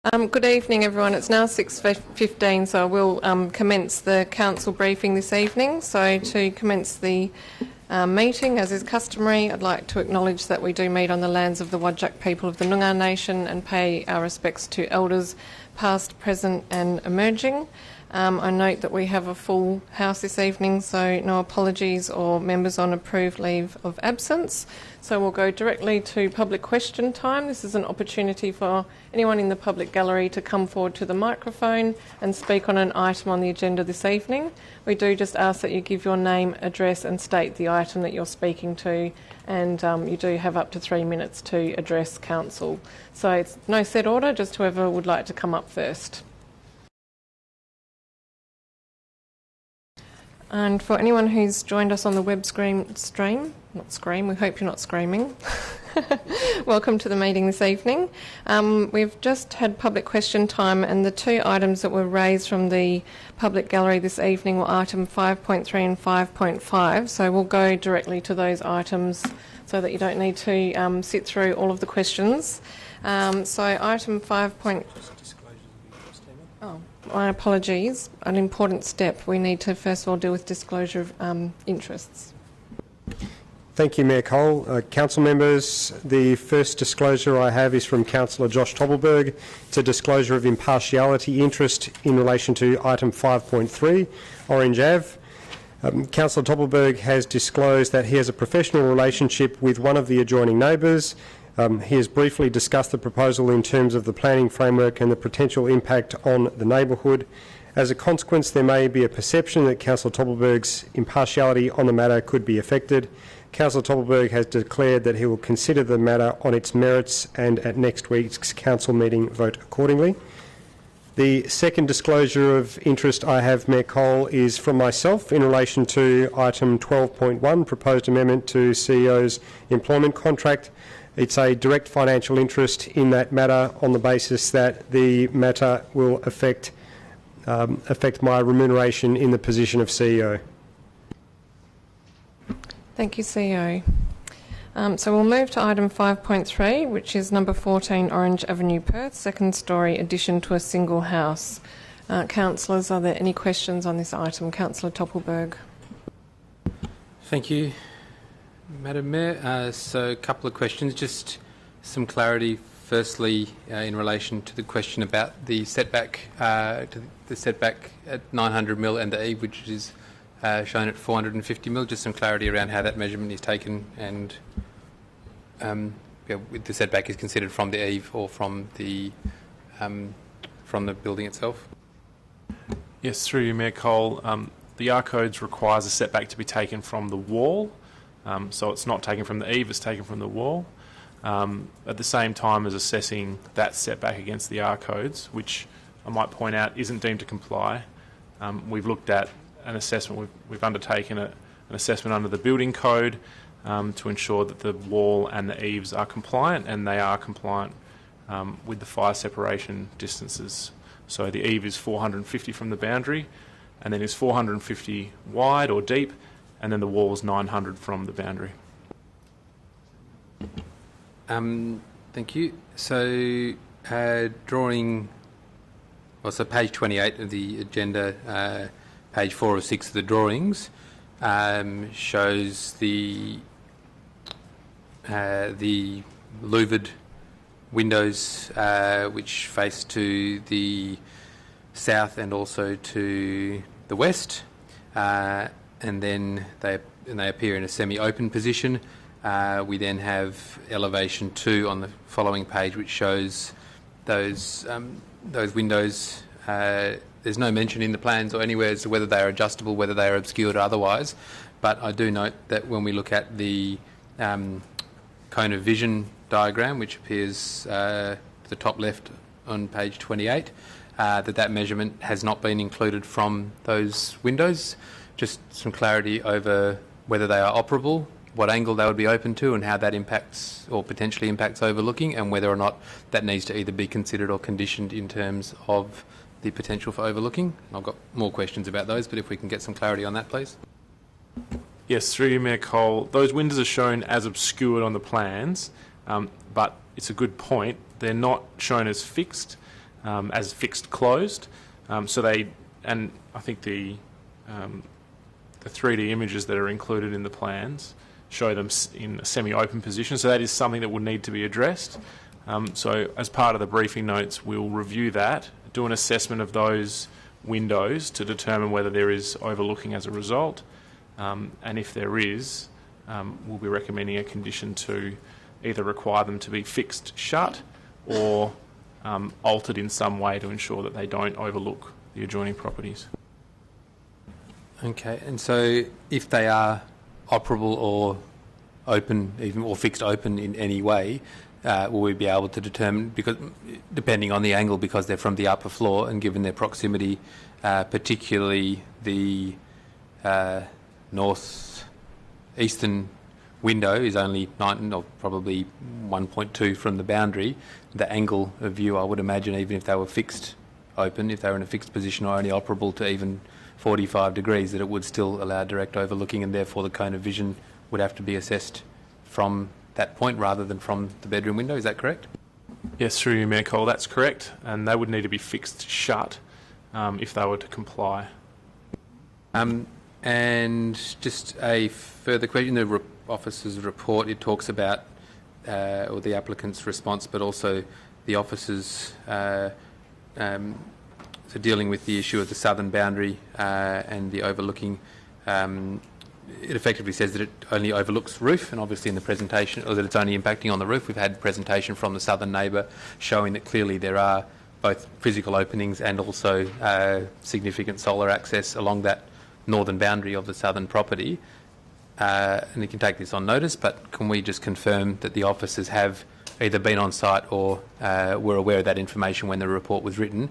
Good evening, everyone. It's now 6:15, so I will commence the council briefing this evening. So to commence the meeting, as is customary, I'd like to acknowledge that we do meet on the lands of the Wadjuk people of the Noongar Nation and pay our respects to elders past, present and emerging. I note that we have a full house this evening, so no apologies or members on approved leave of absence. So we'll go directly to public question time. This is an opportunity for anyone in the public gallery to come forward to the microphone and speak on an item on the agenda this evening. We do just ask that you give your name, address and state the item that you're speaking to, and you do have up to 3 minutes to address council. So it's no set order, just whoever would like to come up first. And for anyone who's joined us on the web stream, we hope you're not screaming. Welcome to the meeting this evening. We've just had public question time, and the two items that were raised from the public gallery this evening were item 5.3 and 5.5, so we'll go directly to those items so that you don't need to sit through all of the questions. So item 5. Oh, my apologies. An important step. We need to first of all deal with disclosure of interests. Thank you, Mayor Cole. Council members, the first disclosure I have is from Councillor Josh Toppelberg. It's a disclosure of impartiality interest in relation to item 5.3, Orange Ave. Councillor Toppelberg has disclosed that he has a professional relationship with one of the adjoining neighbours. He has briefly discussed the proposal in terms of the planning framework and the potential impact on the neighbourhood. As a consequence, there may be a perception that Councillor Toppelberg's impartiality on the matter could be affected. Councillor Toppelberg has declared that he will consider the matter on its merits and at next week's council meeting vote accordingly. The second disclosure of interest I have, Mayor Cole, is from myself in relation to item 12.1, proposed amendment to CEO's employment contract. It's a direct financial interest in that matter on the basis that the matter will affect my remuneration in the position of CEO. Thank you, CEO. So we'll move to item 5.3, which is number 14 Orange Avenue, Perth, second storey addition to a single house. Councillors, are there any questions on this item? Councillor Toppelberg. Thank you, Madam Mayor. So a couple of questions, just some clarity. Firstly, in relation to the question about the setback, at 900 mil and the eve, which is shown at 450 mil. Just some clarity around how that measurement is taken, and the setback is considered from the eve or from the building itself. Yes, through you, Mayor Cole. The R codes requires a setback to be taken from the wall. So it's not taken from the eave, it's taken from the wall. At the same time as assessing that setback against the R codes, which I might point out isn't deemed to comply, we've looked at an assessment, we've undertaken an assessment under the building code to ensure that the wall and the eaves are compliant, and they are compliant with the fire separation distances. So the eave is 450 from the boundary, and then is 450 wide or deep, and then the wall is 900 from the boundary. Thank you. So drawing, well, so page 28 of the agenda, page 4 of 6 of the drawings, shows the louvered windows which face to the south and also to the west, and then they appear in a semi-open position. We then have elevation 2 on the following page, which shows those windows. There's no mention in the plans or anywhere as to whether they are adjustable, whether they are obscured or otherwise, but I do note that when we look at the cone of vision diagram, which appears to the top left on page 28, that measurement has not been included from those windows. Just some clarity over whether they are operable, what angle they would be open to, and how that impacts or potentially impacts overlooking, and whether or not that needs to either be considered or conditioned in terms of the potential for overlooking. I've got more questions about those, but if we can get some clarity on that, please. Yes, through you, Mayor Cole. Those windows are shown as obscured on the plans, but it's a good point. They're not shown as fixed. as fixed closed. So they, and I think the 3D images that are included in the plans show them in a semi-open position. So that is something that would need to be addressed. So as part of the briefing notes, we'll review that, do an assessment of those windows to determine whether there is overlooking as a result. And if there is, we'll be recommending a condition to either require them to be fixed shut or altered in some way to ensure that they don't overlook the adjoining properties. Okay, and so if they are operable or open, even or fixed open in any way, will we be able to determine, because depending on the angle, because they're from the upper floor and given their proximity, particularly the north-eastern window is only 9, or probably 1.2 from the boundary, the angle of view, I would imagine, even if they were fixed open, if they were in a fixed position or only operable to even 45 degrees, that it would still allow direct overlooking, and therefore the cone of vision would have to be assessed from that point rather than from the bedroom window. Is that correct? Yes, through you, Mayor Cole, that's correct. And they would need to be fixed shut if they were to comply. And just a further question, the officer's report, it talks about, or the applicant's response, but also the officer's so dealing with the issue of the southern boundary and the overlooking. It effectively says that it only overlooks roof, and obviously in the presentation, or that it's only impacting on the roof. We've had presentation from the southern neighbour showing that clearly there are both physical openings and also significant solar access along that northern boundary of the southern property. And you can take this on notice, but can we just confirm that the officers have either been on site or were aware of that information when the report was written?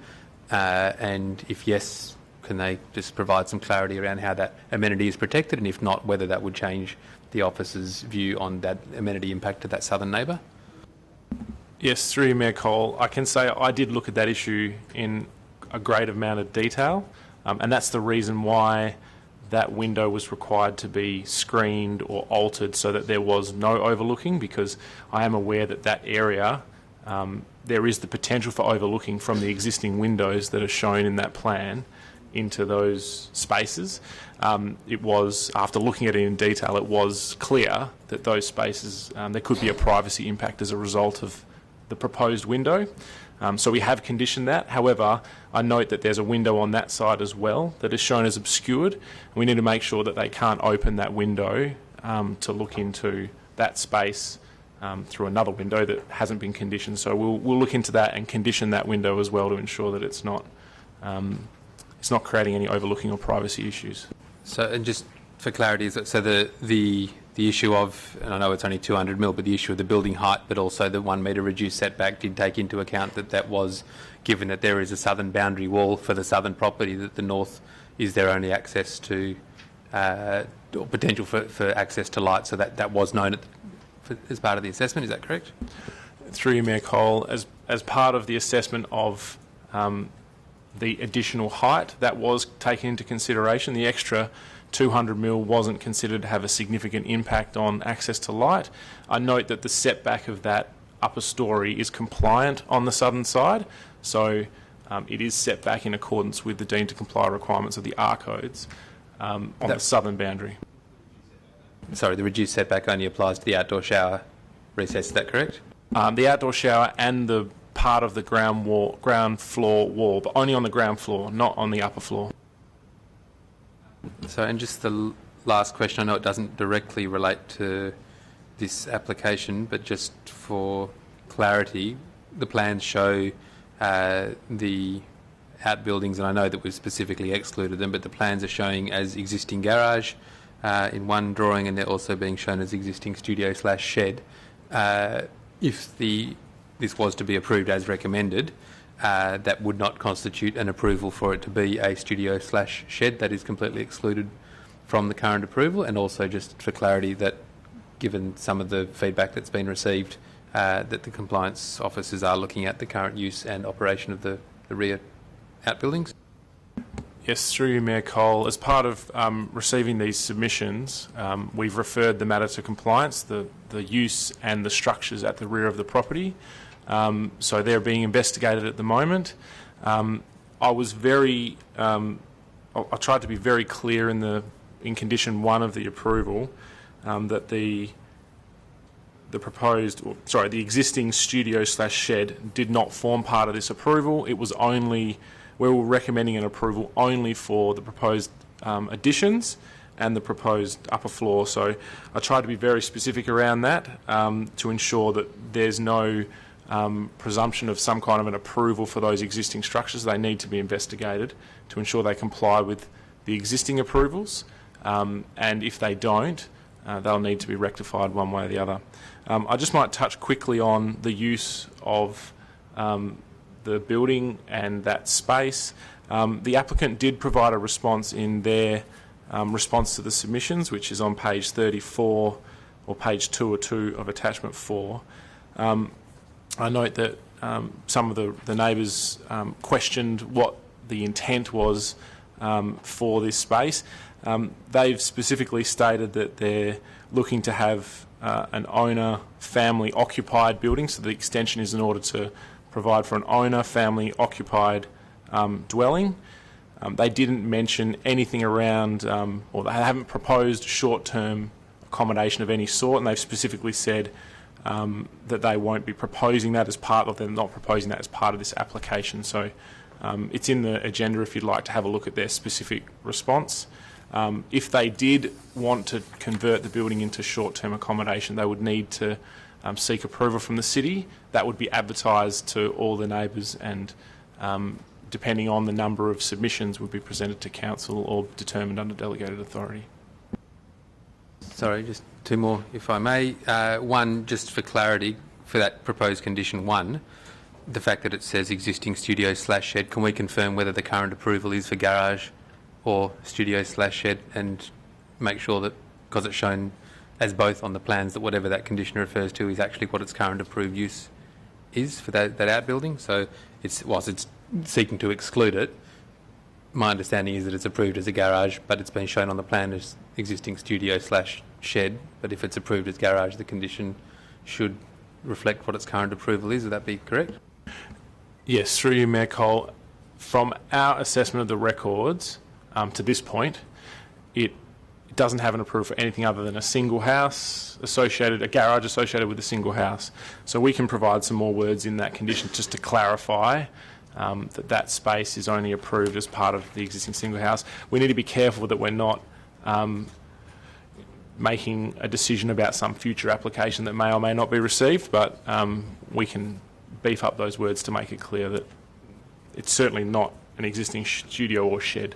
And if yes, can they just provide some clarity around how that amenity is protected, and if not, whether that would change the officer's view on that amenity impact to that southern neighbour? Yes, through you, Mayor Cole, I can say I did look at that issue in a great amount of detail, and that's the reason why that window was required to be screened or altered so that there was no overlooking, because I am aware that that area, there is the potential for overlooking from the existing windows that are shown in that plan into those spaces. It was, after looking at it in detail, it was clear that those spaces, there could be a privacy impact as a result of the proposed window. So we have conditioned that. However, I note that there's a window on that side as well that is shown as obscured. And we need to make sure that they can't open that window to look into that space through another window that hasn't been conditioned. So we'll look into that and condition that window as well to ensure that it's not creating any overlooking or privacy issues. So, and just for clarity, so the issue of, and I know it's only 200 mil, but the issue of the building height, but also the 1 metre reduced setback did take into account that was, given that there is a southern boundary wall for the southern property, that the north is their only access to, or potential for access to light, so that was known as part of the assessment. Is that correct? Through you, Mayor Cole, as part of the assessment of the additional height, that was taken into consideration. The extra 200 mil wasn't considered to have a significant impact on access to light. I note that the setback of that upper storey is compliant on the southern side, so it is set back in accordance with the deemed to comply requirements of the R codes on the southern boundary. Sorry, the reduced setback only applies to the outdoor shower recess, is that correct? The outdoor shower and the part of the ground floor wall, but only on the ground floor, not on the upper floor. So, and just the last question, I know it doesn't directly relate to this application, but just for clarity, the plans show the outbuildings, and I know that we've specifically excluded them, but the plans are showing as existing garage in one drawing, and they're also being shown as existing studio/shed. If this was to be approved as recommended, that would not constitute an approval for it to be a studio/shed. That is completely excluded from the current approval. And also, just for clarity, that given some of the feedback that's been received, that the compliance officers are looking at the current use and operation of the rear outbuildings. Yes, through you, Mayor Cole. As part of receiving these submissions, we've referred the matter to compliance, the use and the structures at the rear of the property. So they're being investigated at the moment. I was very, I tried to be very clear in condition 1 of the approval that the existing studio/shed did not form part of this approval. It was only, we were recommending an approval only for the proposed additions and the proposed upper floor. So I tried to be very specific around that to ensure that there's no presumption of some kind of an approval for those existing structures. They need to be investigated to ensure they comply with the existing approvals, and if they don't, they'll need to be rectified one way or the other. I just might touch quickly on the use of the building and that space. The applicant did provide a response in their response to the submissions, which is on page 34 or page 202 of attachment 4. I note that some of the neighbours questioned what the intent was for this space. They've specifically stated that they're looking to have an owner family occupied building, so the extension is in order to provide for an owner family occupied dwelling. They didn't mention anything around, or they haven't proposed short-term accommodation of any sort, and they've specifically said that they won't be proposing that as part of, they're not proposing that as part of this application. So it's in the agenda if you'd like to have a look at their specific response. If they did want to convert the building into short-term accommodation, they would need to seek approval from the city. That would be advertised to all the neighbours, and depending on the number of submissions, would be presented to council or determined under delegated authority. Sorry, just 2 more, if I may. One, just for clarity, for that proposed condition 1, the fact that it says existing studio/shed, can we confirm whether the current approval is for garage or studio/shed, and make sure that, because it's shown as both on the plans, that whatever that condition refers to is actually what its current approved use is for that outbuilding? So whilst it's seeking to exclude it, my understanding is that it's approved as a garage, but it's been shown on the plan as existing studio/shed. But if it's approved as garage, the condition should reflect what its current approval is. Would that be correct? Yes, through you, Mayor Cole. From our assessment of the records to this point, it doesn't have an approval for anything other than a single house associated, a garage associated with a single house. So we can provide some more words in that condition just to clarify that space is only approved as part of the existing single house. We need to be careful that we're not making a decision about some future application that may or may not be received, but we can beef up those words to make it clear that it's certainly not an existing studio or shed.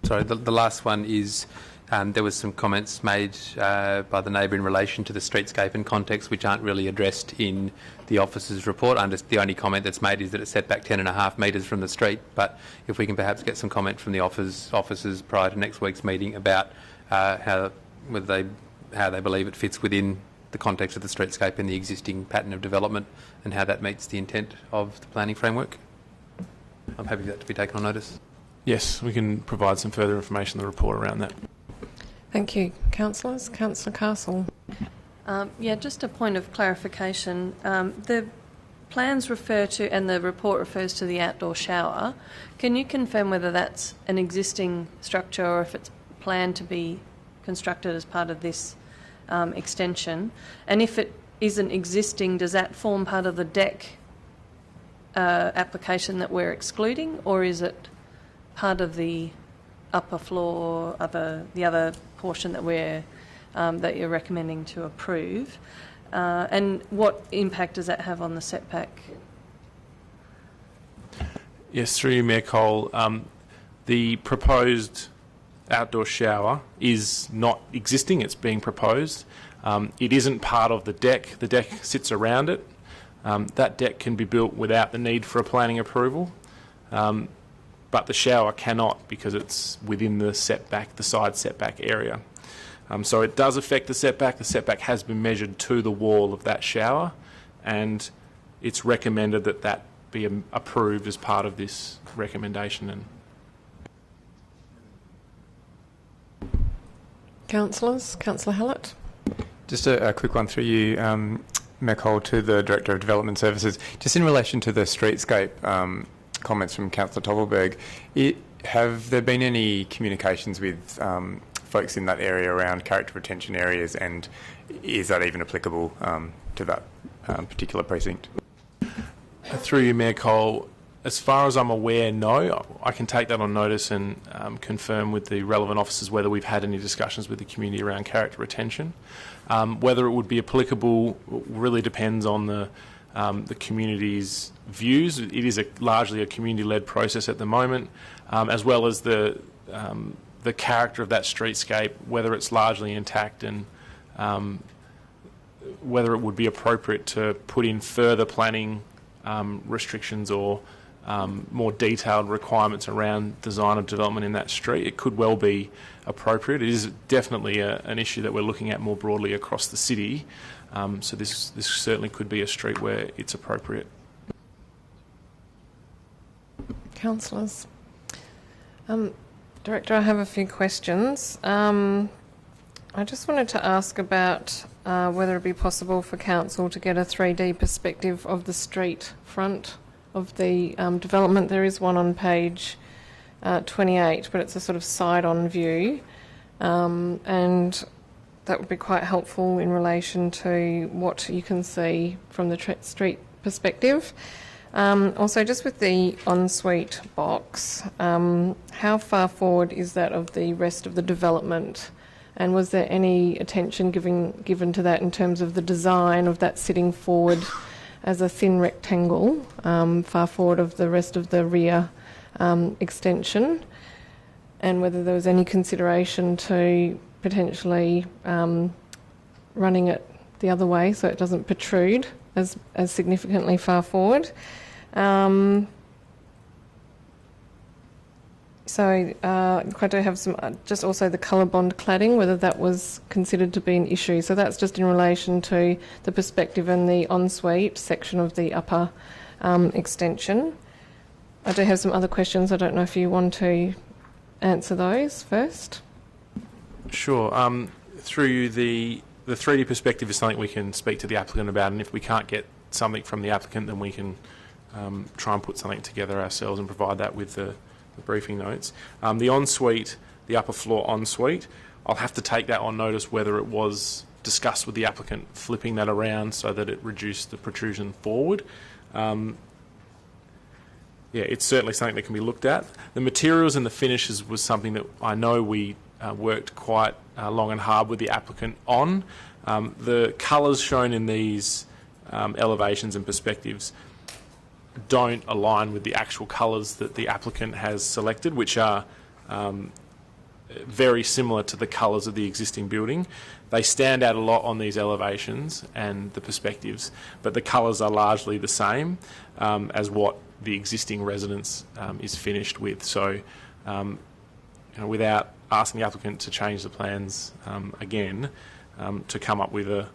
Sorry, the last one is there was some comments made by the neighbour in relation to the streetscape and context, which aren't really addressed in the officer's report. The only comment that's made is that it's set back 10.5 metres from the street, but if we can perhaps get some comment from the officers prior to next week's meeting about how they believe it fits within the context of the streetscape and the existing pattern of development, and how that meets the intent of the planning framework. I'm happy for that to be taken on notice. Yes, we can provide some further information in the report around that. Thank you, councillors. Councillor Castle. Yeah, just a point of clarification. The plans refer to, and the report refers to, the outdoor shower. Can you confirm whether that's an existing structure or if it's planned to be constructed as part of this extension? And if it isn't existing, does that form part of the deck application that we're excluding, or is it part of the upper floor, the other portion that that you're recommending to approve? And what impact does that have on the setback? Yes, through you, Mayor Cole. The proposed outdoor shower is not existing, it's being proposed. It isn't part of the deck. The deck sits around it. That deck can be built without the need for a planning approval. But the shower cannot, because it's within the setback, the side setback area. So it does affect the setback. The setback has been measured to the wall of that shower, and it's recommended that that be approved as part of this recommendation. And Councillors. Councillor Hallett. Just a quick one through you, Mayor Cole, to the Director of Development Services. Just in relation to the streetscape comments from Councillor Toppelberg, have there been any communications with folks in that area around character retention areas, and is that even applicable to that particular precinct? Through you, Mayor Cole, as far as I'm aware, no. I can take that on notice and confirm with the relevant officers whether we've had any discussions with the community around character retention. Whether it would be applicable really depends on the community's views. It is largely a community-led process at the moment, as well as the character of that streetscape, whether it's largely intact, and whether it would be appropriate to put in further planning restrictions or more detailed requirements around design of development in that street. It could well be appropriate. It is definitely an issue that we're looking at more broadly across the city. So this certainly could be a street where it's appropriate. Councillors. Director, I have a few questions. I just wanted to ask about whether it would be possible for Council to get a 3D perspective of the street front of the development. There is one on page 28, but it's a sort of side-on view, and that would be quite helpful in relation to what you can see from the street perspective. Also, just with the ensuite box, how far forward is that of the rest of the development? And was there any attention given to that in terms of the design of that sitting forward as a thin rectangle, far forward of the rest of the rear extension? And whether there was any consideration to potentially running it the other way so it doesn't protrude as significantly far forward. I do have some, just also the colour bond cladding, whether that was considered to be an issue. So that's just in relation to the perspective and the ensuite section of the upper extension. I do have some other questions. I don't know if you want to answer those first. Sure. Through you, the 3D perspective is something we can speak to the applicant about, and if we can't get something from the applicant, then we can try and put something together ourselves and provide that with the briefing notes. The ensuite, the upper floor ensuite, I'll have to take that on notice whether it was discussed with the applicant, flipping that around so that it reduced the protrusion forward. It's certainly something that can be looked at. The materials and the finishes was something that I know we worked quite long and hard with the applicant on. The colours shown in these elevations and perspectives don't align with the actual colours that the applicant has selected, which are very similar to the colours of the existing building. They stand out a lot on these elevations and the perspectives, but the colours are largely the same as what the existing residence is finished with. So, without asking the applicant to change the plans again, to come up with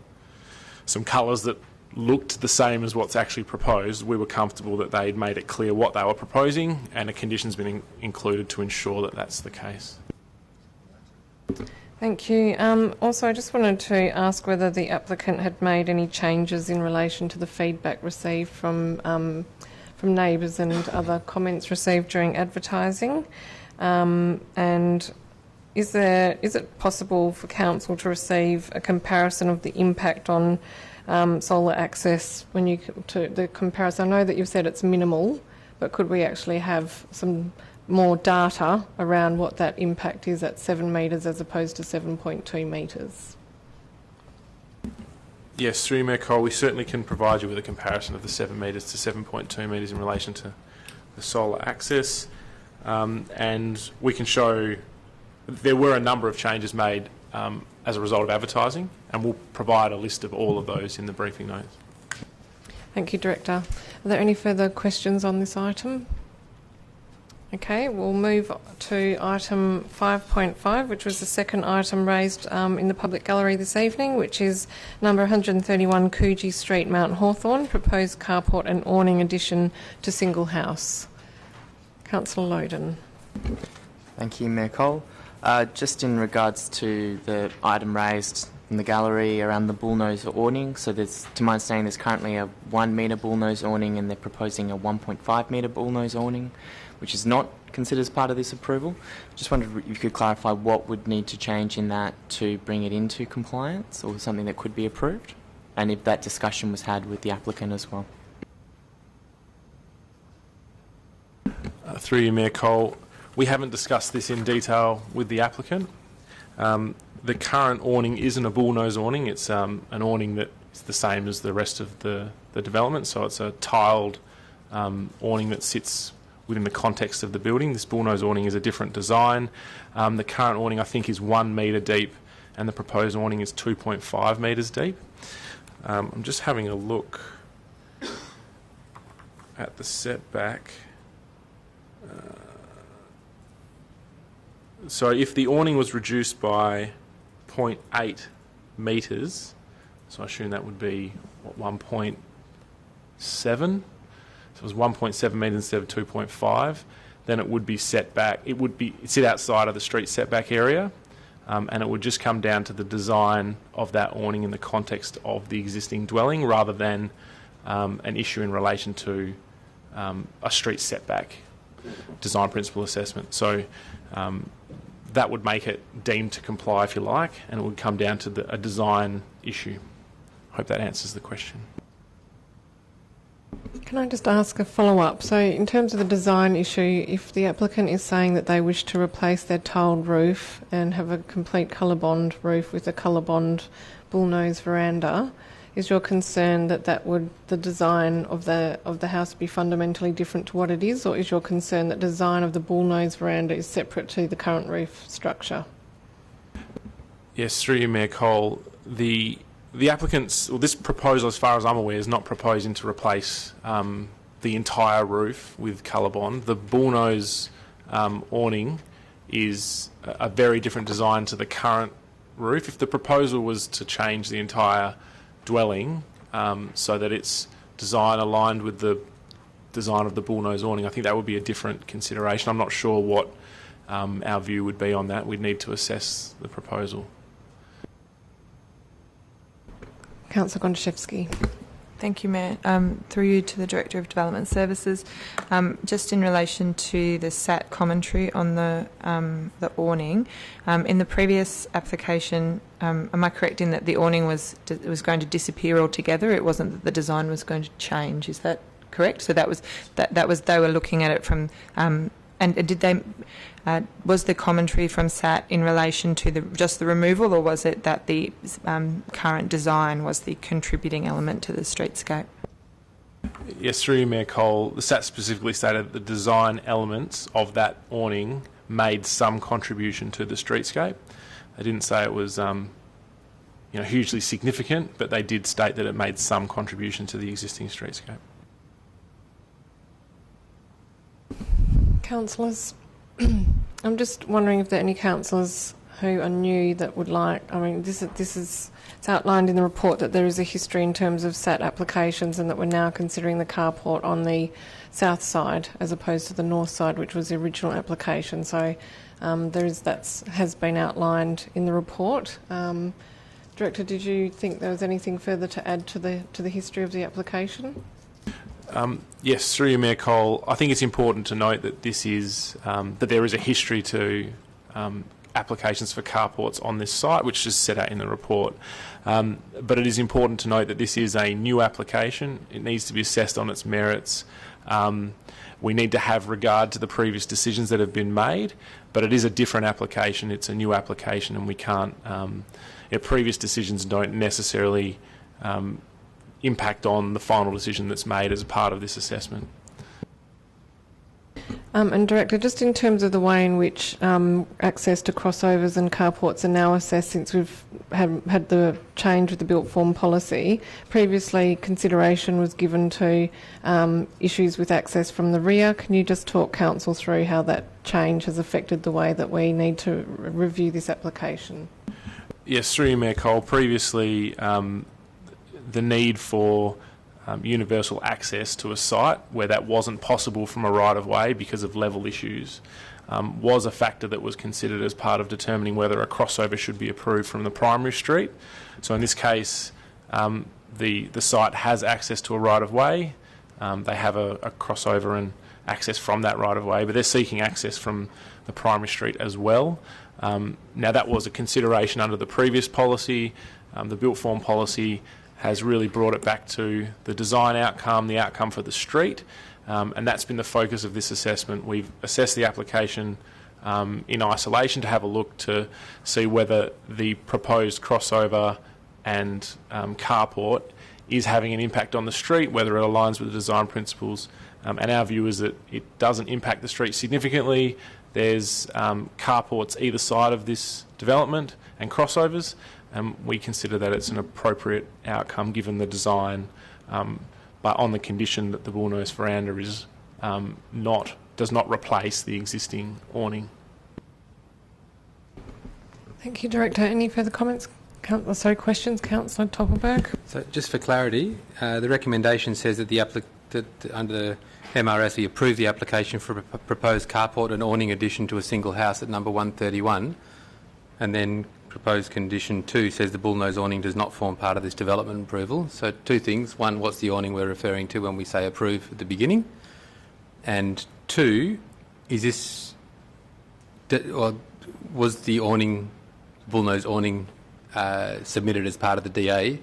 some colours that looked the same as what's actually proposed, we were comfortable that they'd made it clear what they were proposing, and a condition's been included to ensure that that's the case. Thank you. Also, I just wanted to ask whether the applicant had made any changes in relation to the feedback received from neighbours and other comments received during advertising, and is it possible for council to receive a comparison of the impact on solar access to the comparison? I know that you've said it's minimal, but could we actually have some more data around what that impact is at 7 metres as opposed to 7.2 metres? Yes, through Mayor Cole, we certainly can provide you with a comparison of the 7 metres to 7.2 metres in relation to the solar access, and we can show there were a number of changes made as a result of advertising, and we'll provide a list of all of those in the briefing notes. Thank you, Director. Are there any further questions on this item? Okay, we'll move to item 5.5, which was the second item raised in the public gallery this evening, which is number 131 Coogee Street, Mount Hawthorn, proposed carport and awning addition to single house. Councillor Loudoun. Thank you, Mayor Cole. Just in regards to the item raised in the gallery around the bullnose awning, so there's, to my understanding, there's currently a 1 metre bullnose awning and they're proposing a 1.5 metre bullnose awning, which is not considered as part of this approval. Just wondered if you could clarify what would need to change in that to bring it into compliance, or something that could be approved, and if that discussion was had with the applicant as well. Through you, Mayor Cole, we haven't discussed this in detail with the applicant. The current awning isn't a bullnose awning. It's an awning that is the same as the rest of the development, so it's a tiled awning that sits within the context of the building. This bullnose awning is a different design. The current awning, I think, is 1 metre deep, and the proposed awning is 2.5 metres deep. I'm just having a look at the setback. So if the awning was reduced by 0.8 metres, so I assume that would be, what, 1.7? So it was 1.7 metres instead of 2.5, then it would be set back. It would be sit outside of the street setback area, and it would just come down to the design of that awning in the context of the existing dwelling, rather than an issue in relation to a street setback design principle assessment. So that would make it deemed to comply, if you like, and it would come down to a design issue. I hope that answers the question. Can I just ask a follow-up? So in terms of the design issue, if the applicant is saying that they wish to replace their tiled roof and have a complete colour bond roof with a colour bond bullnose veranda, is your concern that the design of the house be fundamentally different to what it is, or is your concern that design of the bullnose veranda is separate to the current roof structure? Yes, through you, Mayor Cole, the applicants, or this proposal, as far as I'm aware, is not proposing to replace the entire roof with colour bond. The bullnose awning is a very different design to the current roof. If the proposal was to change the entire dwelling so that its design aligned with the design of the bullnose awning, I think that would be a different consideration. I'm not sure what our view would be on that. We'd need to assess the proposal. Councillor Gondaszewski. Thank you, Mayor. Through you to the Director of Development Services, just in relation to the SAT commentary on the awning, in the previous application, am I correct in that the awning was going to disappear altogether? It wasn't that the design was going to change. Is that correct? So that was they were looking at it from. And did they? Was the commentary from SAT in relation to just the removal, or was it that the current design was the contributing element to the streetscape? Yes, through you, Mayor Cole, the SAT specifically stated that the design elements of that awning made some contribution to the streetscape. They didn't say it was hugely significant, but they did state that it made some contribution to the existing streetscape. Councillors, I'm just wondering if there are any councillors who are new that would like. I mean, it's outlined in the report that there is a history in terms of SAT applications, and that we're now considering the carport on the south side as opposed to the north side, which was the original application. So that has been outlined in the report. Director, did you think there was anything further to add to the history of the application? Yes, through you, Mayor Cole, I think it's important to note that this is that there is a history to applications for carports on this site, which is set out in the report. But it is important to note that this is a new application. It needs to be assessed on its merits. We need to have regard to the previous decisions that have been made, but it is a different application. It's a new application, and we can't. Previous decisions don't necessarily impact on the final decision that's made as a part of this assessment. And Director, just in terms of the way in which access to crossovers and carports are now assessed since we've had the change with the built form policy, previously consideration was given to issues with access from the rear. Can you just talk Council through how that change has affected the way that we need to review this application? Yes, through you, Mayor Cole, previously the need for universal access to a site where that wasn't possible from a right-of-way because of level issues was a factor that was considered as part of determining whether a crossover should be approved from the primary street. So in this case, the site has access to a right-of-way. They have a crossover and access from that right-of-way, but they're seeking access from the primary street as well. Now, that was a consideration under the previous policy. The built form policy has really brought it back to the design outcome, the outcome for the street, and that's been the focus of this assessment. We've assessed the application in isolation to have a look to see whether the proposed crossover and carport is having an impact on the street, whether it aligns with the design principles. And our view is that it doesn't impact the street significantly. There's carports either side of this development and crossovers, and we consider that it's an appropriate outcome given the design, but on the condition that the bullnose veranda is does not replace the existing awning. Thank you, Director. Any further comments? Questions, Councillor Toppelberg? So just for clarity, the recommendation says that that under the MRS we approve the application for a proposed carport and awning addition to a single house at number 131, and then proposed condition 2 says the bullnose awning does not form part of this development approval. So two things. One, what's the awning we're referring to when we say approve at the beginning? And two, is this, or was the awning, bullnose awning, submitted as part of the DA?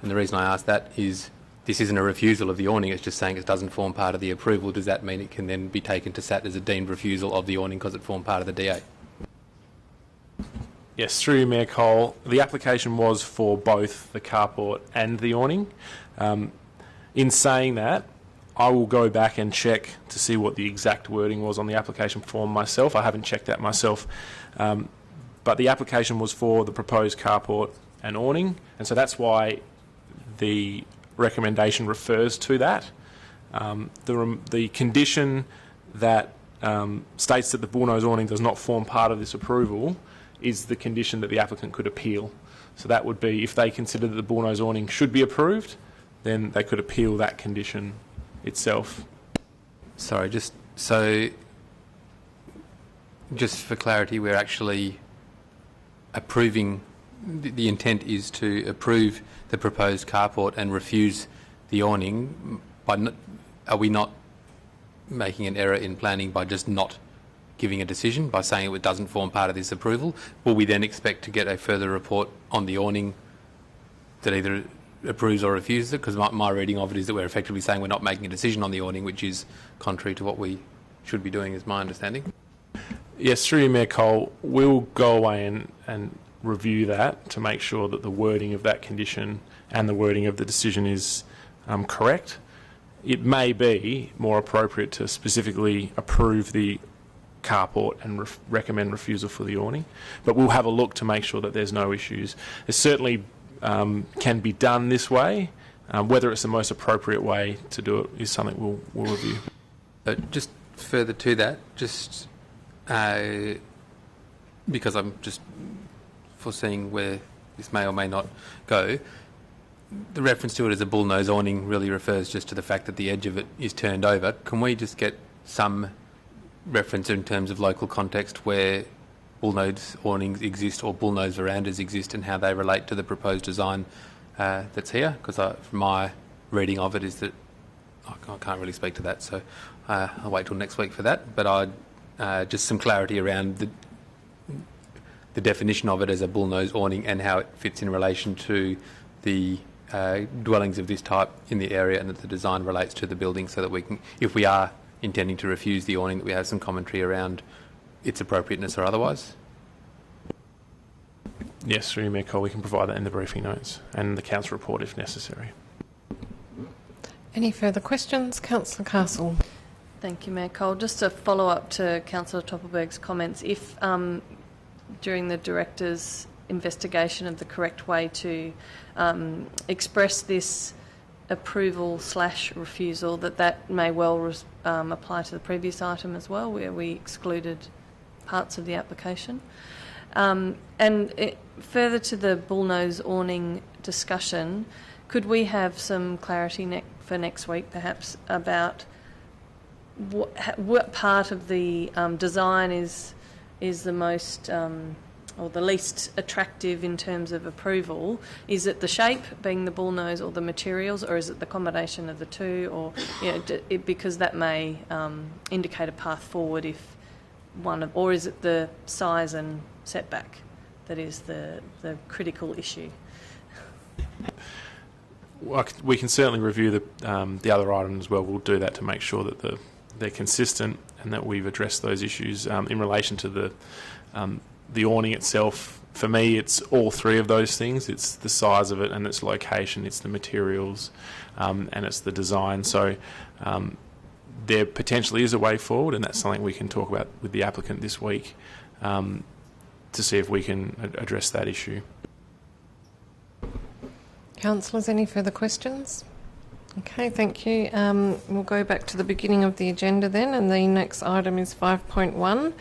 And the reason I ask that is this isn't a refusal of the awning, it's just saying it doesn't form part of the approval. Does that mean it can then be taken to SAT as a deemed refusal of the awning because it formed part of the DA? Yes, through you, Mayor Cole, the application was for both the carport and the awning. In saying that, I will go back and check to see what the exact wording was on the application form myself. I haven't checked that myself. But the application was for the proposed carport and awning, and so that's why the recommendation refers to that. The condition that states that the bullnose awning does not form part of this approval is the condition that the applicant could appeal. So that would be, if they consider that the bullnose awning should be approved, then they could appeal that condition itself. Sorry, just for clarity, we're actually approving, the intent is to approve the proposed carport and refuse the awning. Are we not making an error in planning by just not giving a decision, by saying it doesn't form part of this approval? Will we then expect to get a further report on the awning that either approves or refuses it? Because my reading of it is that we're effectively saying we're not making a decision on the awning, which is contrary to what we should be doing, is my understanding. Yes, through you, Mayor Cole, we'll go away and review that to make sure that the wording of that condition and the wording of the decision is correct. It may be more appropriate to specifically approve the carport and recommend refusal for the awning, but we'll have a look to make sure that there's no issues. It certainly can be done this way. Whether it's the most appropriate way to do it is something we'll review. Just further to that, because I'm just foreseeing where this may or may not go, the reference to it as a bullnose awning really refers just to the fact that the edge of it is turned over. Can we just get some reference in terms of local context where bullnose awnings exist or bullnose verandas exist and how they relate to the proposed design that's here? Because from my reading of it is that I can't really speak to that, so I'll wait till next week for that. But just some clarity around the definition of it as a bullnose awning and how it fits in relation to the dwellings of this type in the area, and that the design relates to the building, so that we can, if we are intending to refuse the awning, that we have some commentary around its appropriateness or otherwise. Yes, through you, Mayor Cole, we can provide that in the briefing notes and the council report if necessary. Any further questions? Councillor Castle. Thank you, Mayor Cole. Just a follow-up to Councillor Toppelberg's comments. If during the Director's investigation of the correct way to express this approval/refusal, that may well apply to the previous item as well, where we excluded parts of the application. Further to the bullnose awning discussion, Could we have some clarity for next week, perhaps, about what part of the design is the most or the least attractive in terms of approval? Is it the shape, being the bullnose, or the materials, or is it the combination of the two? Or because that may indicate a path forward if or is it the size and setback that is the critical issue? Well, we can certainly review the other items as well. We'll do that to make sure that they're consistent and that we've addressed those issues in relation to the awning itself. For me, it's all three of those things. It's the size of it and its location, it's the materials, and it's the design. So there potentially is a way forward, and that's something we can talk about with the applicant this week to see if we can address that issue. Councillors, any further questions? Okay, thank you. We'll go back to the beginning of the agenda then, and the next item is 5.1.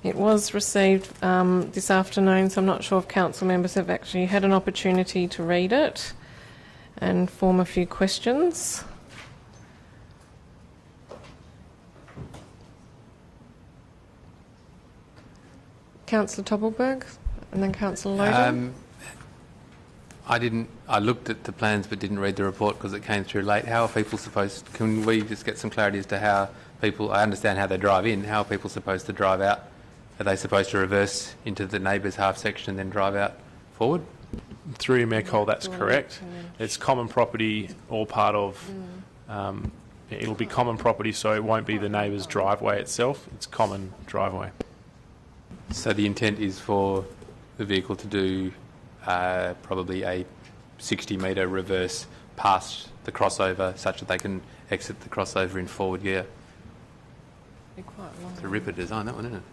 It was received this afternoon, so I'm not sure if council members have actually had an opportunity to read it and form a few questions. Councillor Toppelberg and then Councillor Loudoun. I looked at the plans but didn't read the report because it came through late. How are people supposed... Can we just get some clarity as to how people... I understand how they drive in. How are people supposed to drive out? Are they supposed to reverse into the neighbour's half section and then drive out forward? Through you, Mayor Cole, that's correct. It's common property, all part of... it'll be common property, so it won't be the neighbour's driveway itself. It's common driveway. So the intent is for the vehicle to do probably a 60-metre reverse past the crossover such that they can exit the crossover in forward gear. It's a ripper design, that one, isn't it?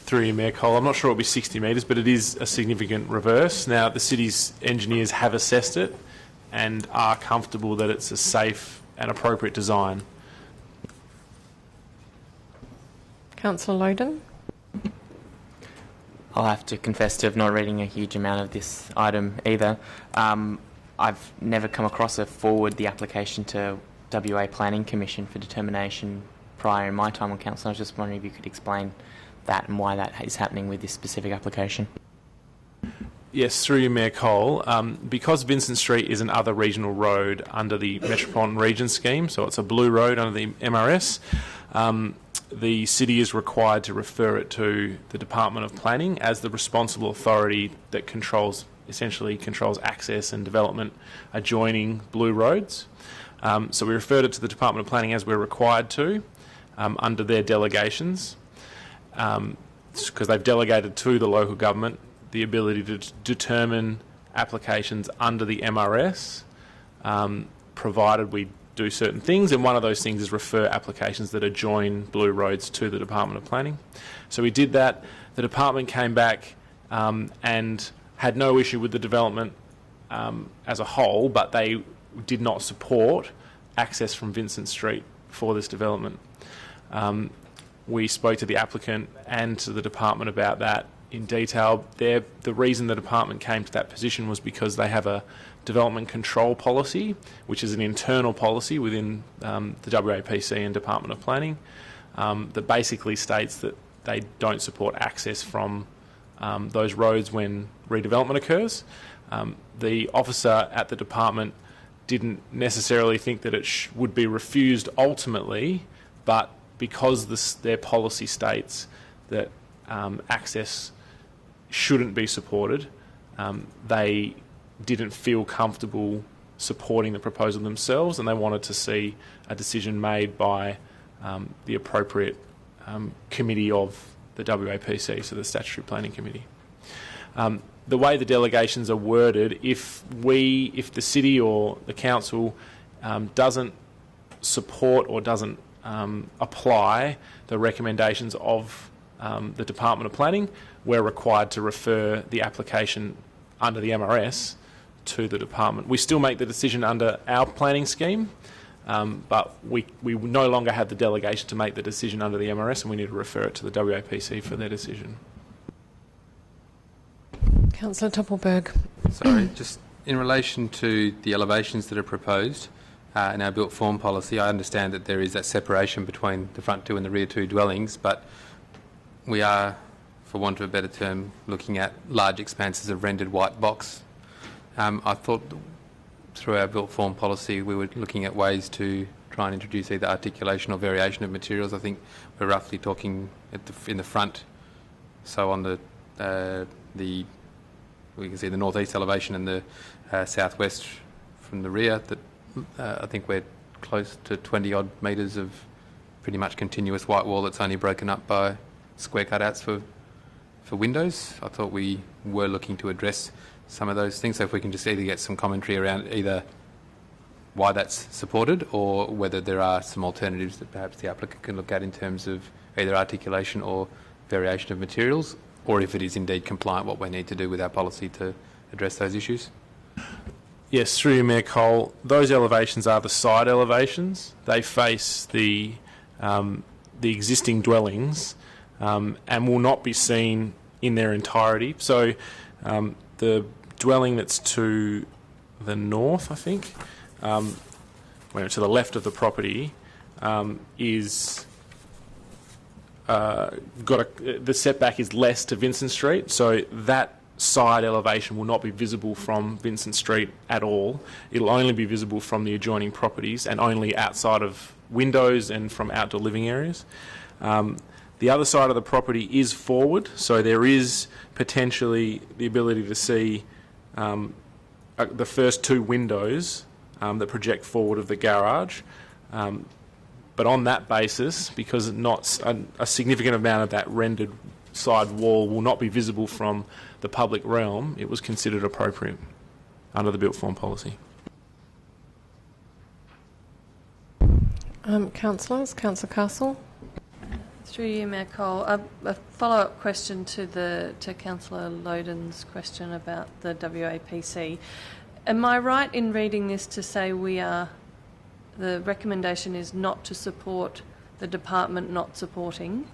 Through you, Mayor Cole, I'm not sure it'll be 60 metres, but it is a significant reverse. Now, the city's engineers have assessed it and are comfortable that it's a safe and appropriate design. Councillor Loudoun. I'll have to confess to not reading a huge amount of this item either. I've never come across a forward the application to WA Planning Commission for determination prior in my time on council. I was just wondering if you could explain that and why that is happening with this specific application. Yes, through you, Mayor Cole. Because Vincent Street is another regional road under the Metropolitan Region scheme, so it's a blue road under the MRS, the city is required to refer it to the Department of Planning as the responsible authority that essentially controls access and development adjoining blue roads. So we referred it to the Department of Planning as we're required to under their delegations, because they've delegated to the local government the ability to determine applications under the MRS, provided we do certain things, and one of those things is refer applications that adjoin blue roads to the Department of Planning. So we did that. The department came back and had no issue with the development as a whole, but they did not support access from Vincent Street for this development. We spoke to the applicant and to the department about that in detail. The reason the department came to that position was because they have a development control policy, which is an internal policy within the WAPC and Department of Planning, that basically states that they don't support access from those roads when redevelopment occurs. The officer at the department didn't necessarily think that it would be refused ultimately, but because their policy states that access shouldn't be supported, they didn't feel comfortable supporting the proposal themselves, and they wanted to see a decision made by the appropriate committee of the WAPC, so the Statutory Planning Committee. The way the delegations are worded, if the city or the council doesn't support or doesn't apply the recommendations of the Department of Planning, we're required to refer the application under the MRS to the department. We still make the decision under our planning scheme, but we no longer have the delegation to make the decision under the MRS, and we need to refer it to the WAPC for their decision. Councillor Toppelberg. Sorry, just In relation to the elevations that are proposed in our built form policy, I understand that there is that separation between the front two and the rear two dwellings, but we are, for want of a better term, looking at large expanses of rendered white box. I thought through our built form policy we were looking at ways to try and introduce either articulation or variation of materials. I think we're roughly talking in the front, so on we can see the northeast elevation and the southwest from the rear, that I think we're close to 20 odd metres of pretty much continuous white wall that's only broken up by square cutouts for windows. I thought we were looking to address some of those things, so if we can just either get some commentary around either why that's supported or whether there are some alternatives that perhaps the applicant can look at in terms of either articulation or variation of materials, or if it is indeed compliant, what we need to do with our policy to address those issues. Yes, through you, Mayor Cole, those elevations are the side elevations. They face the existing dwellings and will not be seen in their entirety. So the dwelling that's to the north, I think, to the left of the property, is the setback is less to Vincent Street, so that side elevation will not be visible from Vincent Street at all. It'll only be visible from the adjoining properties and only outside of windows and from outdoor living areas. The other side of the property is forward, so there is potentially the ability to see the first two windows that project forward of the garage. But on that basis, because not a significant amount of that rendered side wall will not be visible from the public realm, it was considered appropriate under the built form policy. Councillors, Councillor Castle. Through you, Mayor Cole, a follow-up question to Councillor Loudoun's question about the WAPC. Am I right in reading this to say the recommendation is not to support the department not supporting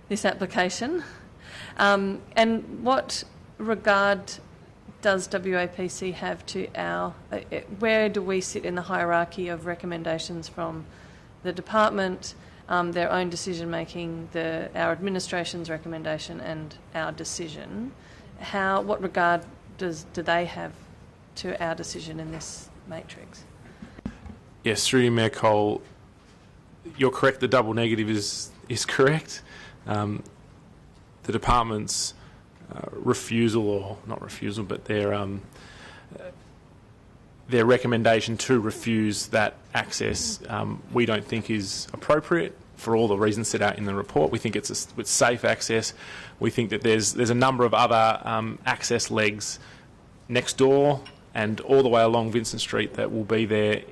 this application? And what regard does WAPC have to where do we sit in the hierarchy of recommendations from the department, their own decision making, our administration's recommendation and our decision? What regard do they have to our decision in this matrix? Yes, through you, Mayor Cole, you're correct. The double negative is correct. The department's refusal, or not refusal, but their recommendation to refuse that access, we don't think is appropriate for all the reasons set out in the report. We think it's safe access. We think that there's a number of other access legs next door and all the way along Vincent Street that will be there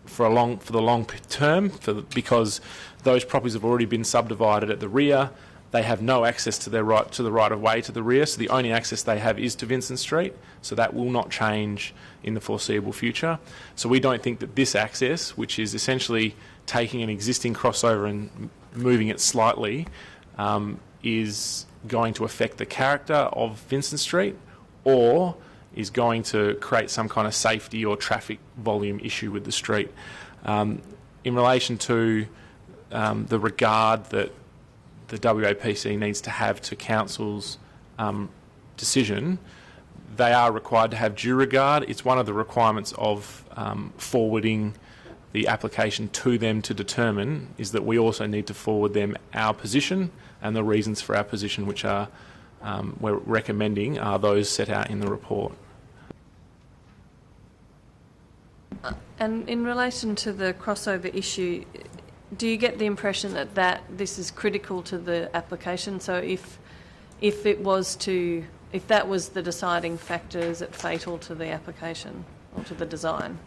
for the long term, because those properties have already been subdivided at the rear. They have no access to the right of way to the rear, so the only access they have is to Vincent Street, so that will not change in the foreseeable future. So we don't think that this access, which is essentially taking an existing crossover and moving it slightly, is going to affect the character of Vincent Street, or is going to create some kind of safety or traffic volume issue with the street. In relation to the regard that the WAPC needs to have to council's decision, they are required to have due regard. It's one of the requirements of forwarding the application to them to determine, is that we also need to forward them our position and the reasons for our position, which are we're recommending are those set out in the report. And in relation to the crossover issue, do you get the impression that this is critical to the application? So if that was the deciding factor, is it fatal to the application or to the design?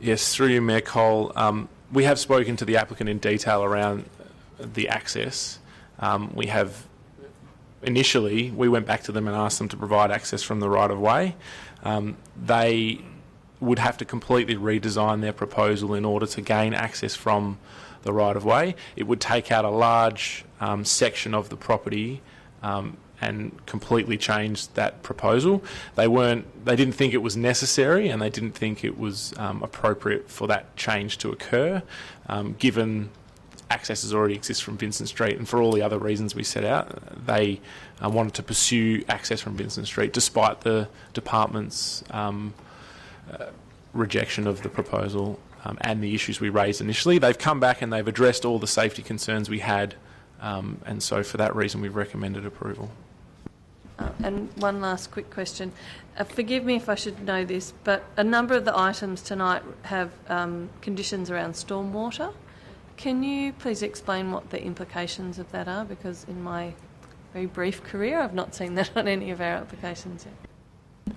Yes, through you, Mayor Cole, we have spoken to the applicant in detail around the access. Initially, we went back to them and asked them to provide access from the right of way. They would have to completely redesign their proposal in order to gain access from the right of way. It would take out a large section of the property and completely changed that proposal. They didn't think it was necessary, and they didn't think it was appropriate for that change to occur, given accesses already exist from Vincent Street, and for all the other reasons we set out, they wanted to pursue access from Vincent Street despite the department's rejection of the proposal and the issues we raised initially. They've come back and they've addressed all the safety concerns we had, and so for that reason we've recommended approval. And one last quick question. Forgive me if I should know this, but a number of the items tonight have conditions around stormwater. Can you please explain what the implications of that are? Because in my very brief career, I've not seen that on any of our applications yet.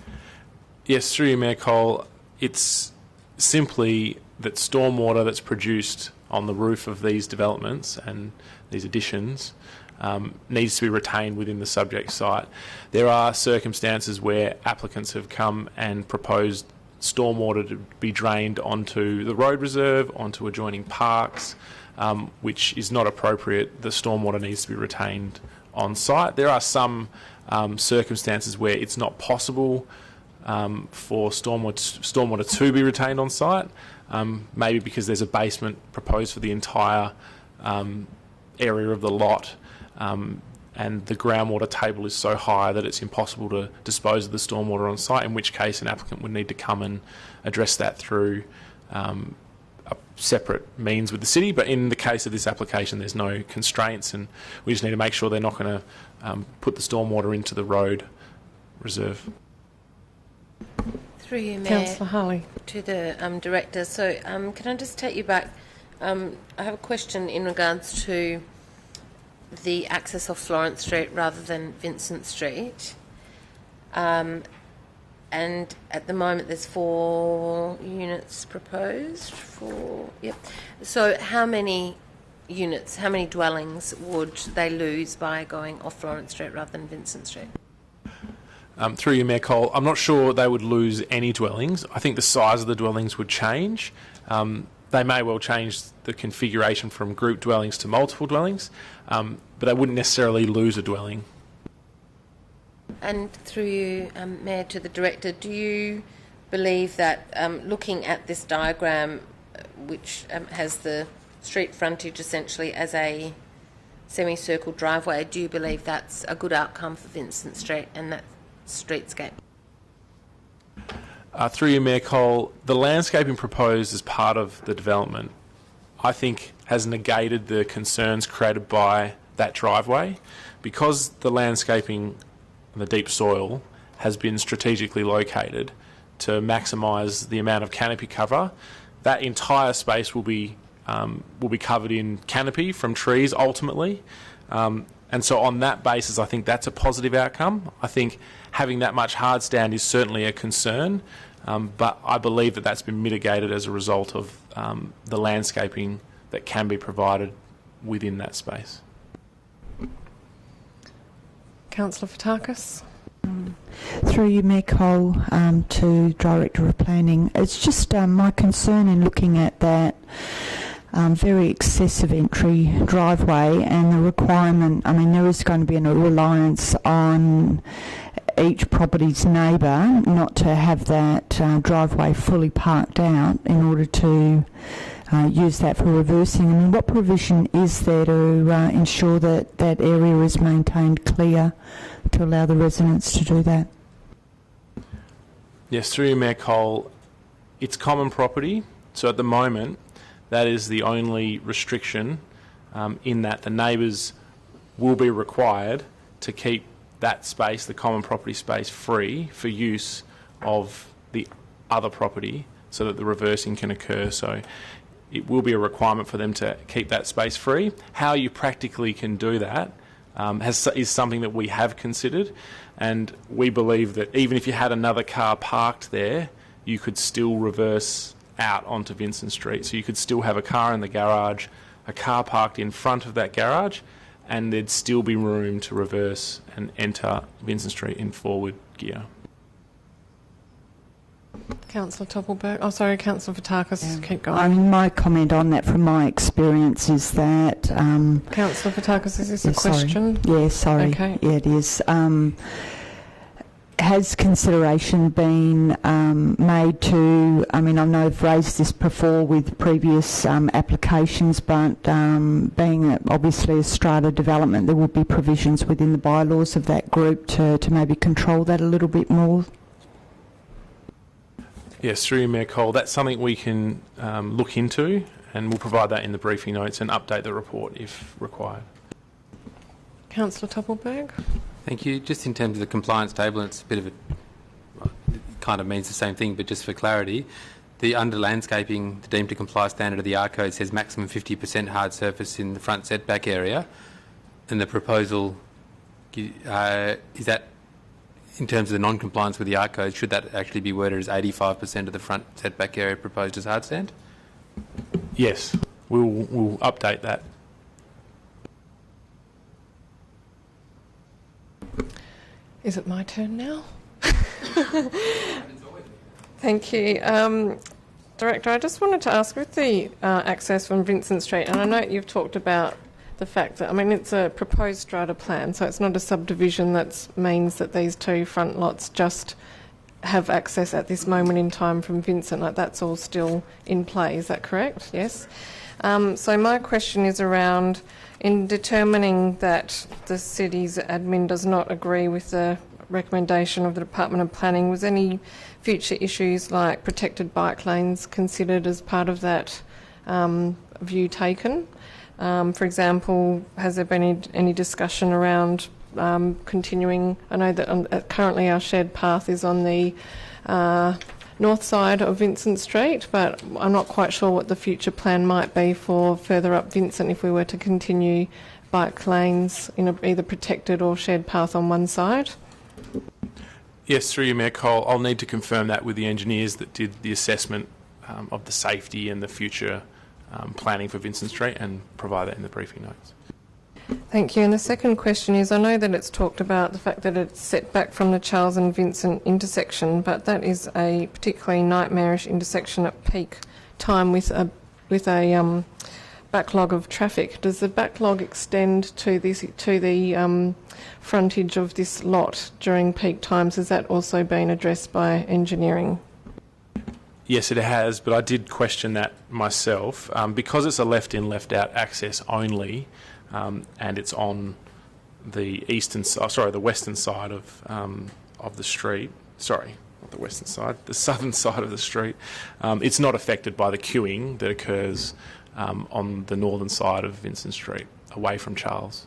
Yes, through you, Mayor Cole, it's simply that stormwater that's produced on the roof of these developments and these additions needs to be retained within the subject site. There are circumstances where applicants have come and proposed stormwater to be drained onto the road reserve, onto adjoining parks, which is not appropriate. The stormwater needs to be retained on site. There are some circumstances where it's not possible for stormwater to be retained on site, maybe because there's a basement proposed for the entire area of the lot, and the groundwater table is so high that it's impossible to dispose of the stormwater on site, in which case an applicant would need to come and address that through a separate means with the city. But in the case of this application, there's no constraints, and we just need to make sure they're not going to put the stormwater into the road reserve. Through you, Mayor, Councillor Harley. to the Director. So can I just take you back? I have a question in regards to the access off Florence Street rather than Vincent Street. And at the moment there's 4 units proposed. So how many units, how many dwellings would they lose by going off Florence Street rather than Vincent Street? Through you, Mayor Cole, I'm not sure they would lose any dwellings. I think the size of the dwellings would change. They may well change the configuration from group dwellings to multiple dwellings, but they wouldn't necessarily lose a dwelling. And through you, Mayor, to the Director, do you believe that looking at this diagram, which has the street frontage essentially as a semicircle driveway, do you believe that's a good outcome for Vincent Street and that streetscape? Through you, Mayor Cole, the landscaping proposed as part of the development, I think, has negated the concerns created by that driveway. Because the landscaping and the deep soil has been strategically located to maximise the amount of canopy cover, that entire space will be covered in canopy from trees ultimately. And so on that basis, I think that's a positive outcome. I think having that much hard stand is certainly a concern, but I believe that that's been mitigated as a result of the landscaping that can be provided within that space. Councillor Fotakis. Through you, Mayor Cole, to Director of Planning. It's just my concern in looking at that very excessive entry driveway and the requirement. I mean, there is going to be a reliance on each property's neighbour not to have that driveway fully parked out in order to use that for reversing. I mean, what provision is there to ensure that that area is maintained clear to allow the residents to do that? Yes, through you, Mayor Cole, it's common property, so at the moment that is the only restriction, in that the neighbours will be required to keep that space, the common property space, free for use of the other property so that the reversing can occur. So it will be a requirement for them to keep that space free. How you practically can do that is something that we have considered, and we believe that even if you had another car parked there, you could still reverse out onto Vincent Street. So you could still have a car in the garage, a car parked in front of that garage, and there'd still be room to reverse and enter Vincent Street in forward gear. Councillor Toppelberg. Oh, sorry, Councillor Fotakis. Keep going. I mean, my comment on that from my experience is that... Councillor Fotakis, is this a question? Yeah, sorry. Okay. Yeah, it is. Has consideration been made to, I mean, I know I've raised this before with previous applications, but being obviously a strata development, there will be provisions within the bylaws of that group to maybe control that a little bit more? Yes, through you, Mayor Cole, that's something we can look into, and we'll provide that in the briefing notes and update the report if required. Councillor Toppelberg. Thank you. Just in terms of the compliance table, it's a bit of a, well, it kind of means the same thing, but just for clarity, the under landscaping, the deemed to comply standard of the R code says maximum 50% hard surface in the front setback area, and the proposal is that in terms of the non-compliance with the R code, should that actually be worded as 85% of the front setback area proposed as hard stand? Yes, we'll update that. Is it my turn now? Thank you. Director, I just wanted to ask with the access from Vincent Street, and I know you've talked about the fact that, I mean, it's a proposed strata plan, so it's not a subdivision that means that these two front lots just have access at this moment in time from Vincent, like that's all still in play, is that correct? Yes. So my question is around, in determining that the city's admin does not agree with the recommendation of the Department of Planning, was any future issues like protected bike lanes considered as part of that view taken? For example, has there been any discussion around continuing? I know that currently our shared path is on the north side of Vincent Street, but I'm not quite sure what the future plan might be for further up Vincent if we were to continue bike lanes in either protected or shared path on one side. Yes, through you, Mayor Cole, I'll need to confirm that with the engineers that did the assessment of the safety and the future planning for Vincent Street, and provide that in the briefing notes. Thank you. And the second question is, I know that it's talked about the fact that it's set back from the Charles and Vincent intersection, but that is a particularly nightmarish intersection at peak time with a backlog of traffic. Does the backlog extend to the frontage of this lot during peak times? Has that also been addressed by engineering? Yes, it has, but I did question that myself. Because it's a left-in, left-out access only, and it's on the the western side of the street. Sorry, not the western side, the southern side of the street. It's not affected by the queuing that occurs on the northern side of Vincent Street, away from Charles.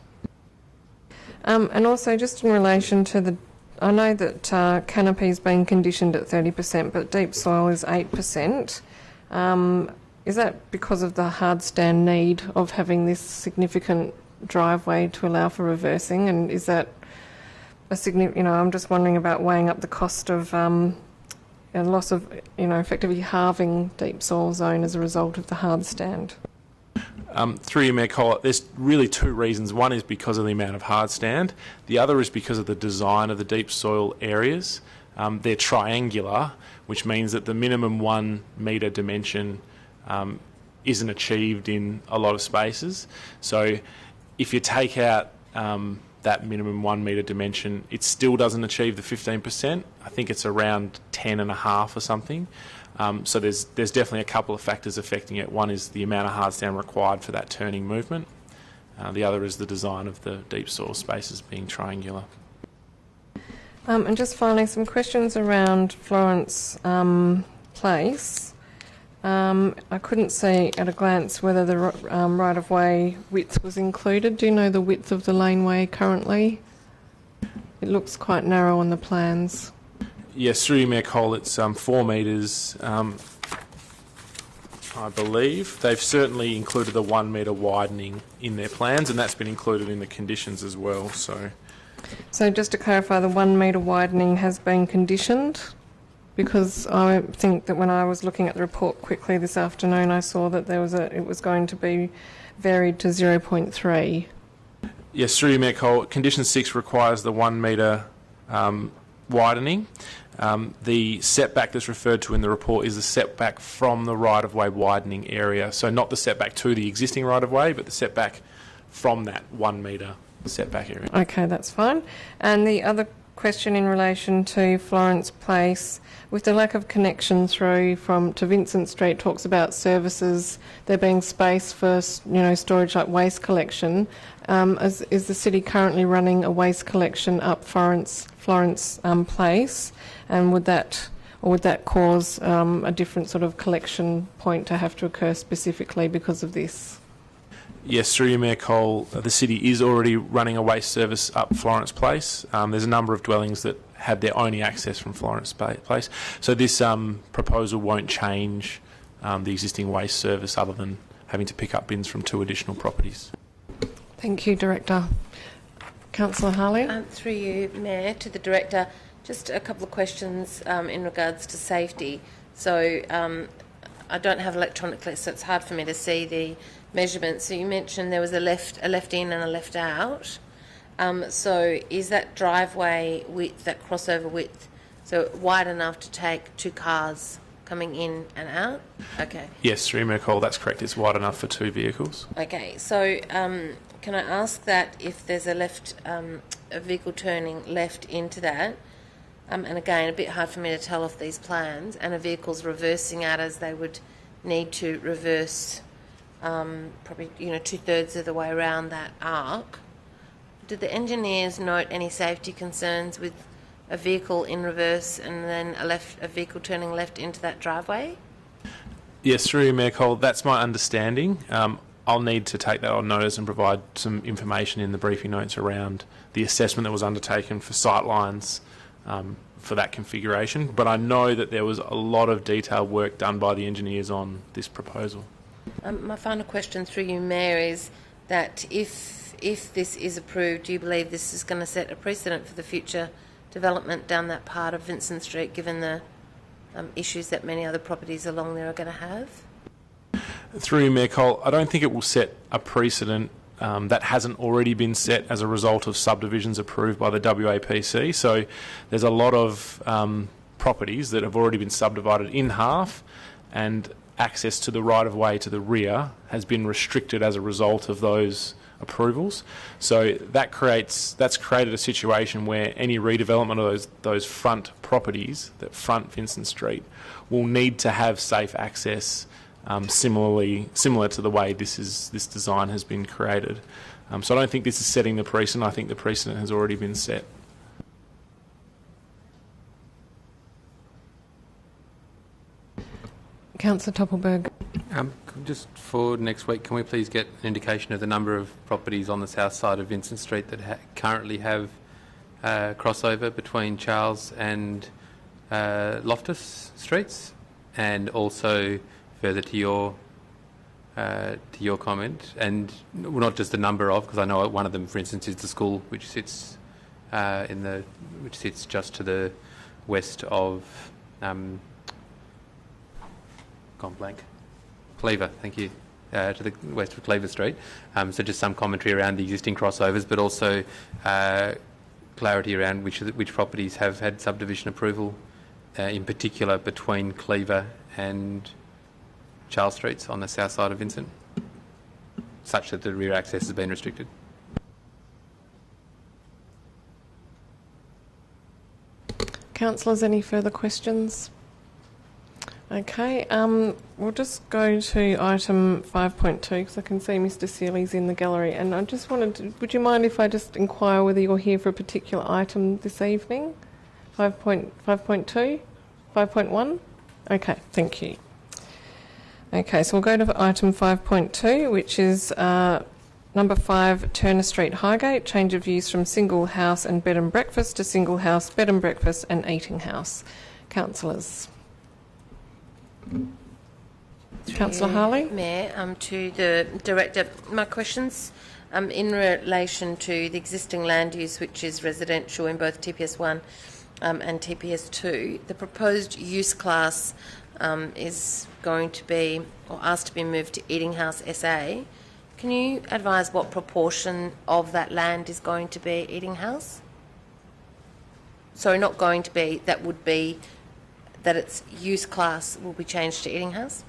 And also, just in relation to I know that canopy's been conditioned at 30%, but deep soil is 8%. Is that because of the hard stand need of having this significant driveway to allow for reversing? And is that a significant, I'm just wondering about weighing up the cost of a loss of, effectively halving deep soil zone as a result of the hard stand? Through you, Mayor Cole, there's really two reasons. One is because of the amount of hard stand. The other is because of the design of the deep soil areas. They're triangular, which means that the minimum 1 metre dimension isn't achieved in a lot of spaces. So if you take out that minimum 1 metre dimension, it still doesn't achieve the 15%. I think it's around 10.5 or something. So there's definitely a couple of factors affecting it. One is the amount of hard stand required for that turning movement. The other is the design of the deep soil spaces being triangular. And just finally, some questions around Florence Place. I couldn't see at a glance whether the right-of-way width was included. Do you know the width of the laneway currently? It looks quite narrow on the plans. Yes, through you, Mayor Cole, it's 4 metres, I believe. They've certainly included the 1 metre widening in their plans, and that's been included in the conditions as well. So just to clarify, the 1 metre widening has been conditioned? Because I think that when I was looking at the report quickly this afternoon, I saw that it was going to be varied to 0.3. Yes, through you, Mayor Cole, Condition 6 requires the 1 metre widening. The setback that's referred to in the report is the setback from the right-of-way widening area. So not the setback to the existing right-of-way, but the setback from that 1 metre setback area. Okay, that's fine. And the other question in relation to Florence Place, with the lack of connection through to Vincent Street, talks about services, there being space for storage like waste collection. Is the city currently running a waste collection up Florence Place, and would that cause a different sort of collection point to have to occur specifically because of this? Yes, through you, Mayor Cole, the city is already running a waste service up Florence Place. There's a number of dwellings that have their only access from Florence Place. So this proposal won't change the existing waste service other than having to pick up bins from 2 additional properties. Thank you, Director. Councillor Harley? Through you, Mayor, to the Director, just a couple of questions in regards to safety. So I don't have electronically, so it's hard for me to see the measurements. So you mentioned there was a left in and a left out. So is that driveway width, that crossover width, so wide enough to take 2 cars coming in and out? Okay. Yes, through you, Mayor Cole, that's correct. It's wide enough for 2 vehicles. Okay. So can I ask that if there's a vehicle turning left into that, and again, a bit hard for me to tell off these plans, and a vehicle's reversing out as they would need to reverse probably 2/3 of the way around that arc. Did the engineers note any safety concerns with a vehicle in reverse and then a vehicle turning left into that driveway? Yes, through you, Mayor Cole, that's my understanding. I'll need to take that on notice and provide some information in the briefing notes around the assessment that was undertaken for sightlines for that configuration. But I know that there was a lot of detailed work done by the engineers on this proposal. My final question through you, Mayor, is that if this is approved, do you believe this is going to set a precedent for the future development down that part of Vincent Street, given the issues that many other properties along there are going to have? Through you, Mayor Cole, I don't think it will set a precedent that hasn't already been set as a result of subdivisions approved by the WAPC. So there's a lot of properties that have already been subdivided in half, and access to the right-of-way to the rear has been restricted as a result of those approvals. So that's created a situation where any redevelopment of those front properties that front Vincent Street will need to have safe access, similar to the way this design has been created. So I don't think this is setting the precedent. I think the precedent has already been set. Councillor Toppelberg. Just for next week, can we please get an indication of the number of properties on the south side of Vincent Street that currently have crossover between Charles and Loftus Streets, and also further to your comment, and not just the number of, because I know one of them, for instance, is the school, which sits just to the west of Cleaver, thank you, to the west of Cleaver Street. So just some commentary around the existing crossovers, but also clarity around which properties have had subdivision approval, in particular between Cleaver and Charles Streets on the south side of Vincent, such that the rear access has been restricted. Councillors, any further questions? Okay, we'll just go to item 5.2 because I can see Mr. Seeley's in the gallery, and I just wanted to, would you mind if I just inquire whether you're here for a particular item this evening? 5.2? 5.1? Okay, thank you. Okay, so we'll go to item 5.2, which is number 5, Turner Street, Highgate, change of use from single house and bed and breakfast to single house, bed and breakfast and eating house. Councillors. Councillor Harley? Mayor, to the Director, my questions in relation to the existing land use, which is residential in both TPS1 and TPS2. The proposed use class is going to be, or asked to be moved to Eating House SA. Can you advise what proportion of that land is going to be Eating House? sorry, not going to be, that would be that its use class will be changed to eating house?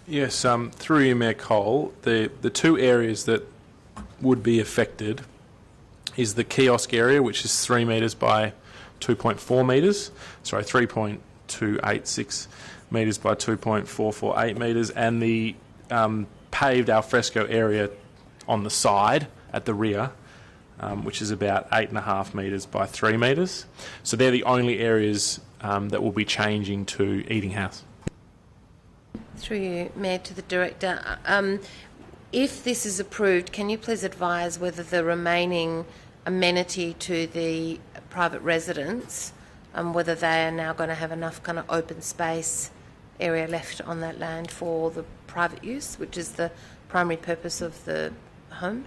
Yes, through you, Mayor Cole, the two areas that would be affected is the kiosk area, which is 3 metres by 2.4 metres, 3.286 metres by 2.448 metres, and the paved alfresco area on the side at the rear, which is about 8.5 metres by 3 metres. So they're the only areas that will be changing to eating house. Through you, Mayor, to the Director. If this is approved, can you please advise whether the remaining amenity to the private residents, whether they are now going to have enough kind of open space area left on that land for the private use, which is the primary purpose of the home?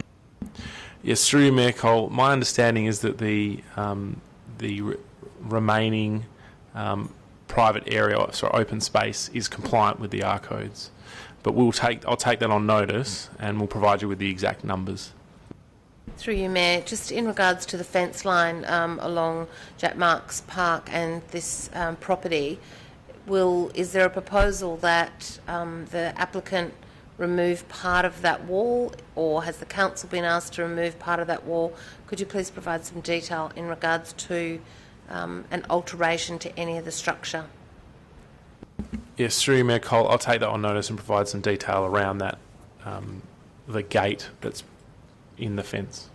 Yes, through you, Mayor Cole, my understanding is that the remaining private area, open space, is compliant with the R codes. But I'll take that on notice, and we'll provide you with the exact numbers. Through you, Mayor, just in regards to the fence line along Jack Marks Park and this property, is there a proposal that the applicant remove part of that wall, or has the council been asked to remove part of that wall? Could you please provide some detail in regards to an alteration to any of the structure? Yes, through you, Mayor Cole, I'll take that on notice and provide some detail around that, the gate that's in the fence.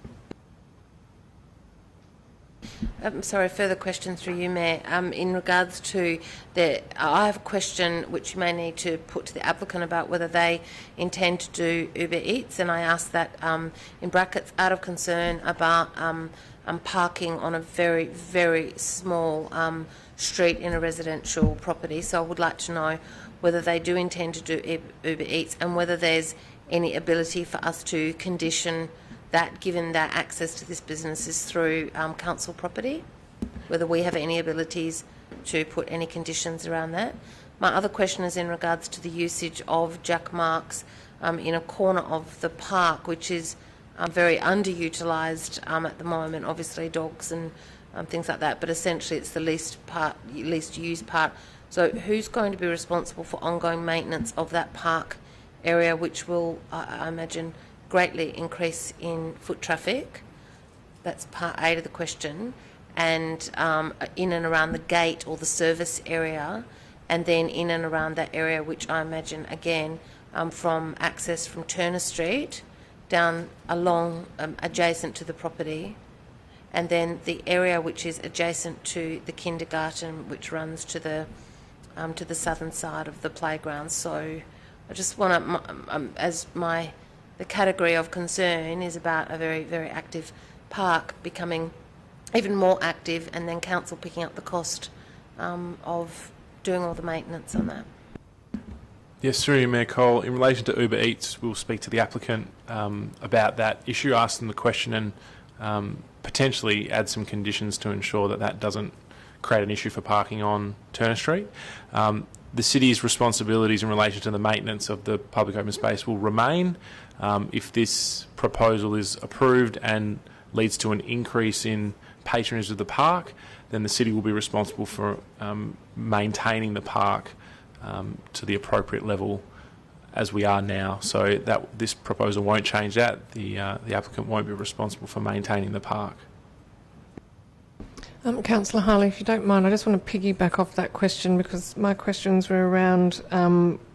Sorry, further question through you, Mayor. In regards to I have a question which you may need to put to the applicant about whether they intend to do Uber Eats, and I ask that in brackets out of concern about parking on a very, very small street in a residential property. So I would like to know whether they do intend to do Uber Eats and whether there's any ability for us to condition that, given that access to this business is through council property, whether we have any abilities to put any conditions around that. My other question is in regards to the usage of Jack Marks in a corner of the park, which is very underutilised at the moment, obviously dogs and things like that, but essentially it's the least used part. So who's going to be responsible for ongoing maintenance of that park area, which will, I imagine, greatly increase in foot traffic? That's part A to the question. And in and around the gate or the service area, and then in and around that area, which I imagine, again, from access from Turner Street down along adjacent to the property, and then the area which is adjacent to the kindergarten, which runs to the southern side of the playground. So I just want to, the category of concern is about a very, very active park becoming even more active, and then council picking up the cost of doing all the maintenance on that. Yes, through you, Mayor Cole. In relation to Uber Eats, we'll speak to the applicant about that issue, ask them the question, and potentially add some conditions to ensure that that doesn't create an issue for parking on Turner Street. The city's responsibilities in relation to the maintenance of the public open space will remain. If this proposal is approved and leads to an increase in patronage of the park, then the city will be responsible for maintaining the park to the appropriate level as we are now. So that this proposal won't change that. The applicant won't be responsible for maintaining the park. Councillor Harley, if you don't mind, I just want to piggyback off that question, because my questions were around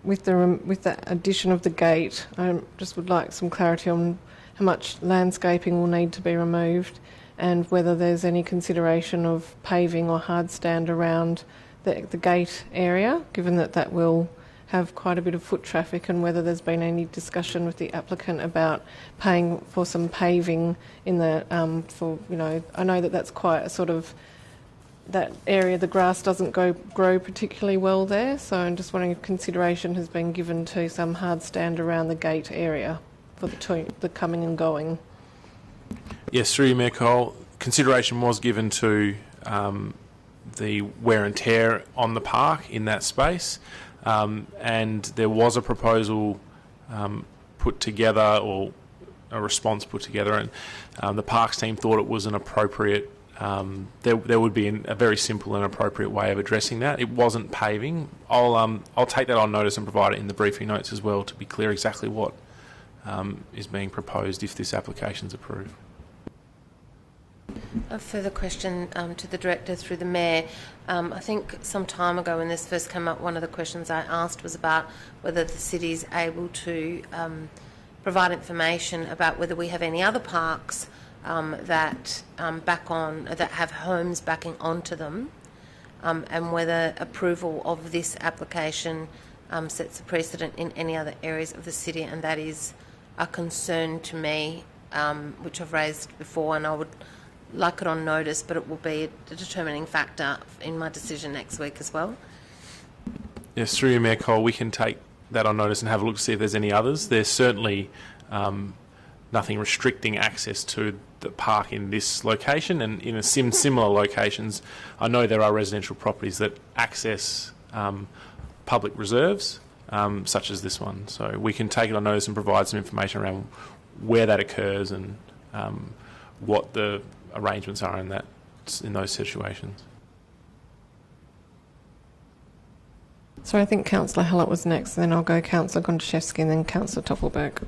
with the addition of the gate. I just would like some clarity on how much landscaping will need to be removed, and whether there's any consideration of paving or hard stand around the gate area, given that that will have quite a bit of foot traffic, and whether there's been any discussion with the applicant about paying for some paving in the, I know that that's quite a sort of, that area, the grass doesn't grow particularly well there, so I'm just wondering if consideration has been given to some hard stand around the gate area for the coming and going. Yes, through you, Mayor Cole, consideration was given to the wear and tear on the park in that space. And there was a proposal put together, or a response put together, and the parks team thought it was an appropriate there would be a very simple and appropriate way of addressing that. It wasn't paving. I'll take that on notice and provide it in the briefing notes as well to be clear exactly what is being proposed if this application is approved. A further question to the Director through the Mayor. I think some time ago when this first came up, one of the questions I asked was about whether the city is able to provide information about whether we have any other parks that have homes backing onto them, and whether approval of this application sets a precedent in any other areas of the city, and that is a concern to me, which I've raised before, and I would like it on notice, but it will be a determining factor in my decision next week as well. Yes, through you, Mayor Cole, we can take that on notice and have a look to see if there's any others. There's certainly nothing restricting access to the park in this location, and in similar locations, I know there are residential properties that access public reserves, such as this one. So we can take it on notice and provide some information around where that occurs and what the arrangements are in those situations. So I think Councillor Hallett was next, then I'll go Councillor Gontaszewski and then Councillor Toppelberg.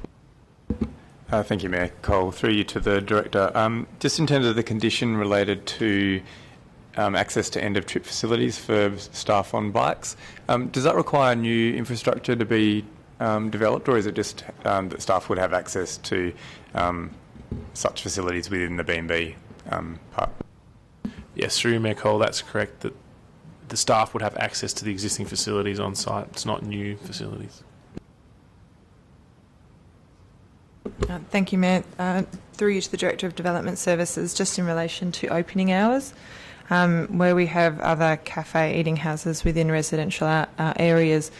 Thank you, Mayor Cole. Through you to the Director. Just in terms of the condition related to access to end-of-trip facilities for staff on bikes, does that require new infrastructure to be developed, or is it just that staff would have access to such facilities within the B&B park? Yes, through you, Mayor Cole, that's correct, that the staff would have access to the existing facilities on site. It's not new facilities. Thank you, Mayor. Through you to the Director of Development Services, just in relation to opening hours, where we have other cafe eating houses within residential areas,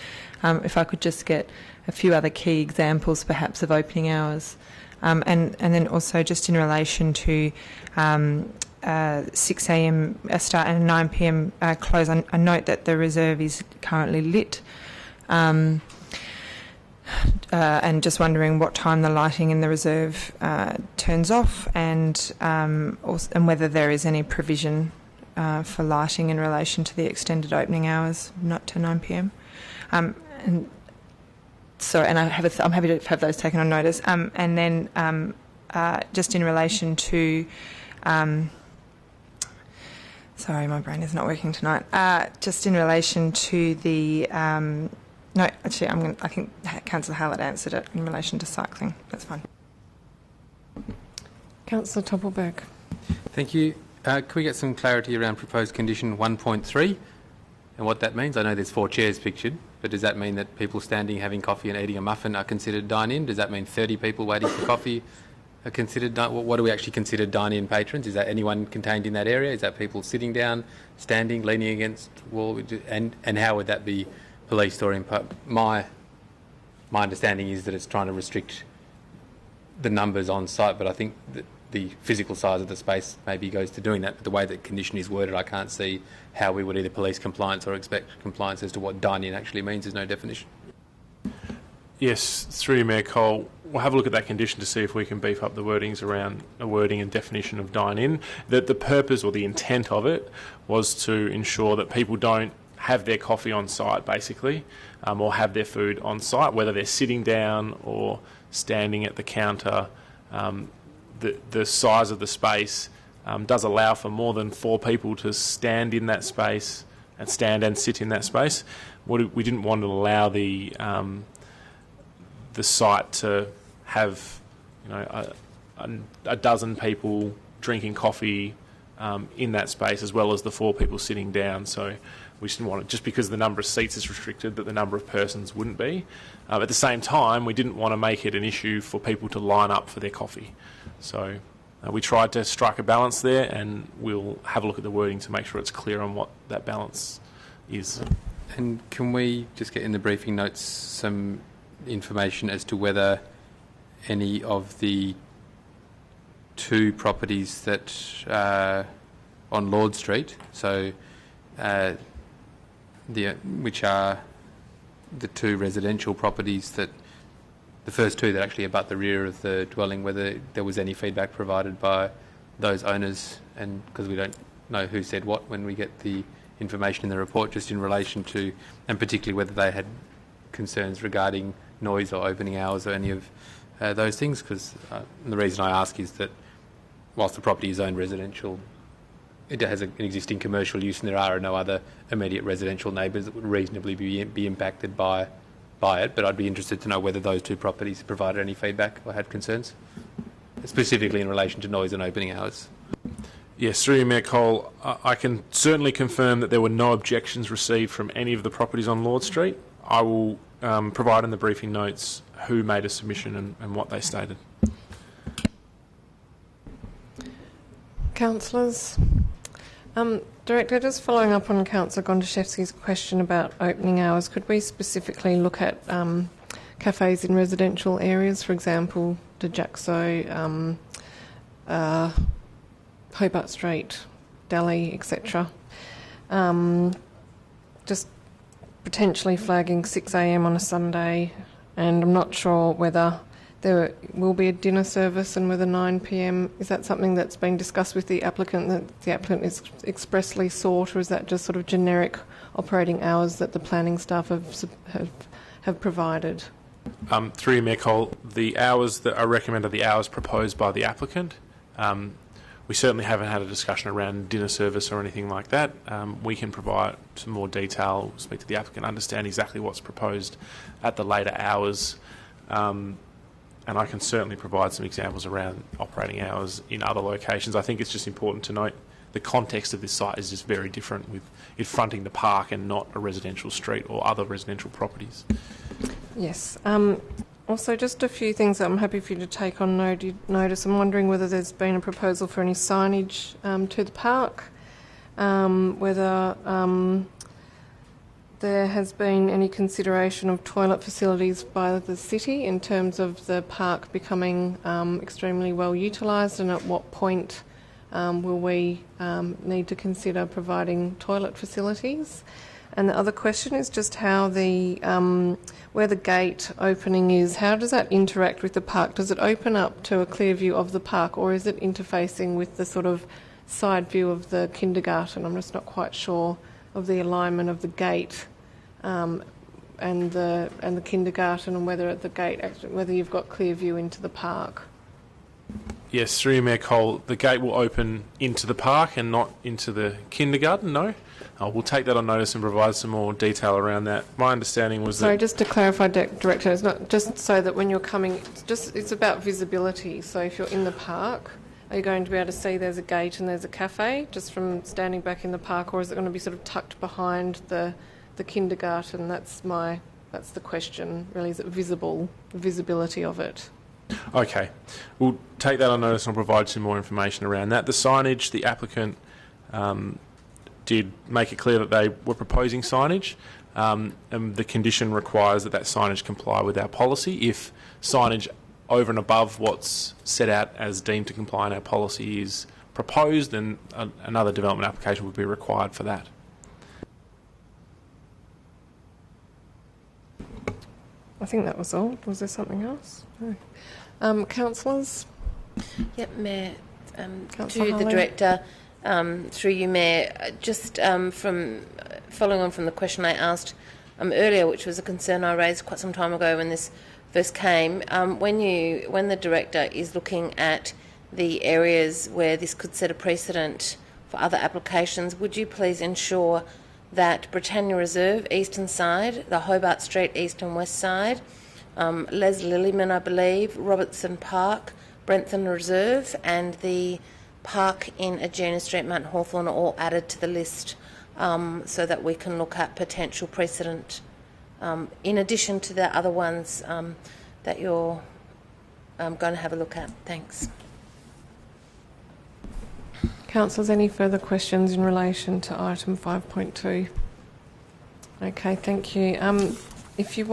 if I could just get a few other key examples perhaps of opening hours. And then also just in relation to 6 a.m. start and 9 p.m. Close, I note that the reserve is currently lit. And just wondering what time the lighting in the reserve turns off, and whether there is any provision for lighting in relation to the extended opening hours, not to 9 p.m. I'm happy to have those taken on notice. And then just in relation to, sorry, my brain is not working tonight. Just in relation to the. No, actually, I think Councillor Hallett answered it in relation to cycling. That's fine. Councillor Toppelberg. Thank you. Can we get some clarity around proposed condition 1.3 and what that means? I know there's 4 chairs pictured, but does that mean that people standing having coffee and eating a muffin are considered dine-in? Does that mean 30 people waiting for coffee are considered what do we actually consider dine-in patrons? Is that anyone contained in that area? Is that people sitting down, standing, leaning against wall? And how would that be policed or my understanding is that it's trying to restrict the numbers on site, but I think that the physical size of the space maybe goes to doing that. But the way that condition is worded, I can't see how we would either police compliance or expect compliance as to what dine-in actually means. There's no definition. Yes, through you, Mayor Cole, we'll have a look at that condition to see if we can beef up the wordings around a wording and definition of dine-in. That the purpose or the intent of it was to ensure that people don't have their coffee on site, basically, or have their food on site, whether they're sitting down or standing at the counter. The size of the space does allow for more than 4 people to stand in that space and stand and sit in that space. We didn't want to allow the site to have, a dozen people drinking coffee in that space, as well as the 4 people sitting down. So we just didn't want it, just because the number of seats is restricted, that the number of persons wouldn't be. At the same time, we didn't want to make it an issue for people to line up for their coffee. So we tried to strike a balance there, and we'll have a look at the wording to make sure it's clear on what that balance is. And can we just get in the briefing notes some information as to whether any of the 2 properties that on Lord Street, so which are the 2 residential properties that the first 2 that actually abut the rear of the dwelling, whether there was any feedback provided by those owners and because we don't know who said what when we get the information in the report, just in relation to, and particularly whether they had concerns regarding noise or opening hours or any of those things, because the reason I ask is that whilst the property is owned residential, it has an existing commercial use and there are no other immediate residential neighbours that would reasonably be impacted by it, but I'd be interested to know whether those two properties provided any feedback or had concerns, specifically in relation to noise and opening hours. Yes, through you, Mayor Cole, I can certainly confirm that there were no objections received from any of the properties on Lord Street. I will provide in the briefing notes who made a submission and what they stated. Councillors. Director, just following up on Councillor Gondaszewski's question about opening hours, could we specifically look at cafes in residential areas, for example, the Jaxo, Hobart Street, Delhi, etc. Just potentially flagging 6 a.m. on a Sunday, and I'm not sure whether there will be a dinner service and whether 9 p.m. is that something that's been discussed with the applicant, that the applicant is expressly sought, or is that just sort of generic operating hours that the planning staff have provided? Through you, Mayor Cole, the hours that are recommended are the hours proposed by the applicant. We certainly haven't had a discussion around dinner service or anything like that. We can provide some more detail, speak to the applicant, understand exactly what's proposed at the later hours, and I can certainly provide some examples around operating hours in other locations. I think it's just important to note the context of this site is just very different, with it fronting the park and not a residential street or other residential properties. Yes. Also, just a few things that I'm happy for you to take on notice. I'm wondering whether there's been a proposal for any signage to the park, whether there has been any consideration of toilet facilities by the city in terms of the park becoming extremely well utilised, and at what point will we need to consider providing toilet facilities. And the other question is just how the where the gate opening is, how does that interact with the park? Does it open up to a clear view of the park, or is it interfacing with the sort of side view of the kindergarten? I'm just not quite sure of the alignment of the gate and the kindergarten, and whether at the gate whether you've got clear view into the park. Yes, through you, Mayor Cole, the gate will open into the park and not into the kindergarten, no. We'll take that on notice and provide some more detail around that. My understanding was Sorry, just to clarify, Director, it's not just so that when you're coming, it's about visibility. So if you're in the park, are you going to be able to see there's a gate and there's a cafe just from standing back in the park, or is it going to be sort of tucked behind the kindergarten? That's the question, really. Is it visible, the visibility of it? Okay, we'll take that on notice and provide some more information around that. The signage, the applicant did make it clear that they were proposing signage, and the condition requires that signage comply with our policy. If signage over and above what's set out as deemed to comply in our policy is proposed, then another development application would be required for that. I think that was all. Was there something else? No. Councillors? Yep, Mayor. Councillor To the Harley. Director, through you, Mayor, just from following on from the question I asked earlier, which was a concern I raised quite some time ago when this first came, when the Director is looking at the areas where this could set a precedent for other applications, would you please ensure that Britannia Reserve, eastern side, the Hobart Street, east and west side, Les Lillyman, I believe, Robertson Park, Brentham Reserve, and the park in Agena Street, Mount Hawthorn, are all added to the list, so that we can look at potential precedent, in addition to the other ones that you're going to have a look at. Thanks. Councillors, any further questions in relation to item 5.2? Okay, thank you. If you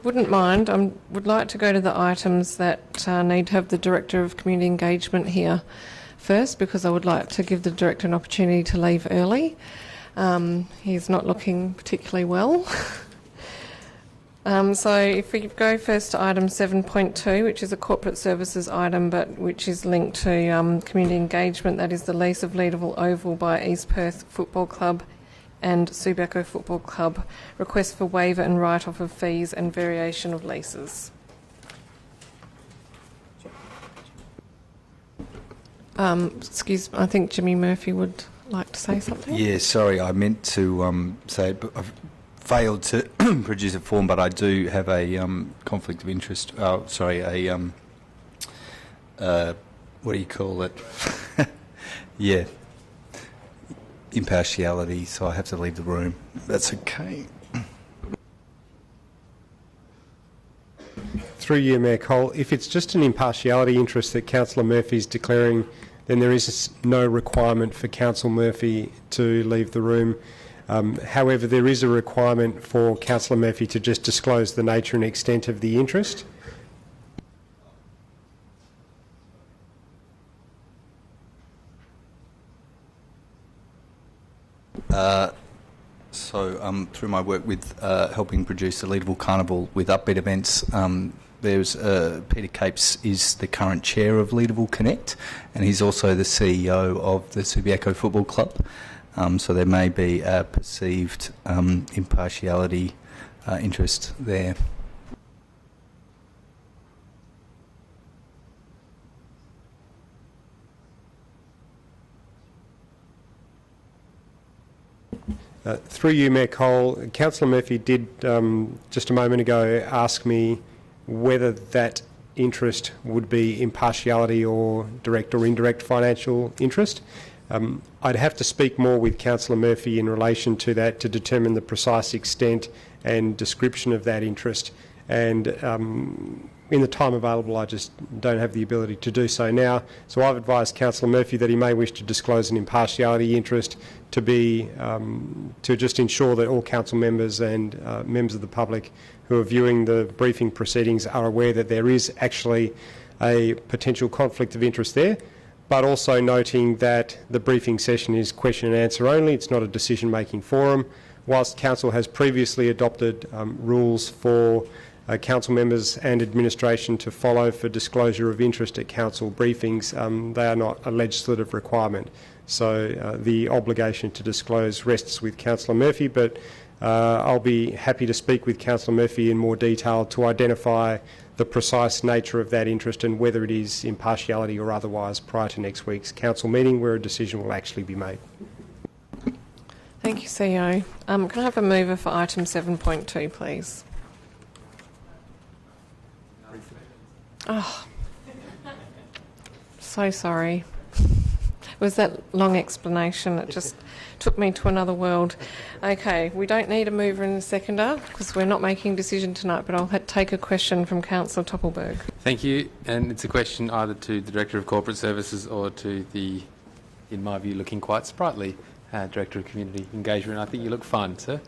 wouldn't mind, I would like to go to the items that need to have the Director of Community Engagement here first, because I would like to give the Director an opportunity to leave early. He's not looking particularly well. So if we go first to item 7.2, which is a corporate services item, but which is linked to community engagement, that is the lease of Leederville Oval by East Perth Football Club and Subiaco Football Club, request for waiver and write-off of fees and variation of leases. Excuse me, I think Jimmy Murphy would like to say something. Yeah, sorry, I meant to say it, but I've failed to produce a form, but I do have a conflict of interest. What do you call it? Yeah, impartiality, so I have to leave the room. That's okay. Through you, Mayor Cole, if it's just an impartiality interest that Councillor Murphy is declaring, then there is no requirement for Councillor Murphy to leave the room. However, there is a requirement for Councillor Murphy to just disclose the nature and extent of the interest. Through my work with helping produce the Leederville Carnival with Upbeat Events, there's Peter Capes is the current chair of Leederville Connect, and he's also the CEO of the Subiaco Football Club. So there may be a perceived impartiality interest there. Through you, Mayor Cole, Councillor Murphy did just a moment ago ask me whether that interest would be impartiality or direct or indirect financial interest. I'd have to speak more with Councillor Murphy in relation to that to determine the precise extent and description of that interest. And in the time available, I just don't have the ability to do so now. So I've advised Councillor Murphy that he may wish to disclose an impartiality interest to be to just ensure that all council members and members of the public who are viewing the briefing proceedings are aware that there is actually a potential conflict of interest there, but also noting that the briefing session is question and answer only. It's not a decision-making forum. Whilst Council has previously adopted rules for council members and administration to follow for disclosure of interest at council briefings, they are not a legislative requirement. So the obligation to disclose rests with Councillor Murphy, but I'll be happy to speak with Councillor Murphy in more detail to identify the precise nature of that interest and whether it is impartiality or otherwise prior to next week's council meeting where a decision will actually be made. Thank you, CEO. Can I have a mover for item 7.2, please? Oh, so sorry. It was that long explanation. It just took me to another world. Okay, we don't need a mover and a seconder because we're not making a decision tonight, but I'll take a question from Councillor Toppelberg. Thank you. And it's a question either to the Director of Corporate Services or to the, in my view, looking quite sprightly Director of Community Engagement. I think you look fine, sir.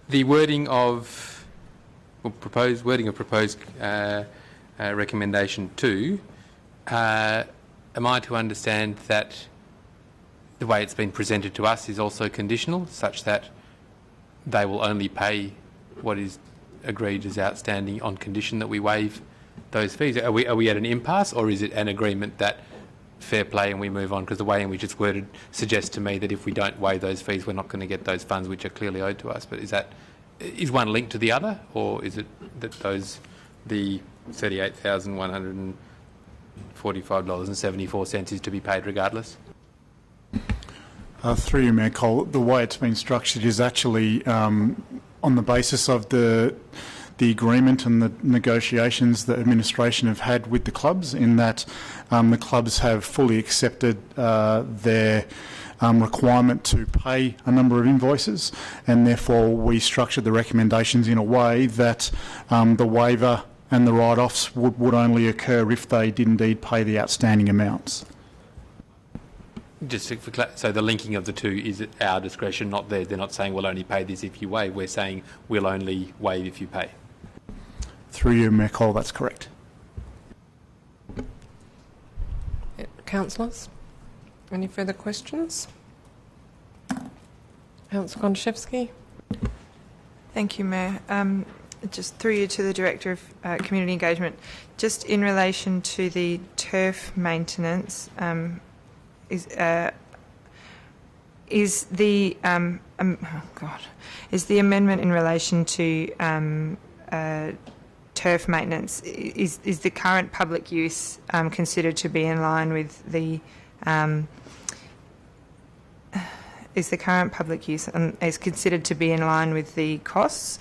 The wording of proposed recommendation 2, am I to understand that the way it's been presented to us is also conditional, such that they will only pay what is agreed as outstanding on condition that we waive those fees? Are we at an impasse, or is it an agreement that fair play and we move on? Because the way in which it's worded suggests to me that if we don't waive those fees, we're not going to get those funds which are clearly owed to us. But is one linked to the other, or is it that the $38,145.74 is to be paid regardless? Through you, Mayor Cole, the way it's been structured is actually on the basis of the agreement and the negotiations that administration have had with the clubs, in that the clubs have fully accepted their requirement to pay a number of invoices, and therefore we structured the recommendations in a way that the waiver and the write-offs would only occur if they did indeed pay the outstanding amounts. Just so the linking of the two is at our discretion, not theirs. They're not saying we'll only pay this if you waive. We're saying we'll only waive if you pay. Through you, Mayor Cole, that's correct. Councillors, any further questions? Councillor Konchevsky. Thank you, Mayor. Just through you to the Director of Community Engagement, just in relation to the turf maintenance, is the amendment in relation to turf maintenance, is the current public use considered to be in line with the is the current public use is considered to be in line with the costs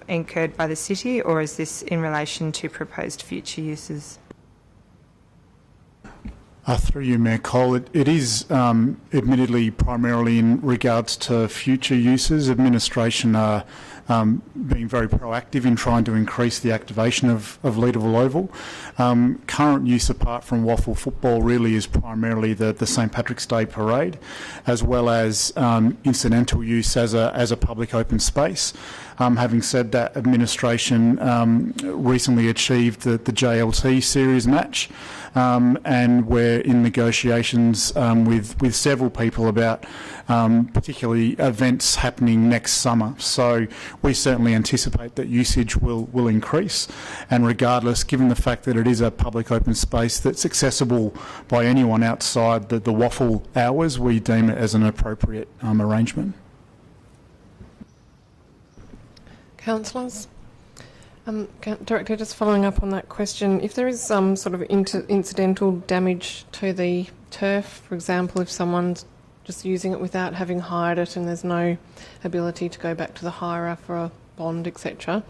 incurred by the city, or is this in relation to proposed future uses? Through you, Mayor Cole, it is admittedly primarily in regards to future uses. Administration are being very proactive in trying to increase the activation of Leederville Oval. Current use, apart from waffle football, really is primarily the St Patrick's Day parade, as well as incidental use as a public open space. Having said that, administration recently achieved the JLT series match, and we're in negotiations with several people about particularly events happening next summer. So we certainly anticipate that usage will increase, and regardless, given the fact that it is a public open space that's accessible by anyone outside the waffle hours, we deem it as an appropriate arrangement. Councillors? Director, just following up on that question, if there is some sort of incidental damage to the turf, for example, if someone's just using it without having hired it and there's no ability to go back to the hirer for a bond, etc.,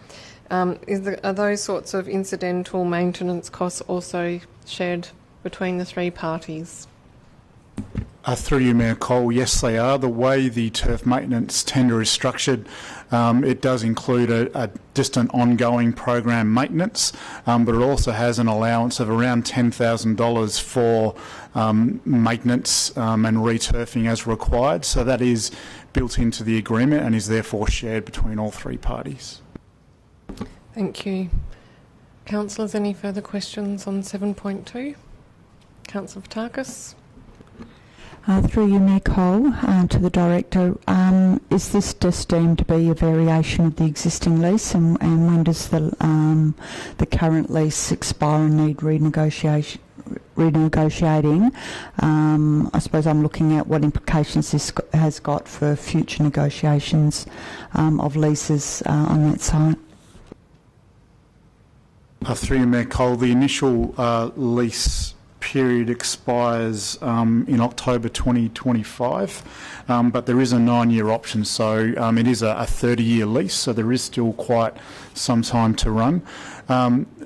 are those sorts of incidental maintenance costs also shared between the three parties? Through you, Mayor Cole, yes they are. The way the turf maintenance tender is structured, it does include just an ongoing program maintenance, but it also has an allowance of around $10,000 for maintenance and returfing as required. So that is built into the agreement and is therefore shared between all three parties. Thank you. Councillors, any further questions on 7.2? Councillor Vatakis? Through you, Mayor Cole, to the Director, is this just deemed to be a variation of the existing lease, and when does the current lease expire and need renegotiating? I suppose I'm looking at what implications this has got for future negotiations of leases on that site. Through you, Mayor Cole, the initial lease period expires in October 2025, but there is a 9-year option, so it is a 30-year lease, so there is still quite some time to run.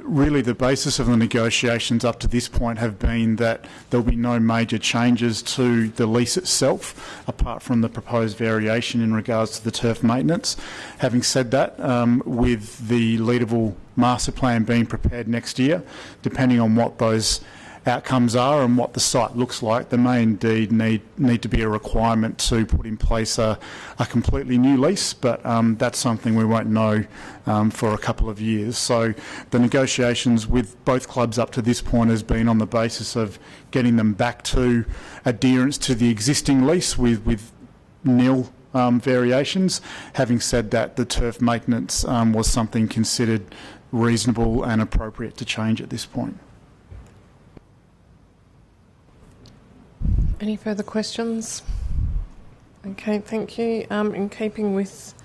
Really, the basis of the negotiations up to this point have been that there'll be no major changes to the lease itself, apart from the proposed variation in regards to the turf maintenance. Having said that, with the Leederville master plan being prepared next year, depending on what those outcomes are and what the site looks like, there may indeed need to be a requirement to put in place a completely new lease, but that's something we won't know for a couple of years. So the negotiations with both clubs up to this point has been on the basis of getting them back to adherence to the existing lease with nil variations. Having said that, the turf maintenance was something considered reasonable and appropriate to change at this point. Any further questions? Okay, thank you. In keeping with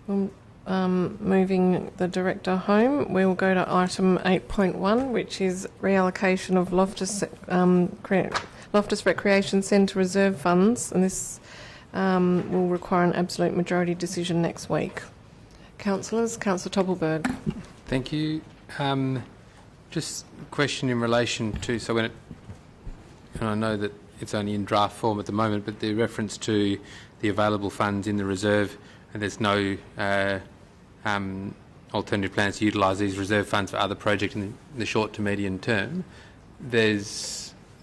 moving the Director home, we will go to item 8.1, which is reallocation of Loftus Recreation Centre reserve funds, and this will require an absolute majority decision next week. Councillors, Councillor Toppelberg. Thank you. Just a question in relation to, so when it, and I know that it's only in draft form at the moment, but the reference to the available funds in the reserve, and there's no alternative plans to utilise these reserve funds for other projects in the short to medium term. There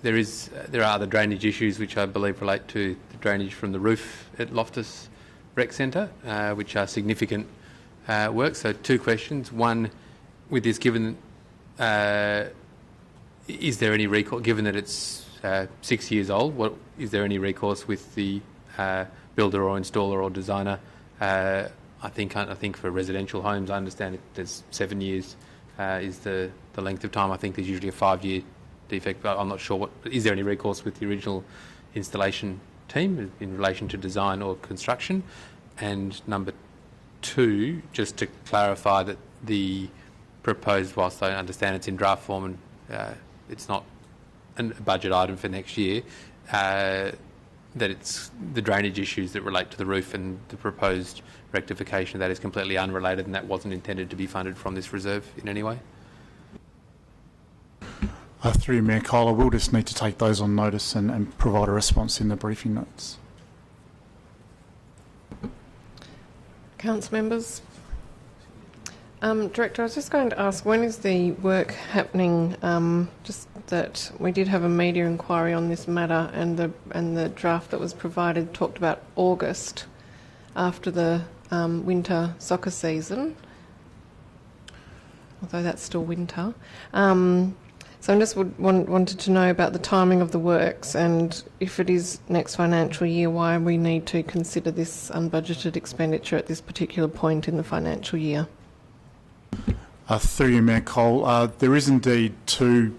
are other drainage issues which I believe relate to the drainage from the roof at Loftus Rec Centre, which are significant work. So two questions. One, with this, given is there any recourse, given that it's 6 years old, is there any recourse with the builder or installer or designer I think for residential homes, I understand there's 7 years is the length of time. I think there's usually a 5-year defect, but I'm not sure. Is there any recourse with the original installation team in relation to design or construction? And number 2, just to clarify that the proposed, whilst I understand it's in draft form and it's not a budget item for next year, that it's the drainage issues that relate to the roof and the proposed rectification of that is completely unrelated, and that wasn't intended to be funded from this reserve in any way? Through you, Mayor Cole, we'll just need to take those on notice and provide a response in the briefing notes. Council members. Director, I was just going to ask, when is the work happening? Just that we did have a media inquiry on this matter, and the draft that was provided talked about August, after the winter soccer season, although that's still winter. So I just wanted to know about the timing of the works, and if it is next financial year, why we need to consider this unbudgeted expenditure at this particular point in the financial year. Through you, Mayor Cole, there is indeed 2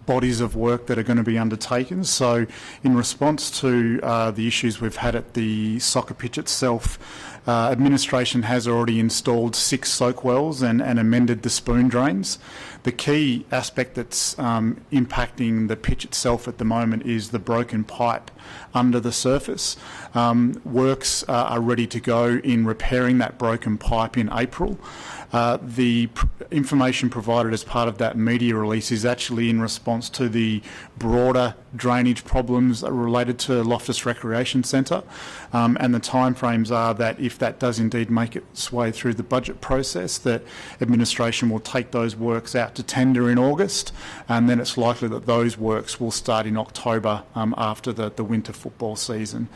bodies of work that are going to be undertaken. So in response to the issues we've had at the soccer pitch itself, administration has already installed 6 soak wells and amended the spoon drains. The key aspect that's impacting the pitch itself at the moment is the broken pipe under the surface. Works are ready to go in repairing that broken pipe in April. The information provided as part of that media release is actually in response to the broader drainage problems related to Loftus Recreation Centre, and the timeframes are that if that does indeed make its way through the budget process, that administration will take those works out to tender in August, and then it's likely that those works will start in October after the winter football season.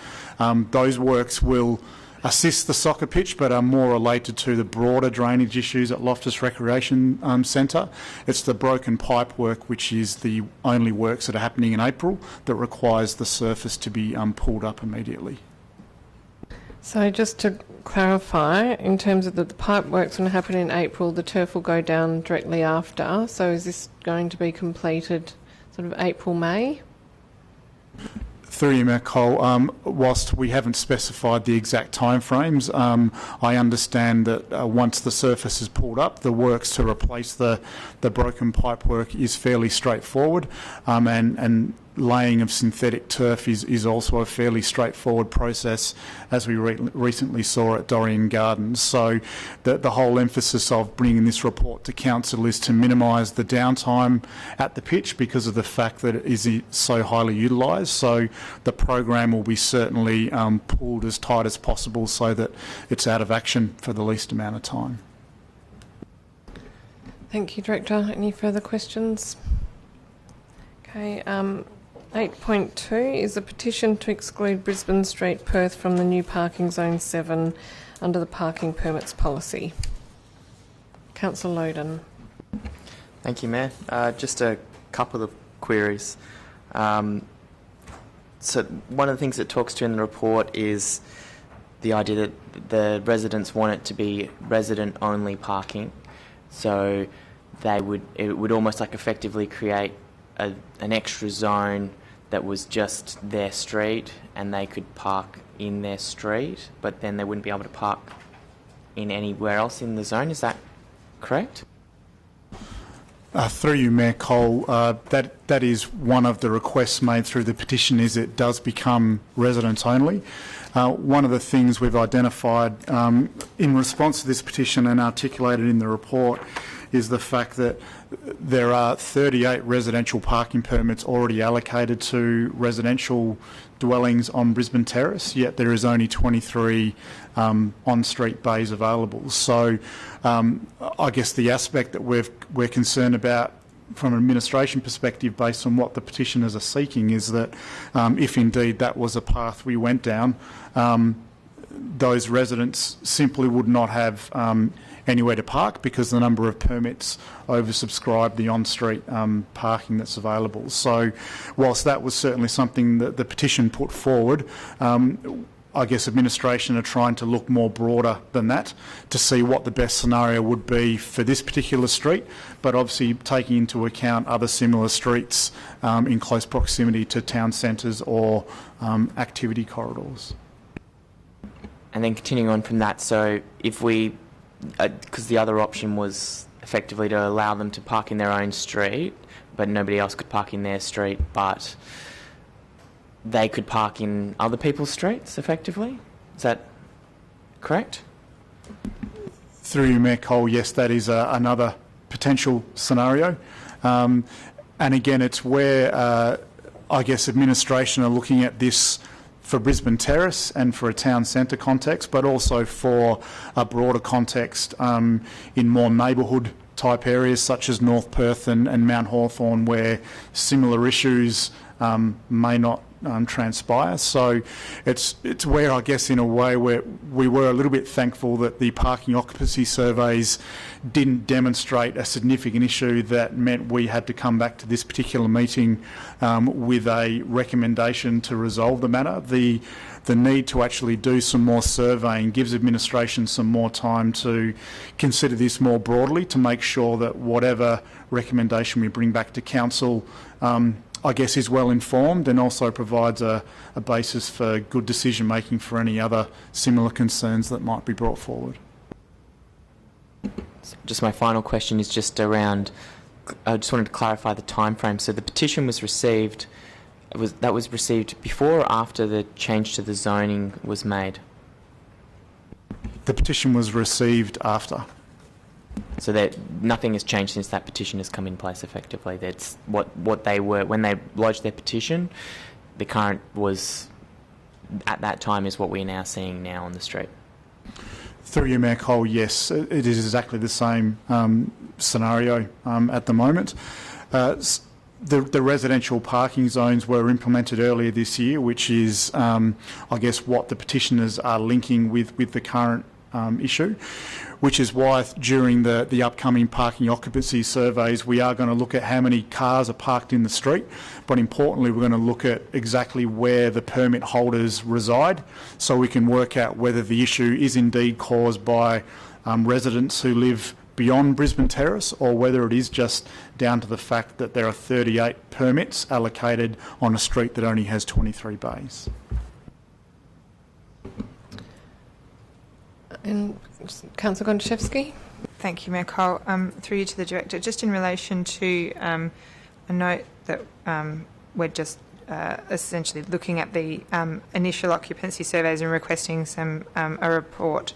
Those works will assist the soccer pitch, but are more related to the broader drainage issues at Loftus Recreation Centre. It's the broken pipe work, which is the only works that are happening in April, that requires the surface to be pulled up immediately. So just to clarify, in terms of the pipe works going to happen in April, the turf will go down directly after. So is this going to be completed sort of April, May? Through you, Mayor Cole, whilst we haven't specified the exact timeframes, I understand that once the surface is pulled up, the works to replace the broken pipe work is fairly straightforward, and laying of synthetic turf is also a fairly straightforward process, as we recently saw at Dorrien Gardens. So the whole emphasis of bringing this report to council is to minimise the downtime at the pitch because of the fact that it is so highly utilised. So the program will be certainly pulled as tight as possible so that it's out of action for the least amount of time. Thank you, Director. Any further questions? Okay. 8.2 is a petition to exclude Brisbane Street, Perth from the new parking zone 7 under the parking permits policy. Councillor Loudoun. Thank you, Mayor. Just a couple of queries. So one of the things it talks to in the report is the idea that the residents want it to be resident-only parking. So it would almost like effectively create an extra zone that was just their street, and they could park in their street, but then they wouldn't be able to park in anywhere else in the zone. Is that correct? Through you, Mayor Cole, that is one of the requests made through the petition, is it does become residents only. One of the things we've identified in response to this petition and articulated in the report is the fact that there are 38 residential parking permits already allocated to residential dwellings on Brisbane Terrace, yet there is only 23 on-street bays available. So I guess the aspect that we're concerned about from an administration perspective, based on what the petitioners are seeking, is that if indeed that was a path we went down, those residents simply would not have anywhere to park because the number of permits oversubscribed the on-street parking that's available. So whilst that was certainly something that the petition put forward, I guess administration are trying to look more broader than that to see what the best scenario would be for this particular street, but obviously taking into account other similar streets in close proximity to town centres or activity corridors. And then continuing on from that, so if we, because the other option was effectively to allow them to park in their own street, but nobody else could park in their street, but they could park in other people's streets, effectively? Is that correct? Through you, Mayor Cole, yes, that is another potential scenario. And again, it's where, I guess, administration are looking at this for Brisbane Terrace and for a town centre context, but also for a broader context in more neighbourhood type areas such as North Perth and Mount Hawthorn, where similar issues may not transpire. So it's where, I guess, in a way where we were a little bit thankful that the parking occupancy surveys didn't demonstrate a significant issue that meant we had to come back to this particular meeting with a recommendation to resolve the matter. The need to actually do some more surveying gives administration some more time to consider this more broadly, to make sure that whatever recommendation we bring back to council I guess is well informed and also provides a basis for good decision making for any other similar concerns that might be brought forward. So just my final question is just around, I just wanted to clarify the time frame. So the petition was received, that was received before or after the change to the zoning was made? The petition was received after. So that nothing has changed since that petition has come in place effectively. That's what they were, when they lodged their petition, the current was, at that time, is what we're now seeing now on the street. Through you, Mayor Cole, yes, it is exactly the same scenario at the moment. The residential parking zones were implemented earlier this year, which is, I guess, what the petitioners are linking with the current issue, which is why during the upcoming parking occupancy surveys we are going to look at how many cars are parked in the street, but importantly we're going to look at exactly where the permit holders reside, so we can work out whether the issue is indeed caused by residents who live beyond Brisbane Terrace, or whether it is just down to the fact that there are 38 permits allocated on a street that only has 23 bays. And Councillor Gontaszewski. Thank you, Mayor Cole. Through you to the Director, just in relation to a note that we're just essentially looking at the initial occupancy surveys and requesting a report,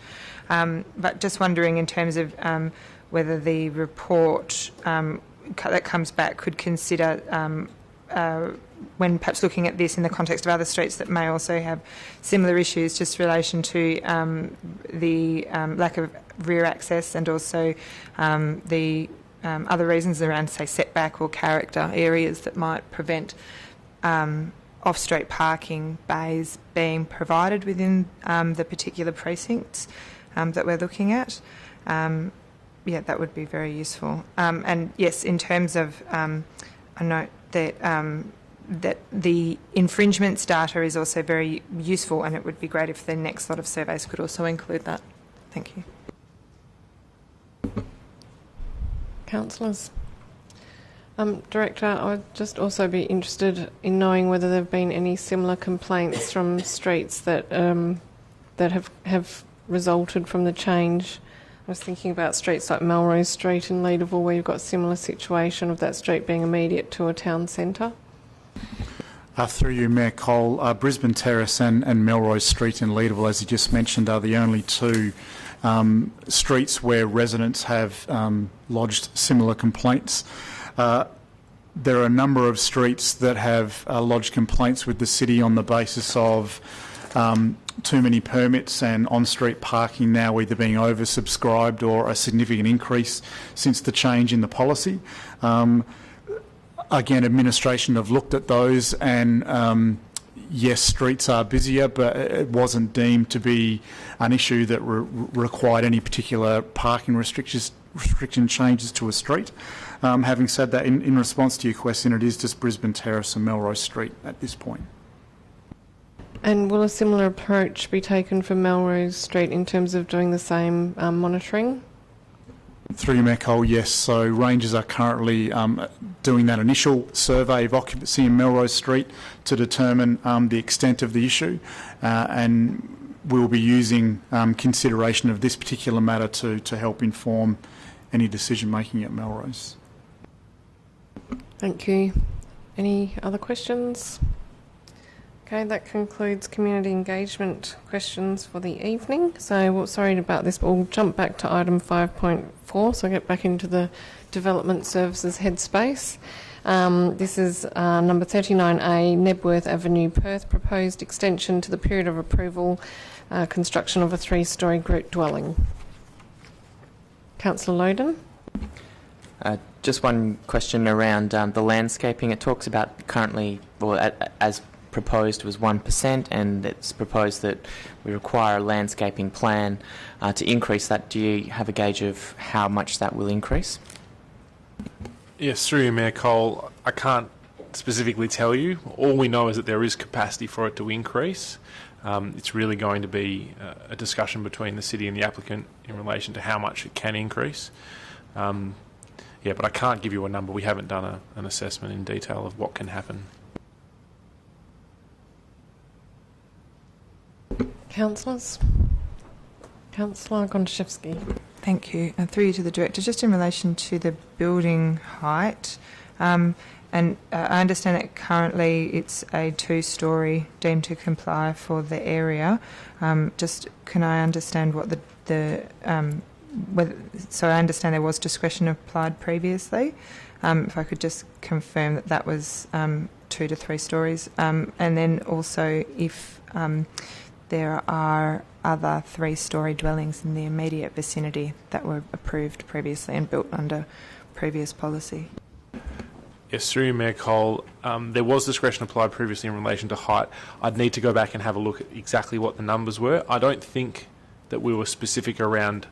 but just wondering in terms of whether the report that comes back could consider when perhaps looking at this in the context of other streets that may also have similar issues, just in relation to the lack of rear access and also the other reasons around, say, setback or character areas that might prevent off-street parking bays being provided within the particular precincts that we're looking at. Yeah, that would be very useful. And yes, in terms of a note that that the infringements data is also very useful, and it would be great if the next lot of surveys could also include that. Thank you. Councillors. Director, I'd just also be interested in knowing whether there have been any similar complaints from streets that that have resulted from the change. I was thinking about streets like Melrose Street in Leederville, where you've got a similar situation of that street being immediate to a town centre. Through you, Mayor Cole, Brisbane Terrace and Melrose Street in Leederville, as you just mentioned, are the only two streets where residents have lodged similar complaints. There are a number of streets that have lodged complaints with the city on the basis of too many permits and on-street parking now either being oversubscribed or a significant increase since the change in the policy. Again, administration have looked at those, and yes, streets are busier, but it wasn't deemed to be an issue that required any particular parking restriction changes to a street. Having said that, in response to your question, it is just Brisbane Terrace and Melrose Street at this point. And will a similar approach be taken for Melrose Street in terms of doing the same monitoring? Through you, Mayor Cole, yes. So Rangers are currently doing that initial survey of occupancy in Melrose Street to determine the extent of the issue, and we'll be using consideration of this particular matter to help inform any decision making at Melrose. Thank you. Any other questions? Okay, that concludes community engagement questions for the evening. So, sorry about this, but we'll jump back to item 5.4, so get back into the development services headspace. This is number 39A, Nebworth Avenue, Perth, proposed extension to the period of approval, construction of a 3-storey group dwelling. Councillor Loudoun. Just one question around the landscaping. It talks about currently, or as proposed, was 1%, and it's proposed that we require a landscaping plan to increase that. Do you have a gauge of how much that will increase? Yes, through you, Mayor Cole. I can't specifically tell you. All we know is that there is capacity for it to increase. It's really going to be a discussion between the city and the applicant in relation to how much it can increase. Yeah, but I can't give you a number. We haven't done an assessment in detail of what can happen. Councillors. Councillor Gontaszewski. Thank you. Through you to the Director, just in relation to the building height, and I understand that currently it's a 2-storey deemed to comply for the area. Just can I understand what so I understand there was discretion applied previously. If I could just confirm that was 2 to 3 storeys, and then also if there are other 3-storey dwellings in the immediate vicinity that were approved previously and built under previous policy. Yes, through you, Mayor Cole. There was discretion applied previously in relation to height. I'd need to go back and have a look at exactly what the numbers were. I don't think that we were specific around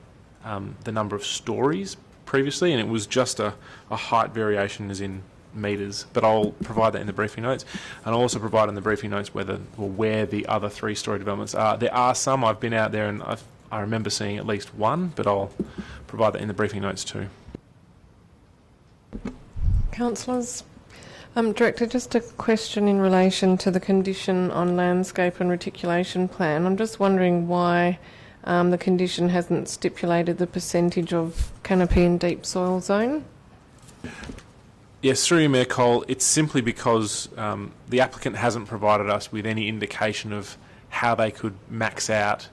the number of stories previously, and it was just a height variation as in metres, but I'll provide that in the briefing notes, and I'll also provide in the briefing notes where the other 3-storey developments are. There are some. I've been out there and I remember seeing at least one, but I'll provide that in the briefing notes too. Councillors. Director, just a question in relation to the condition on landscape and reticulation plan. I'm just wondering why the condition hasn't stipulated the percentage of canopy and deep soil zone. Yes, through you, Mayor Cole, it's simply because the applicant hasn't provided us with any indication of how they could max out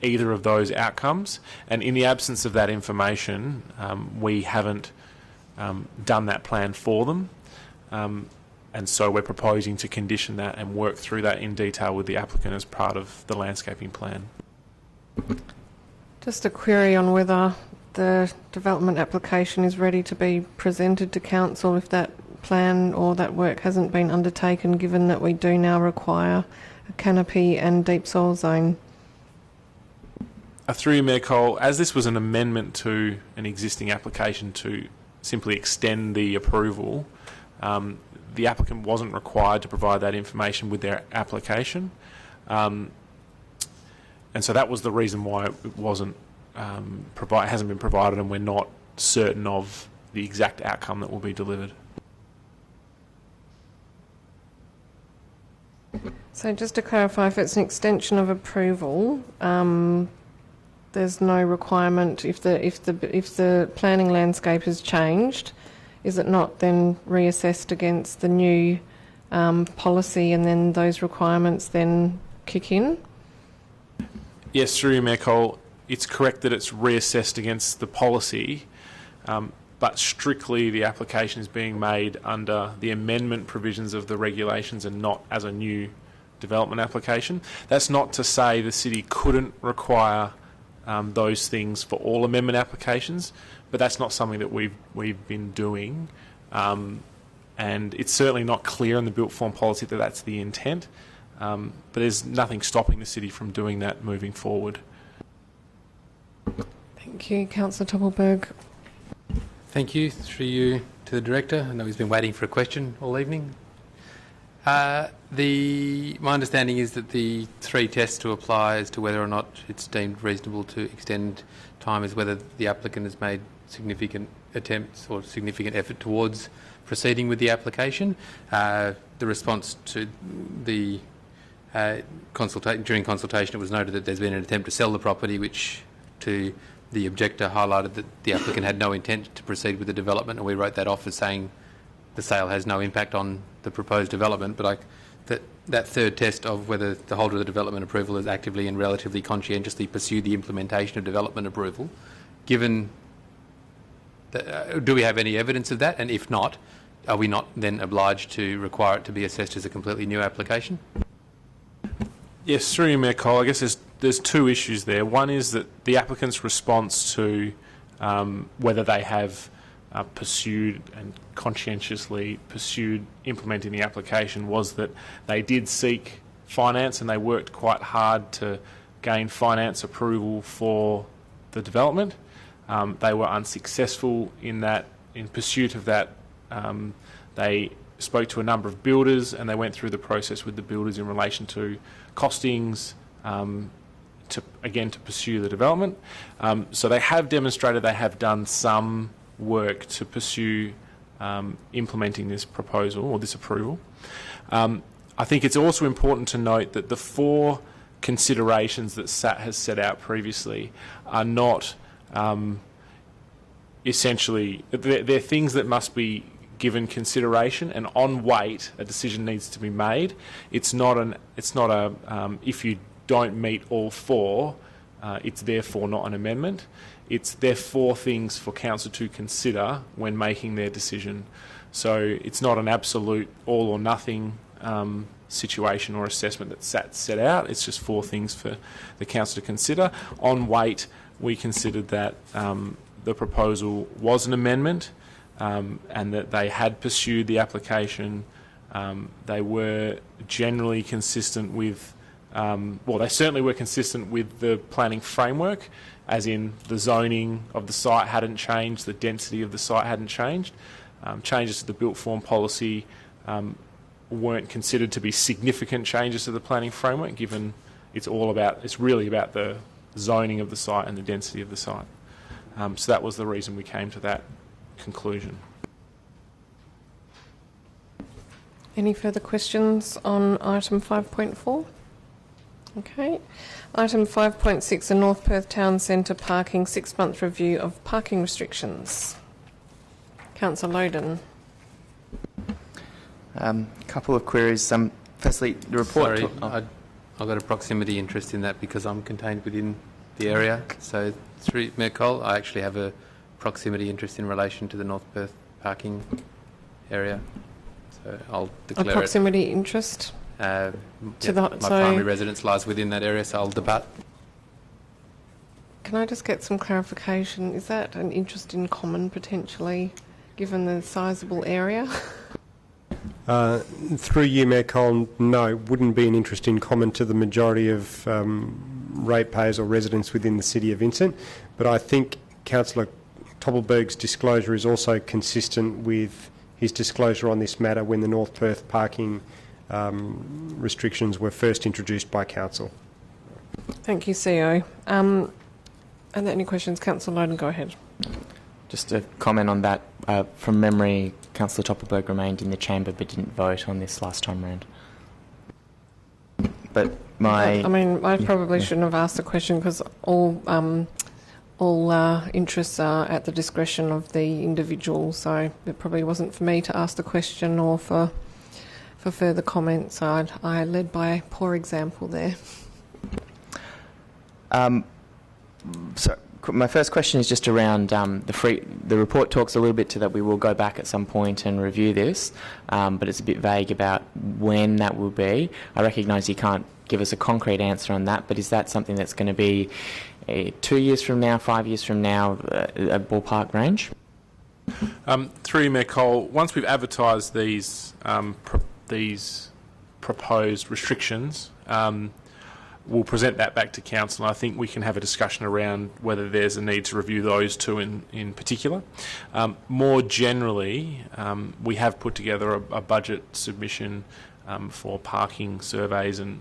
either of those outcomes, and in the absence of that information, we haven't done that plan for them, and so we're proposing to condition that and work through that in detail with the applicant as part of the landscaping plan. Just a query on whether the development application is ready to be presented to council if that plan or that work hasn't been undertaken, given that we do now require a canopy and deep soil zone. Through you, Mayor Cole, as this was an amendment to an existing application to simply extend the approval, the applicant wasn't required to provide that information with their application, and so that was the reason why it wasn't hasn't been provided, and we're not certain of the exact outcome that will be delivered. So just to clarify, if it's an extension of approval, there's no requirement if the planning landscape has changed, is it not then reassessed against the new policy, and then those requirements then kick in? Yes, through you, Mayor Cole, it's correct that it's reassessed against the policy, but strictly the application is being made under the amendment provisions of the regulations and not as a new development application. That's not to say the city couldn't require those things for all amendment applications, but that's not something that we've been doing, and it's certainly not clear in the built form policy that that's the intent, but there's nothing stopping the city from doing that moving forward. Thank you. Councillor Toppelberg. Thank you. Through you to the Director. I know he's been waiting for a question all evening. My understanding is that the 3 tests to apply as to whether or not it's deemed reasonable to extend time is whether the applicant has made significant attempts or significant effort towards proceeding with the application. The response to the during consultation, it was noted that there's been an attempt to sell the property, which to the objector highlighted that the applicant had no intent to proceed with the development, and we wrote that off as saying the sale has no impact on the proposed development. But that third test of whether the holder of the development approval has actively and relatively conscientiously pursued the implementation of development approval, given that, do we have any evidence of that? And if not, are we not then obliged to require it to be assessed as a completely new application? Yes, through you, Mayor Cole, I guess there's 2 issues there. One is that the applicant's response to whether they have pursued and conscientiously pursued implementing the application was that they did seek finance and they worked quite hard to gain finance approval for the development. They were unsuccessful in pursuit of that. They spoke to a number of builders and they went through the process with the builders in relation to costings to pursue the development. So they have demonstrated they have done some work to pursue implementing this proposal or this approval. I think it's also important to note that the 4 considerations that SAT has set out previously are not essentially, they're things that must be given consideration, and on weight a decision needs to be made. It's not a if you don't meet all 4, it's therefore not an amendment. It's there 4 things for council to consider when making their decision. So it's not an absolute all or nothing situation or assessment that SAT set out. It's just 4 things for the council to consider. On weight, we considered that the proposal was an amendment and that they had pursued the application. They were generally consistent with, they certainly were consistent with the planning framework, as in the zoning of the site hadn't changed, the density of the site hadn't changed. Changes to the built form policy weren't considered to be significant changes to the planning framework, given it's really about the zoning of the site and the density of the site. So that was the reason we came to that conclusion. Any further questions on item 5.4? Okay. Item 5.6, the North Perth Town Centre parking 6-month review of parking restrictions. Councillor Loudoun. Couple of queries. Firstly, the report... Sorry, I've got a proximity interest in that because I'm contained within the area. So through Mayor Cole, I actually have a proximity interest in relation to the North Perth parking area. So I'll declare a proximity interest? My primary residence lies within that area, so I'll depart. Can I just get some clarification? Is that an interest in common, potentially, given the sizeable area? Through you, Mayor Cole, no, it wouldn't be an interest in common to the majority of ratepayers or residents within the City of Vincent, but I think Councillor Toppelberg's disclosure is also consistent with his disclosure on this matter when the North Perth parking restrictions were first introduced by Council. Thank you, CEO. Are there any questions? Councillor Loudoun, go ahead. Just a comment on that. From memory, Councillor Toppelberg remained in the chamber but didn't vote on this last time round. But I probably shouldn't have asked the question because all interests are at the discretion of the individual, so it probably wasn't for me to ask the question or for further comments. So I led by poor example there. So my first question is just around the report talks a little bit to that we will go back at some point and review this, but it's a bit vague about when that will be. I recognise you can't give us a concrete answer on that, but is that something that's going to be 2 years from now, 5 years from now, a ballpark range? Through you, Mayor Cole, once we've advertised these proposed restrictions, we'll present that back to Council, and I think we can have a discussion around whether there's a need to review those 2 in particular. More generally, we have put together a budget submission for parking surveys and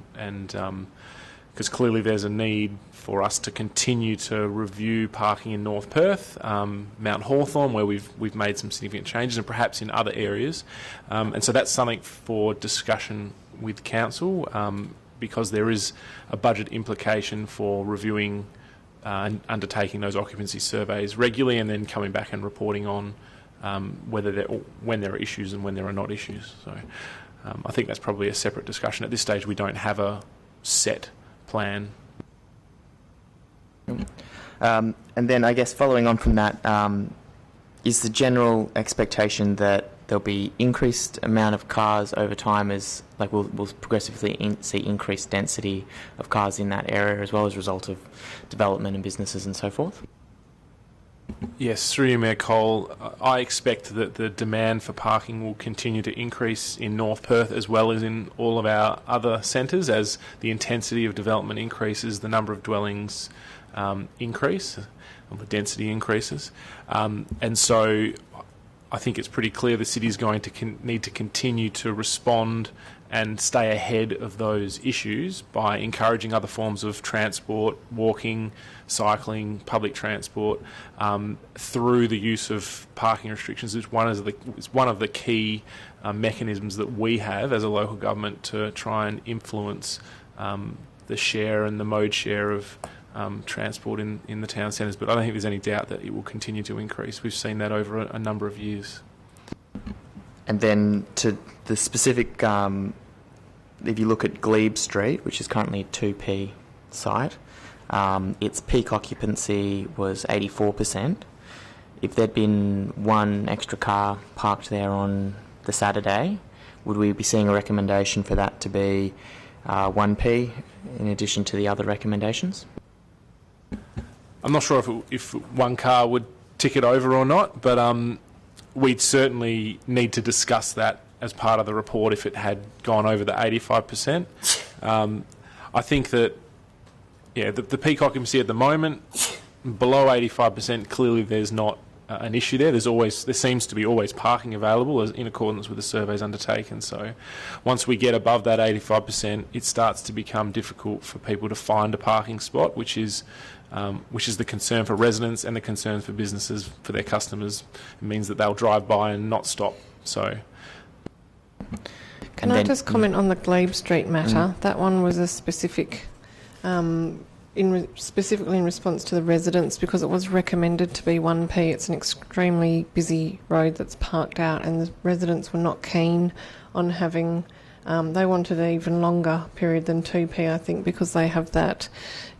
because clearly there's a need for us to continue to review parking in North Perth, Mount Hawthorn, where we've made some significant changes, and perhaps in other areas. And so that's something for discussion with council, because there is a budget implication for reviewing and undertaking those occupancy surveys regularly, and then coming back and reporting on when there are issues and when there are not issues. So I think that's probably a separate discussion. At this stage, we don't have a set plan. And then I guess following on from that, is the general expectation that there'll be increased amount of cars over time as we'll progressively see increased density of cars in that area as well as a result of development and businesses and so forth? Yes, through you, Mayor Cole, I expect that the demand for parking will continue to increase in North Perth as well as in all of our other centres as the intensity of development increases, the number of dwellings increase, or the density increases. And so I think it's pretty clear the city is going to need to continue to respond and stay ahead of those issues by encouraging other forms of transport, walking, cycling, public transport, through the use of parking restrictions. It's one of the key mechanisms that we have as a local government to try and influence the share and the mode share of transport in the town centres. But I don't think there's any doubt that it will continue to increase. We've seen that over a number of years. And then to the specific, if you look at Glebe Street, which is currently a 2P site, its peak occupancy was 84%. If there'd been one extra car parked there on the Saturday, would we be seeing a recommendation for that to be 1P in addition to the other recommendations? I'm not sure if one car would tick it over or not, but we'd certainly need to discuss that as part of the report if it had gone over the 85%. I think that, the peak occupancy at the moment, below 85%, clearly there's not an issue there. There seems to be always parking available in accordance with the surveys undertaken. So once we get above that 85%, it starts to become difficult for people to find a parking spot, which is the concern for residents and the concern for businesses, for their customers. It means that they'll drive by and not stop. So, can I just comment on the Glebe Street matter? That one was a specific, specifically in response to the residents, because it was recommended to be 1P. It's an extremely busy road that's parked out, and the residents were not keen on having. They wanted an even longer period than 2P, I think, because they have that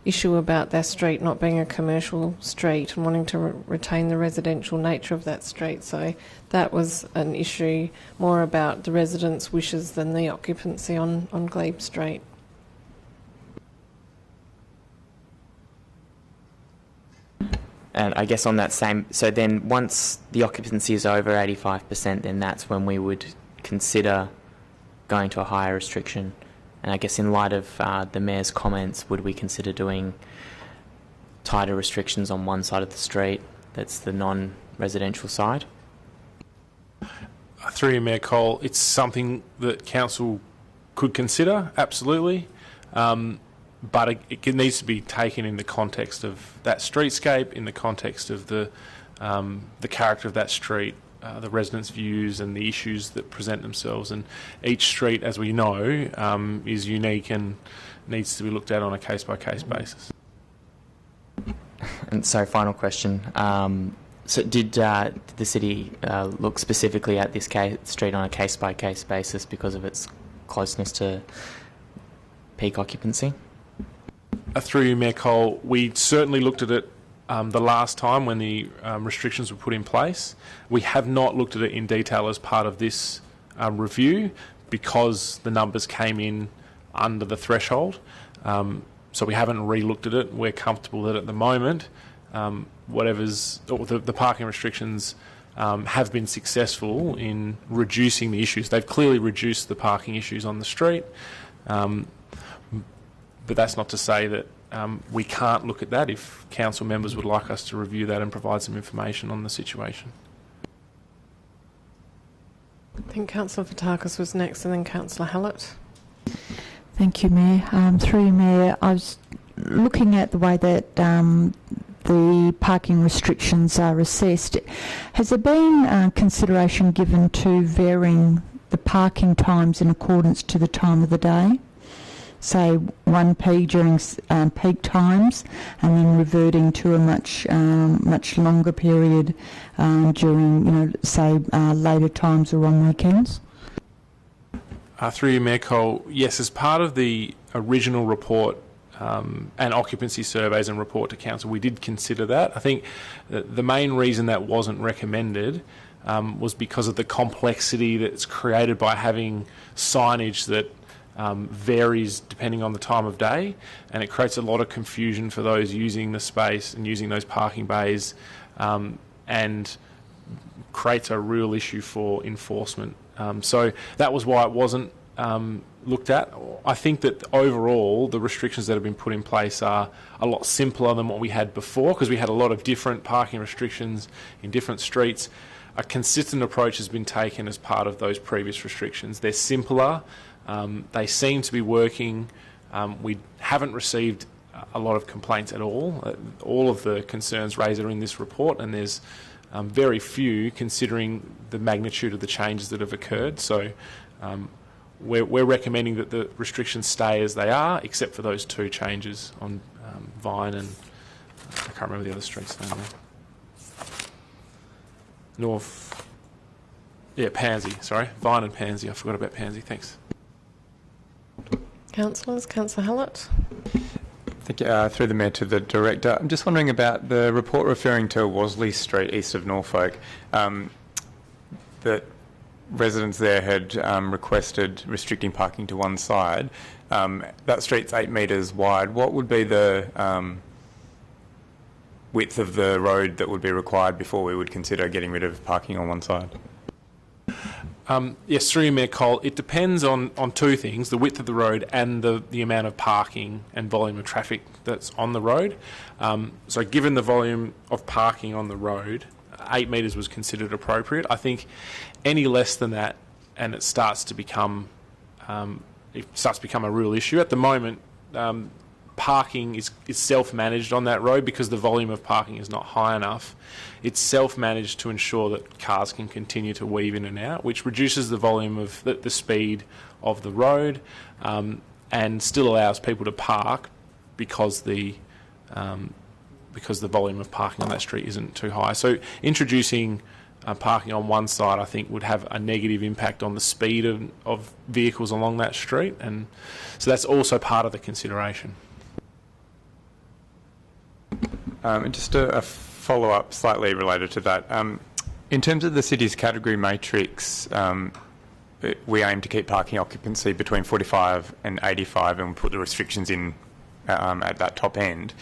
issue about their street not being a commercial street and wanting to retain the residential nature of that street. So that was an issue more about the residents' wishes than the occupancy on Glebe Street. And I guess on that same, so then once the occupancy is over 85%, then that's when we would consider going to a higher restriction. And I guess in light of the Mayor's comments, would we consider doing tighter restrictions on one side of the street, that's the non-residential side? Through you, Mayor Cole, it's something that Council could consider, absolutely. But it needs to be taken in the context of that streetscape, in the context of the character of that street, the residents' views and the issues that present themselves. And each street, as we know, is unique and needs to be looked at on a case-by-case basis. And so, final question. So did the city look specifically at this street on a case-by-case basis because of its closeness to peak occupancy? Through you, Mayor Cole, we certainly looked at it the last time when the restrictions were put in place. We have not looked at it in detail as part of this review because the numbers came in under the threshold. So we haven't re-looked at it. We're comfortable that at the moment, the parking restrictions have been successful in reducing the issues. They've clearly reduced the parking issues on the street. But that's not to say that we can't look at that if council members would like us to review that and provide some information on the situation. I think Councillor Fotakis was next and then Councillor Hallett. Thank you, Mayor. Through you, Mayor, I was looking at the way that the parking restrictions are assessed. Has there been consideration given to varying the parking times in accordance to the time of the day? Say 1p during peak times, and then reverting to a much longer period during, say, later times or on weekends? Through you, Mayor Cole, yes, as part of the original report and occupancy surveys and report to council, we did consider that. I think the main reason that wasn't recommended was because of the complexity that's created by having signage that varies depending on the time of day, and it creates a lot of confusion for those using the space and using those parking bays, and creates a real issue for enforcement. So that was why it wasn't looked at. I think that overall the restrictions that have been put in place are a lot simpler than what we had before, because we had a lot of different parking restrictions in different streets. A consistent approach has been taken as part of those previous restrictions. They're simpler. They seem to be working. We haven't received a lot of complaints at all. All of the concerns raised are in this report, and there's very few considering the magnitude of the changes that have occurred. So we're recommending that the restrictions stay as they are, except for those two changes on Vine and I can't remember the other streets now. North, Pansy, sorry. Vine and Pansy. I forgot about Pansy. Thanks. Councillors, Councillor Hallett. Thank you. Through the Mayor to the Director. I'm just wondering about the report referring to Worsley Street east of Norfolk, that residents there had requested restricting parking to one side. That street's 8 metres wide. What would be the width of the road that would be required before we would consider getting rid of parking on one side? Yes, through you, Mayor Cole, it depends on two things, the width of the road and the amount of parking and volume of traffic that's on the road. So given the volume of parking on the road, 8 metres was considered appropriate. I think any less than that and it starts to become a real issue. At the moment, parking is self-managed on that road because the volume of parking is not high enough. It's self-managed to ensure that cars can continue to weave in and out, which reduces the volume of the speed of the road, and still allows people to park because the volume of parking on that street isn't too high. So introducing parking on one side, I think, would have a negative impact on the speed of vehicles along that street, and so that's also part of the consideration. And just a follow-up slightly related to that. In terms of the city's category matrix, we aim to keep parking occupancy between 45 and 85, and we put the restrictions in at that top end.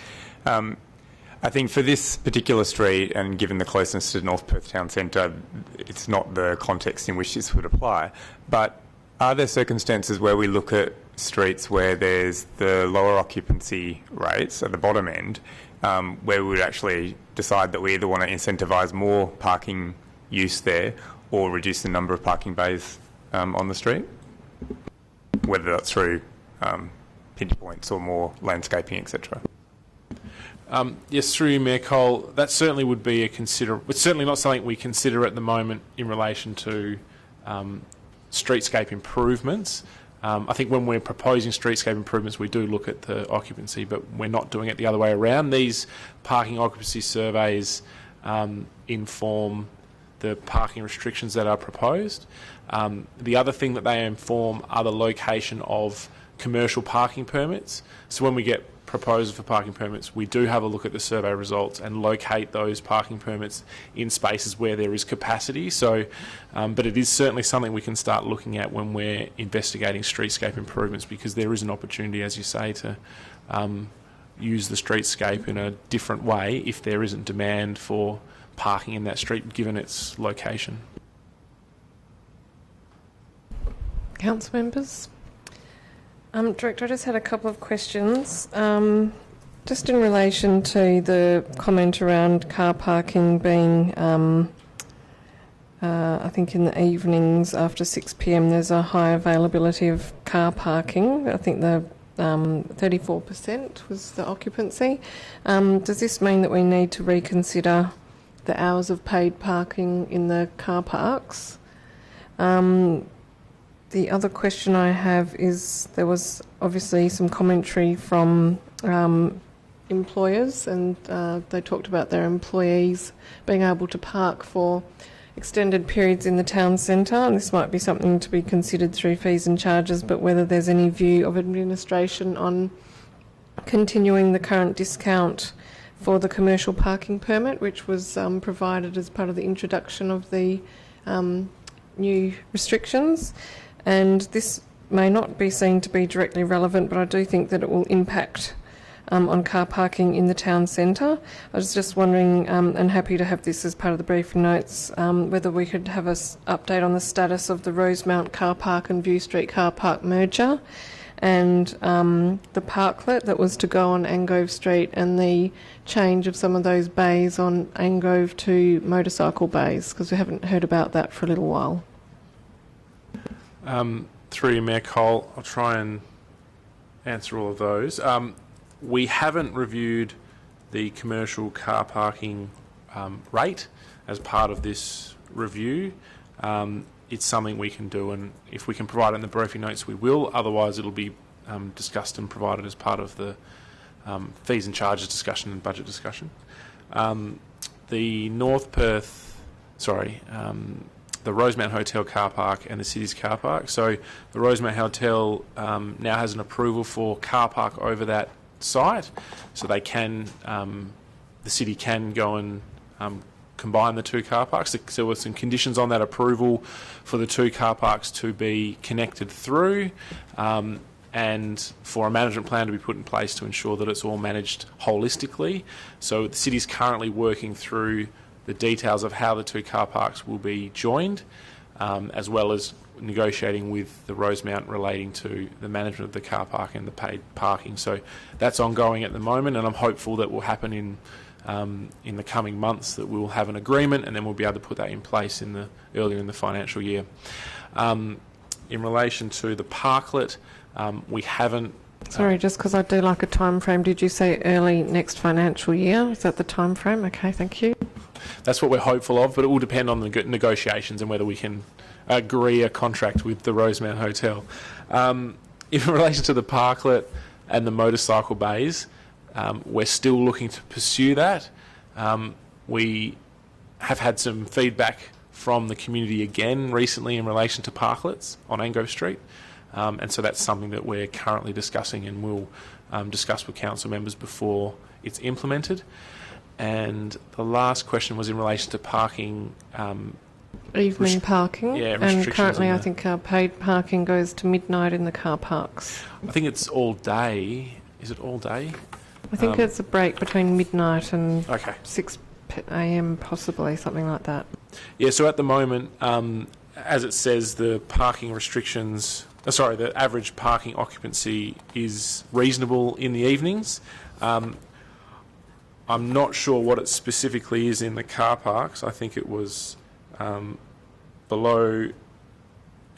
I think for this particular street, and given the closeness to North Perth Town Centre, it's not the context in which this would apply. But are there circumstances where we look at streets where there's the lower occupancy rates at the bottom end, where we would actually decide that we either want to incentivise more parking use there or reduce the number of parking bays on the street, whether that's through pinch points or more landscaping, etc.? Yes, through you, Mayor Cole, that certainly would be it's certainly not something we consider at the moment in relation to streetscape improvements. I think when we're proposing streetscape improvements, we do look at the occupancy, but we're not doing it the other way around. These parking occupancy surveys inform the parking restrictions that are proposed. The other thing that they inform are the location of commercial parking permits. So when we get proposals for parking permits, we do have a look at the survey results and locate those parking permits in spaces where there is capacity. So, but it is certainly something we can start looking at when we're investigating streetscape improvements, because there is an opportunity, as you say, to use the streetscape in a different way if there isn't demand for parking in that street given its location. Council members? Director, I just had a couple of questions. Just in relation to the comment around car parking being I think in the evenings after 6 p.m. there's a high availability of car parking. I think the 34% was the occupancy. Does this mean that we need to reconsider the hours of paid parking in the car parks? The other question I have is there was obviously some commentary from employers, and they talked about their employees being able to park for extended periods in the town centre, and this might be something to be considered through fees and charges, but whether there's any view of administration on continuing the current discount for the commercial parking permit, which was provided as part of the introduction of the new restrictions. And this may not be seen to be directly relevant, but I do think that it will impact on car parking in the town centre. I was just wondering, and happy to have this as part of the briefing notes, whether we could have an update on the status of the Rosemount car park and View Street car park merger, and the parklet that was to go on Angove Street, and the change of some of those bays on Angove to motorcycle bays, because we haven't heard about that for a little while. Through you, Mayor Cole, I'll try and answer all of those. We haven't reviewed the commercial car parking rate as part of this review. It's something we can do, and if we can provide it in the briefing notes, we will. Otherwise, it'll be discussed and provided as part of the fees and charges discussion and budget discussion. The North Perth, the Rosemount Hotel car park and the city's car park. So the Rosemount Hotel now has an approval for car park over that site, so they can, the city can go and combine the two car parks. So there were some conditions on that approval for the two car parks to be connected through, and for a management plan to be put in place to ensure that it's all managed holistically. So the city's currently working through the details of how the two car parks will be joined, as well as negotiating with the Rosemount relating to the management of the car park and the paid parking. So that's ongoing at the moment, and I'm hopeful that will happen in the coming months, that we'll have an agreement, and then we'll be able to put that in place earlier in the financial year. In relation to the parklet, we haven't. Sorry, just because I do like a time frame, did you say early next financial year? Is that the time frame? Okay, thank you. That's what we're hopeful of, but it will depend on the negotiations and whether we can agree a contract with the Rosemount Hotel. In relation to the parklet and the motorcycle bays, we're still looking to pursue that. We have had some feedback from the community again recently in relation to parklets on Angove Street, and so that's something that we're currently discussing and will discuss with council members before it's implemented. And the last question was in relation to parking. Evening parking. Yeah, and currently I think our paid parking goes to midnight in the car parks. I think it's all day. Is it all day? I think it's a break between midnight and Okay. 6 a.m. possibly, something like that. Yeah, so at the moment, as it says, the parking restrictions, the average parking occupancy is reasonable in the evenings. I'm not sure what it specifically is in the car parks. I think it was below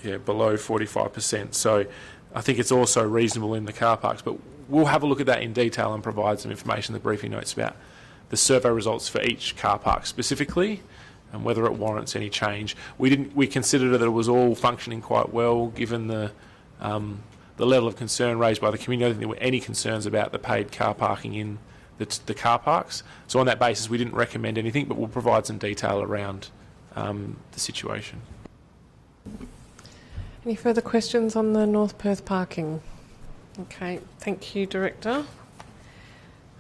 45%. So I think it's also reasonable in the car parks. But we'll have a look at that in detail and provide some information in the briefing notes about the survey results for each car park specifically and whether it warrants any change. We considered that it was all functioning quite well given the level of concern raised by the community. I don't think there were any concerns about the paid car parking in the car parks. So on that basis, we didn't recommend anything, but we'll provide some detail around the situation. Any further questions on the North Perth parking? Okay, thank you, Director.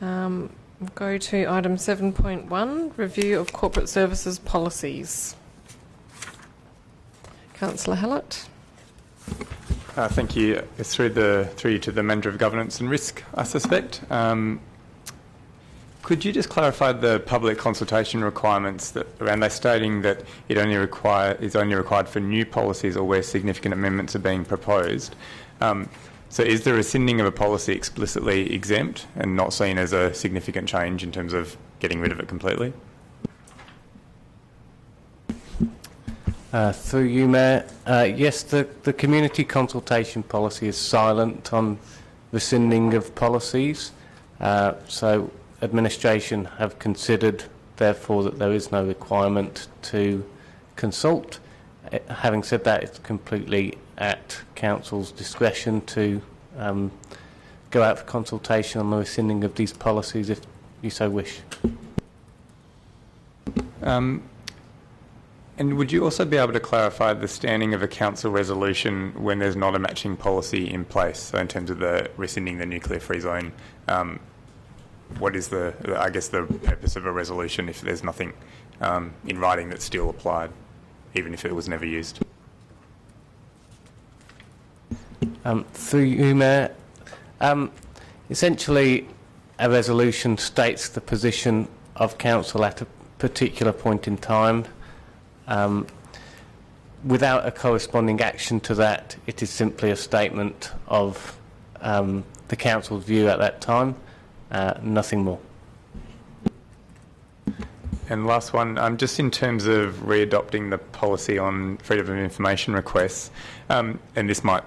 We'll go to item 7.1, review of corporate services policies. Councillor Hallett. Thank you. It's through you to the Manager of Governance and Risk, I suspect. Could you just clarify the public consultation requirements around they're stating that it is only required for new policies or where significant amendments are being proposed? So is the rescinding of a policy explicitly exempt and not seen as a significant change in terms of getting rid of it completely? Through you, Mayor. Yes, the community consultation policy is silent on rescinding of policies. So administration have considered, therefore, that there is no requirement to consult. Having said that, it's completely at Council's discretion to go out for consultation on the rescinding of these policies if you so wish. And would you also be able to clarify the standing of a council resolution when there's not a matching policy in place? So in terms of the rescinding the nuclear-free zone, what is the purpose of a resolution if there's nothing in writing that's still applied, even if it was never used? Through you, Mayor. Essentially, a resolution states the position of council at a particular point in time. Without a corresponding action to that, it is simply a statement of the council's view at that time, nothing more. And last one, just in terms of readopting the policy on freedom of information requests, and this might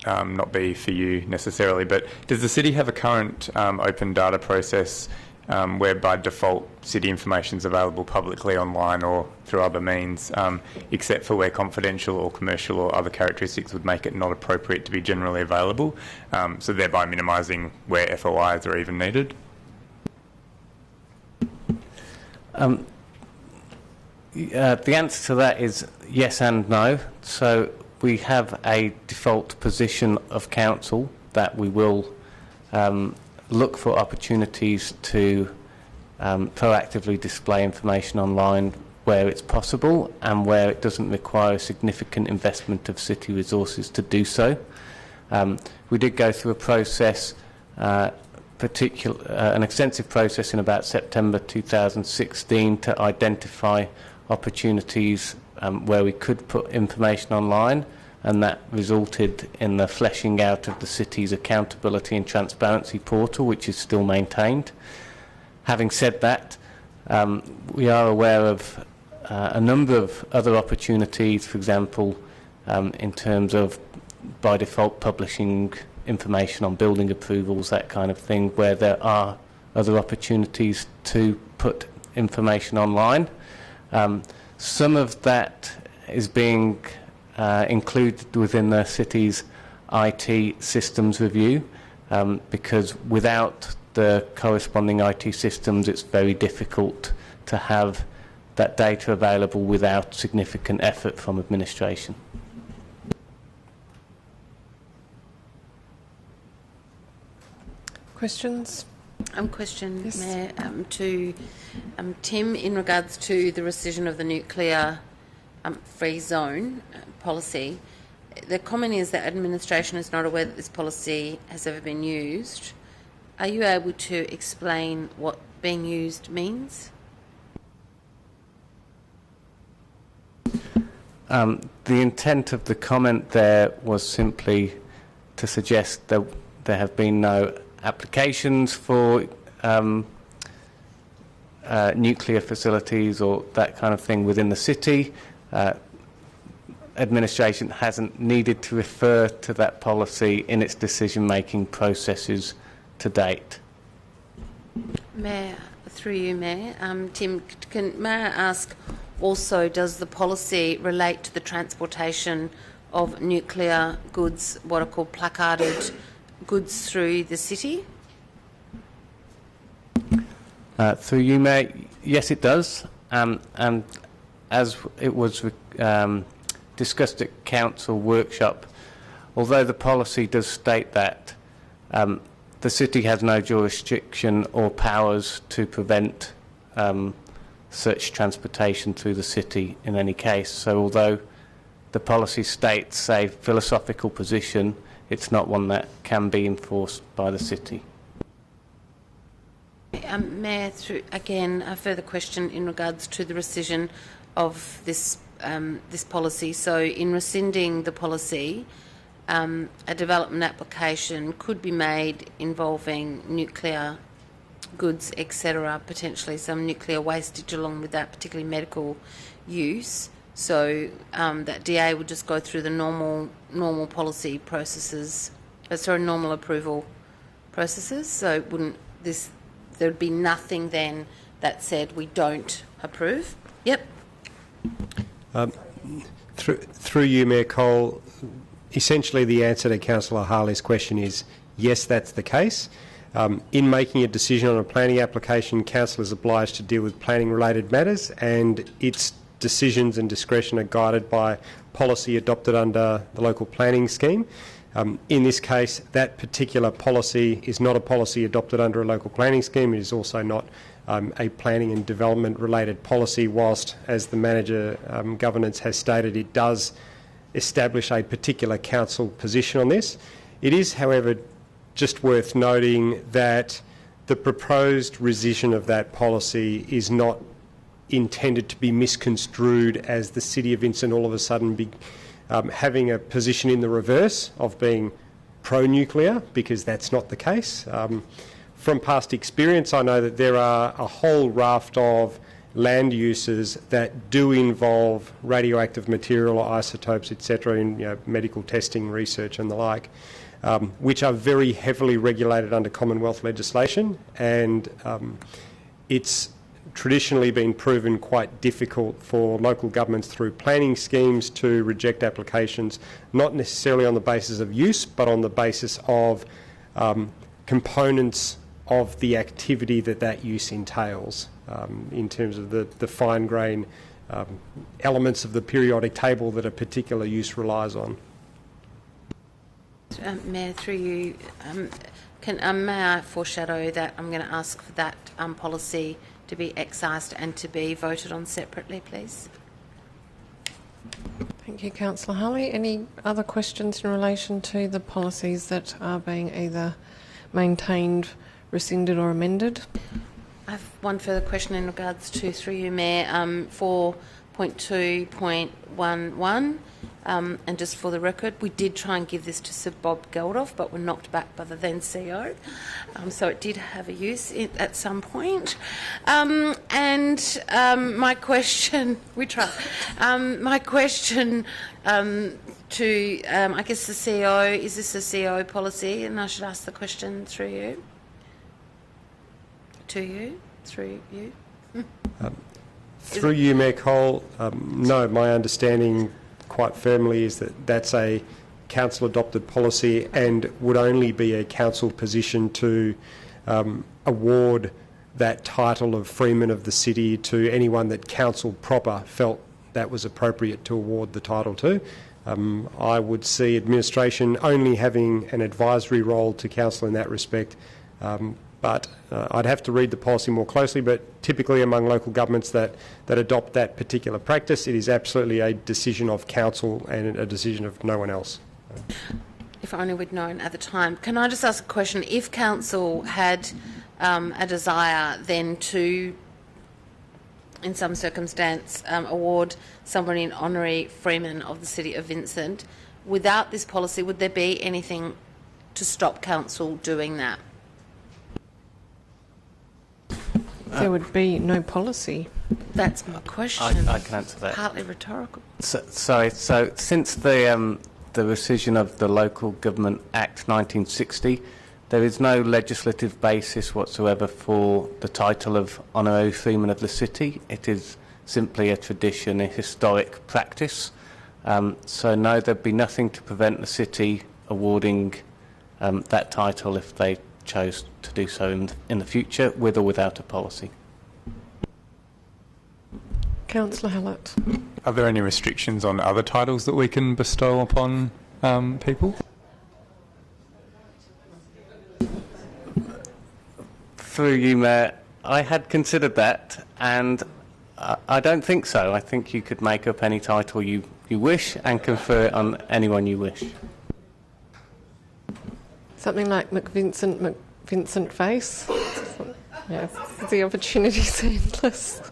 not be for you necessarily, but does the city have a current open data process where by default city information is available publicly online or through other means, except for where confidential or commercial or other characteristics would make it not appropriate to be generally available, so thereby minimising where FOIs are even needed? The answer to that is yes and no. So we have a default position of council that we will look for opportunities to proactively display information online where it's possible and where it doesn't require a significant investment of city resources to do so. We did go through a process, an extensive process in about September 2016 to identify opportunities where we could put information online, and that resulted in the fleshing out of the city's accountability and transparency portal, which is still maintained. Having said that, we are aware of a number of other opportunities, for example, in terms of by default publishing information on building approvals, that kind of thing, where there are other opportunities to put information online. Some of that is being included within the city's IT systems review, because without the corresponding IT systems it's very difficult to have that data available without significant effort from administration. Questions? Question, Yes. Mayor, to Tim in regards to the rescission of the nuclear free zone policy. The comment is that administration is not aware that this policy has ever been used. Are you able to explain what being used means? The intent of the comment there was simply to suggest that there have been no applications for nuclear facilities or that kind of thing within the city. Administration hasn't needed to refer to that policy in its decision-making processes to date. Mayor, through you, Mayor. Tim, may I ask also, does the policy relate to the transportation of nuclear goods, what are called placarded goods, through the city? Through you, Mayor, yes it does. And as it was discussed at council workshop, although the policy does state that the city has no jurisdiction or powers to prevent such transportation through the city in any case. So although the policy states a philosophical position, it's not one that can be enforced by the city. Mayor, through again a further question in regards to the rescission of this this policy. So in rescinding the policy, a development application could be made involving nuclear goods, etc., potentially some nuclear wastage along with that, particularly medical use. So that DA would just go through the normal policy processes, normal approval processes. So there'd be nothing then that said we don't approve. Yep. Through you, Mayor Cole, essentially the answer to Councillor Harley's question is yes, that's the case. In making a decision on a planning application, council is obliged to deal with planning-related matters, and its decisions and discretion are guided by policy adopted under the local planning scheme. In this case, that particular policy is not a policy adopted under a local planning scheme. It is also not a planning and development related policy, whilst, as the manager governance has stated, it does establish a particular council position on this. It is, however, just worth noting that the proposed rescission of that policy is not intended to be misconstrued as the City of Vincent all of a sudden having a position in the reverse of being pro-nuclear, because that's not the case. From past experience, I know that there are a whole raft of land uses that do involve radioactive material or isotopes, etc., in medical testing, research and the like, which are very heavily regulated under Commonwealth legislation, and it's traditionally been proven quite difficult for local governments through planning schemes to reject applications, not necessarily on the basis of use, but on the basis of components of the activity that use entails, in terms of the fine-grain elements of the periodic table that a particular use relies on. Mayor, through you, may I foreshadow that I'm going to ask for that policy to be excised and to be voted on separately, please? Thank you, Councillor Harley. Any other questions in relation to the policies that are being either maintained, rescinded or amended? I have one further question in regards to, through you, Mayor, 4.2.11. And just for the record, we did try and give this to Sir Bob Geldof, but were knocked back by the then CEO. So it did have a use at some point. My question, we tried. My question to, I guess, the CEO, is this a CEO policy? And I should ask the question through you. To you, through you. Through you, Mayor Cole, no, my understanding quite firmly is that that's a council adopted policy and would only be a council position to award that title of Freeman of the City to anyone that council proper felt that was appropriate to award the title to. I would see administration only having an advisory role to council in that respect, but I'd have to read the policy more closely, but typically among local governments that adopt that particular practice, it is absolutely a decision of council and a decision of no one else. If only we'd known at the time. Can I just ask a question? If council had a desire then to, in some circumstance, award somebody an honorary Freeman of the City of Vincent, without this policy, would there be anything to stop council doing that? There would be no policy. That's my question. I can answer that. Partly rhetorical. So since the rescission of the Local Government Act 1960, there is no legislative basis whatsoever for the title of Honorary Freeman of the City. It is simply a tradition, a historic practice. So no, there'd be nothing to prevent the City awarding that title if they chose to do so in the future, with or without a policy. Councillor Hallett. Are there any restrictions on other titles that we can bestow upon people? Through you, Mayor, I had considered that, and I don't think so. I think you could make up any title you wish and confer it on anyone you wish. Something like Vincent Face. Yes, the opportunity's endless.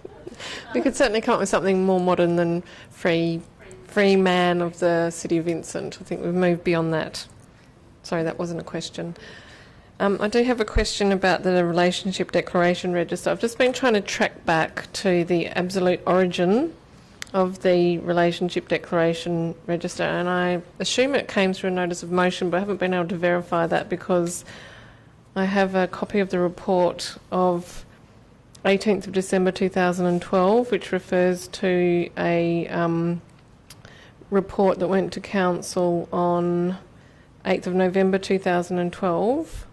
We could certainly come up with something more modern than free man of the City of Vincent. I think we've moved beyond that. Sorry, that wasn't a question. I do have a question about the Relationship Declaration Register. I've just been trying to track back to the absolute origin of the relationship declaration register, and I assume it came through a notice of motion, but I haven't been able to verify that because I have a copy of the report of 18th of December 2012, which refers to a report that went to Council on 8th of November 2012.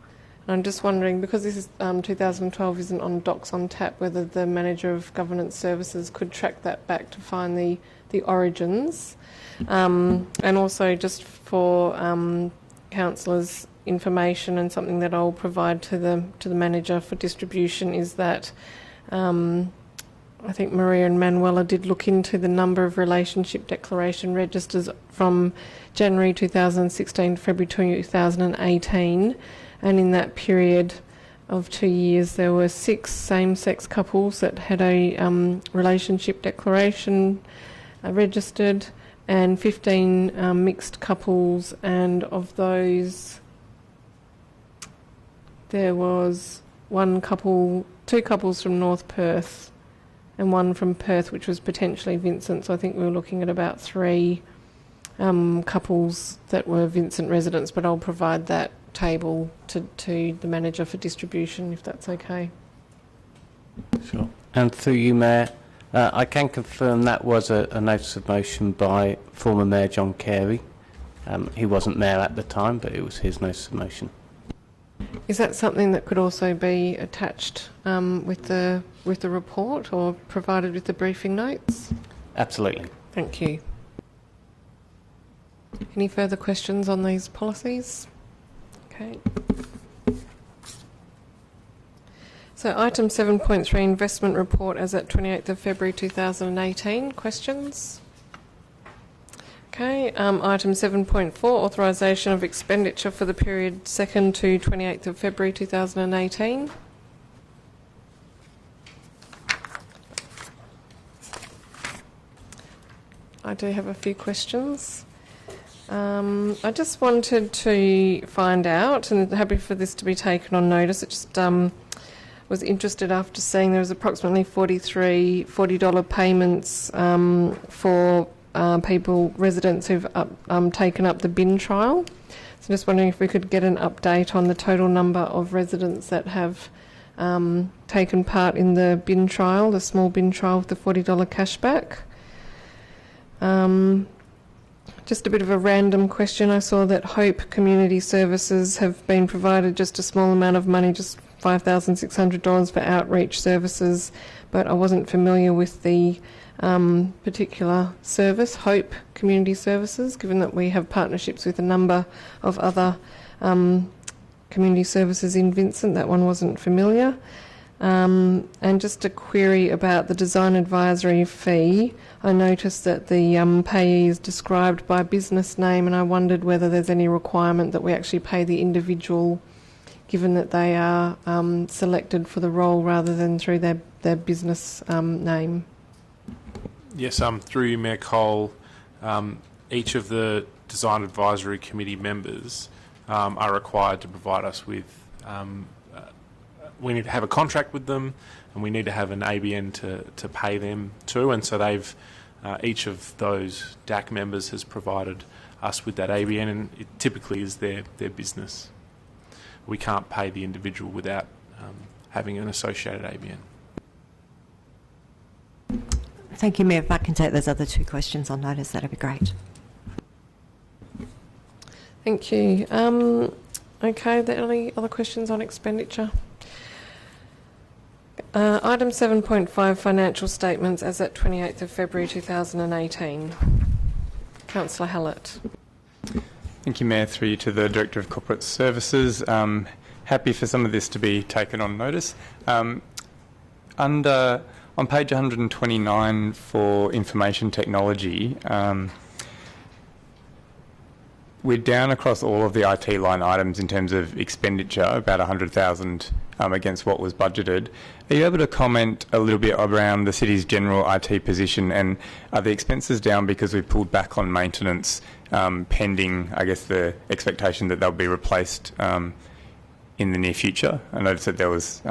And I'm just wondering, because this is 2012 isn't on Docs on Tap, whether the Manager of Governance Services could track that back to find the origins. And also just for councillors' information, and something that I'll provide to the Manager for distribution, is that I think Maria and Manuela did look into the number of relationship declaration registers from January 2016 to February 2018. And in that period of 2 years, there were 6 same-sex couples that had a relationship declaration registered, and 15 mixed couples. And of those, there was 2 couples from North Perth, and 1 from Perth, which was potentially Vincent. So I think we were looking at about 3 couples that were Vincent residents. But I'll provide that table to the Manager for distribution, if that's okay. Sure. And through you, Mayor, I can confirm that was a notice of motion by former Mayor John Carey. He wasn't Mayor at the time, but it was his notice of motion. Is that something that could also be attached with the report, or provided with the briefing notes? Absolutely. Thank you. Any further questions on these policies? Okay. So item 7.3, investment report as at 28th of February 2018. Questions? Okay. Item 7.4, authorisation of expenditure for the period 2nd to 28th of February 2018. I do have a few questions. I just wanted to find out, and happy for this to be taken on notice, it just was interested after seeing there was approximately $40 payments for residents who've taken up the bin trial. So just wondering if we could get an update on the total number of residents that have taken part in the bin trial, the small bin trial with the $40 cashback. Just a bit of a random question. I saw that Hope Community Services have been provided just a small amount of money, just $5,600 for outreach services, but I wasn't familiar with the particular service, Hope Community Services, given that we have partnerships with a number of other community services in Vincent. That one wasn't familiar. And just a query about the design advisory fee. I noticed that the payee is described by business name, and I wondered whether there's any requirement that we actually pay the individual, given that they are selected for the role rather than through their business name. Yes, through you, Mayor Cole, each of the Design Advisory Committee members are required to provide us with we need to have a contract with them, and we need to have an ABN to pay them to, and so they've each of those DAC members has provided us with that ABN, and it typically is their business. We can't pay the individual without having an associated ABN. Thank you, Mayor. If I can take those other 2 questions on notice, that'd be great. Thank you. Okay, are there any other questions on expenditure? Item 7.5, financial statements as at 28th of February 2018. Councillor Hallett. Thank you, Mayor. Through you to the Director of Corporate Services. Happy for some of this to be taken on notice. On page 129 for information technology, we're down across all of the IT line items in terms of expenditure, about $100,000 against what was budgeted. Are you able to comment a little bit around the city's general IT position, and are the expenses down because we've pulled back on maintenance pending, I guess, the expectation that they'll be replaced in the near future? I noticed that there was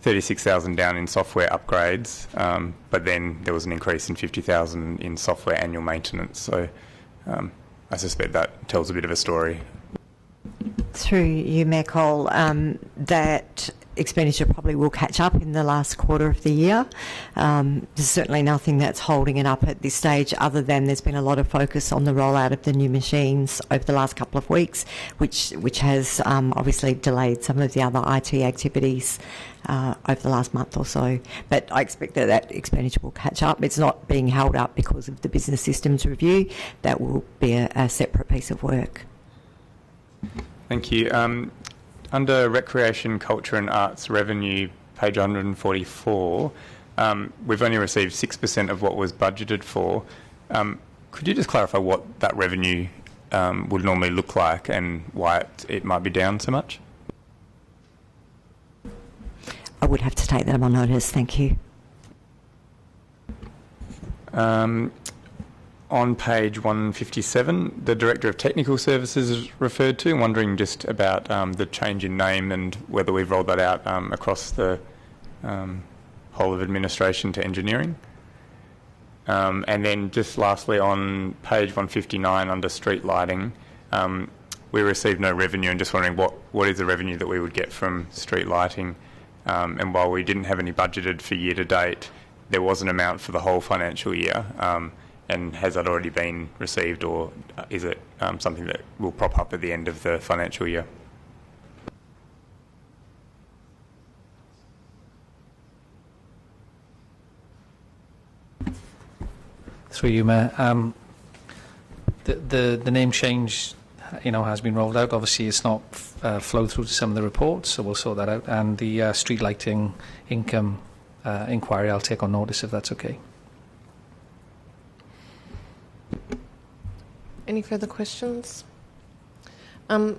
36,000 down in software upgrades, but then there was an increase in 50,000 in software annual maintenance. So I suspect that tells a bit of a story. Through you, Mayor Cole, that expenditure probably will catch up in the last quarter of the year. There's certainly nothing that's holding it up at this stage, other than there's been a lot of focus on the rollout of the new machines over the last couple of weeks, which has obviously delayed some of the other IT activities over the last month or so. But I expect that expenditure will catch up. It's not being held up because of the business systems review. That will be a separate piece of work. Thank you. Under Recreation, Culture and Arts Revenue, page 144, we've only received 6% of what was budgeted for. Could you just clarify what that revenue would normally look like and why it might be down so much? I would have to take that on notice, thank you. On page 157, the Director of Technical Services is referred to. I'm wondering just about the change in name and whether we've rolled that out across the whole of administration to engineering. And then just lastly on page 159 under street lighting, we received no revenue, and just wondering what is the revenue that we would get from street lighting. And while we didn't have any budgeted for year to date, there was an amount for the whole financial year. And has that already been received, or is it something that will prop up at the end of the financial year? Through you, Mayor. The name change, has been rolled out. Obviously, it's not flowed through to some of the reports, so we'll sort that out. And the street lighting income inquiry, I'll take on notice if that's okay. Any further questions? I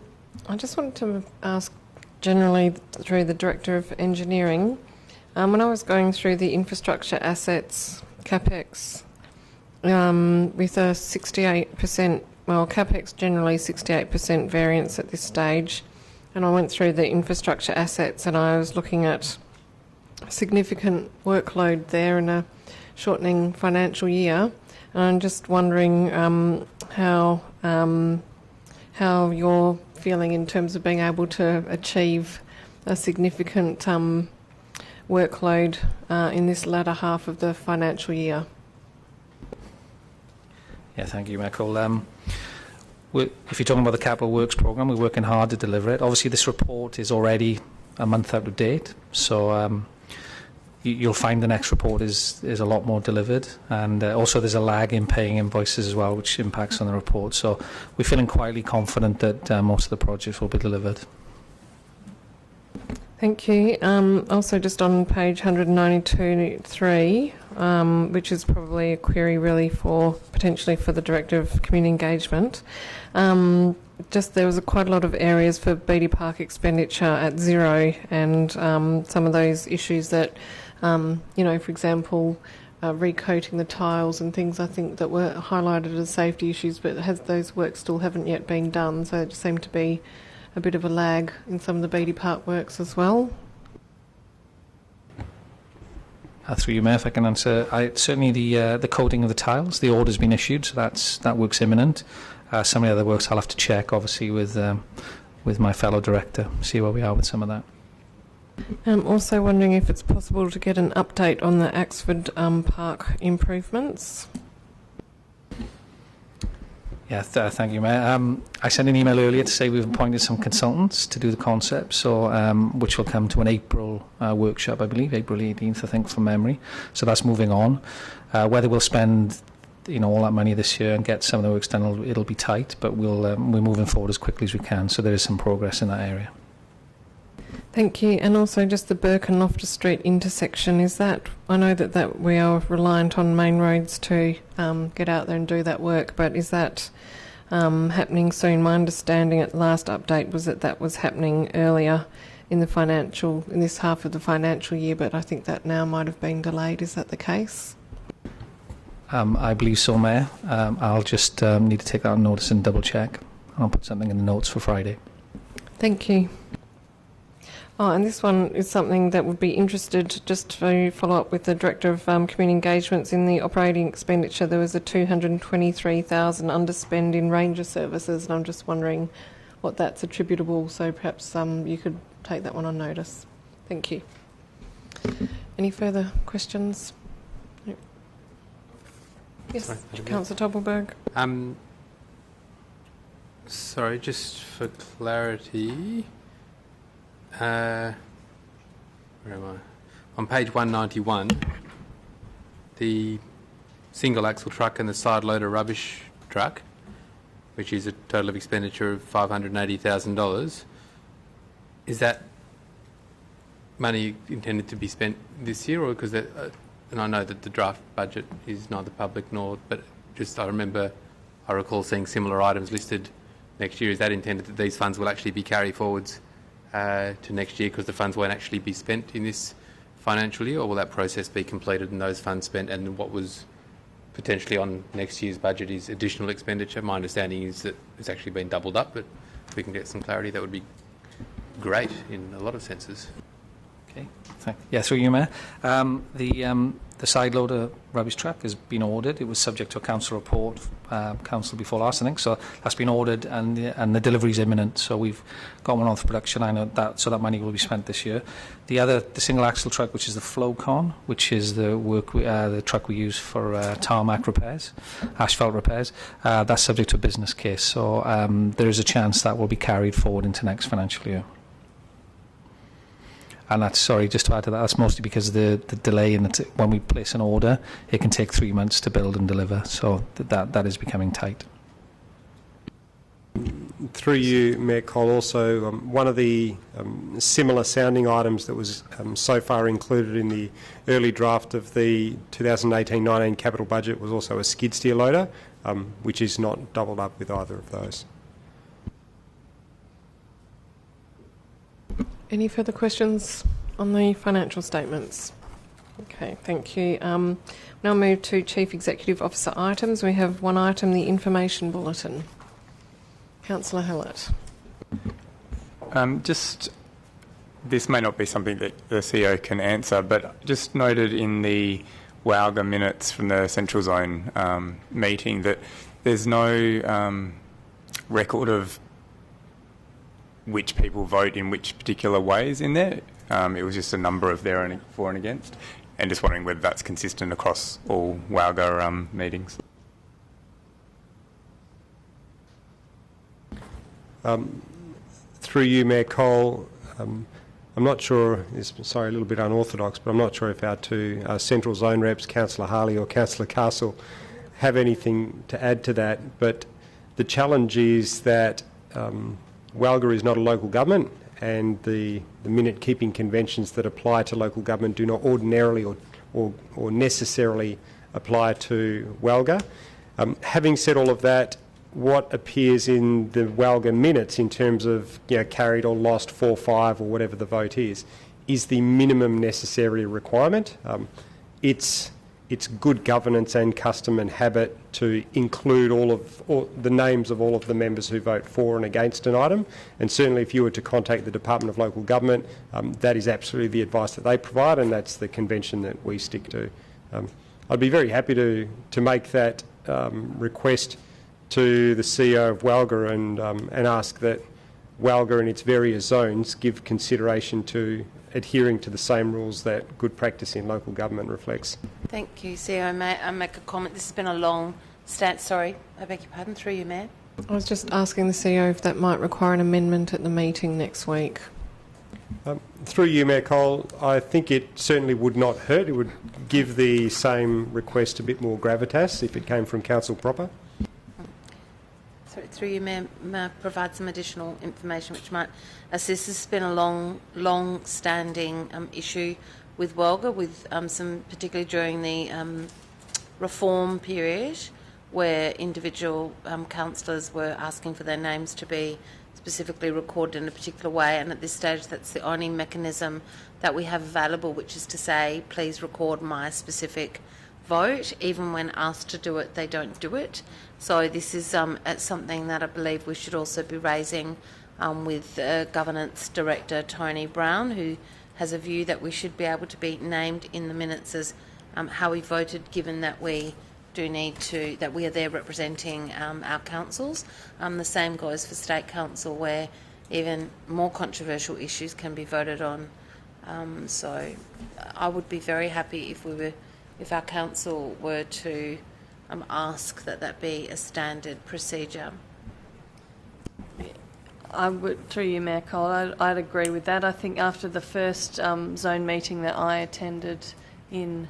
just wanted to ask generally through the Director of Engineering, when I was going through the infrastructure assets, CapEx, with a 68%, well, CapEx generally 68% variance at this stage, and I went through the infrastructure assets and I was looking at significant workload there in a shortening financial year. And I'm just wondering how you're feeling in terms of being able to achieve a significant workload in this latter half of the financial year. Yeah, thank you, Michael. If you're talking about the Capital Works programme, we're working hard to deliver it. Obviously, this report is already a month out of date, so you'll find the next report is a lot more delivered, and also there's a lag in paying invoices as well, which impacts on the report. So we're feeling quietly confident that most of the projects will be delivered. Thank you. Also, just on page 192.3, which is probably a query really potentially for the Director of Community Engagement. Just there was quite a lot of areas for Beatty Park expenditure at zero, and some of those issues that, for example, recoating the tiles and things, I think that were highlighted as safety issues, but those works still haven't yet been done, so it just seemed to be a bit of a lag in some of the Beatty Park works as well. Through you, Mayor, if I can answer. Certainly the coating of the tiles, the order's been issued, so that work's imminent. Some of the other works I'll have to check, obviously, with my fellow director, see where we are with some of that. I'm also wondering if it's possible to get an update on the Axford Park improvements. Yeah, thank you, Mayor. I sent an email earlier to say we've appointed some consultants to do the concept, so which will come to an April workshop, I believe, April 18th, I think, from memory. So that's moving on. Whether we'll spend all that money this year and get some of the works done, it'll be tight, but we're moving forward as quickly as we can, so there is some progress in that area. Thank you. And also just the Burke and Loftus Street intersection, I know that we are reliant on main roads to get out there and do that work, but is that happening soon? My understanding at the last update was that was happening earlier in this half of the financial year, but I think that now might have been delayed. Is that the case? I believe so, Mayor. I'll just need to take that on notice and double check. I'll put something in the notes for Friday. Thank you. Oh, and this one is something that would be interested, just to follow up with the Director of Community Engagements. In the operating expenditure, there was a $223,000 underspend in ranger services, and I'm just wondering what that's attributable, so perhaps you could take that one on notice. Thank you. Any further questions? No. Yes, Councillor Toppelberg. Sorry, just for clarity, where am I? On page 191, the single axle truck and the side loader rubbish truck, which is a total of expenditure of $580,000, is that money intended to be spent this year, or because and I know that the draft budget is neither public nor, but just I recall seeing similar items listed next year. Is that intended that these funds will actually be carried forwards to next year because the funds won't actually be spent in this financial year, or will that process be completed and those funds spent, and what was potentially on next year's budget is additional expenditure? My understanding is that it's actually been doubled up, but if we can get some clarity, that would be great in a lot of senses. Okay, yeah, through you, Mayor. The side loader rubbish truck has been ordered. It was subject to a council report, council before last, I think. So that's been ordered, and the delivery is imminent. So we've got one off production. I know that, so that money will be spent this year. The single axle truck, which is the Flowcon, which is the truck we use for tarmac repairs, asphalt repairs. That's subject to a business case. So there is a chance that will be carried forward into next financial year. And that's, sorry, just to add to that, that's mostly because the delay in when we place an order, it can take 3 months to build and deliver. So that is becoming tight. Through you, Mayor Cole, also one of the similar sounding items that was so far included in the early draft of the 2018-19 capital budget was also a skid steer loader, which is not doubled up with either of those. Any further questions on the financial statements? Okay, thank you. Now move to Chief Executive Officer items. We have one item, the information bulletin. Councillor Hallett. This may not be something that the CEO can answer, but just noted in the Wowga minutes from the Central Zone meeting that there's no record of which people vote in which particular ways in there. It was just a number of their for and against, and just wondering whether that's consistent across all Wowga meetings. Through you, Mayor Cole, I'm not sure, sorry, a little bit unorthodox, but I'm not sure if our two Central Zone reps, Councillor Harley or Councillor Castle, have anything to add to that. But the challenge is that Wowga is not a local government, and the minute-keeping conventions that apply to local government do not ordinarily or necessarily apply to Wowga. Having said all of that, what appears in the Wowga minutes in terms of carried or lost 4-5 or whatever the vote is the minimum necessary requirement. It's good governance and custom and habit to include all the names of all of the members who vote for and against an item, and certainly if you were to contact the Department of Local Government, that is absolutely the advice that they provide, and that's the convention that we stick to. I'd be very happy to make that request to the CEO of Wowga and ask that Wowga and its various zones give consideration to adhering to the same rules that good practice in local government reflects. Thank you, CEO. May I make a comment? This has been a long stand. Sorry, I beg your pardon. Through you, Mayor. I was just asking the CEO if that might require an amendment at the meeting next week. Through you, Mayor Cole, I think it certainly would not hurt. It would give the same request a bit more gravitas if it came from council proper. Through you, Mayor, may I provide some additional information which might assist? This has been a long-standing issue with Wowga, with some particularly during the reform period, where individual councillors were asking for their names to be specifically recorded in a particular way, and at this stage that's the only mechanism that we have available, which is to say, please record my specific vote. Even when asked to do it, they don't do it. So this is something that I believe we should also be raising with Governance Director Tony Brown, who has a view that we should be able to be named in the minutes as how we voted, given that we do need to, that we are there representing our councils. The same goes for State Council, where even more controversial issues can be voted on. So I would be very happy if our council were to ask that be a standard procedure. I would, through you, Mayor Cole, I'd agree with that. I think after the first zone meeting that I attended in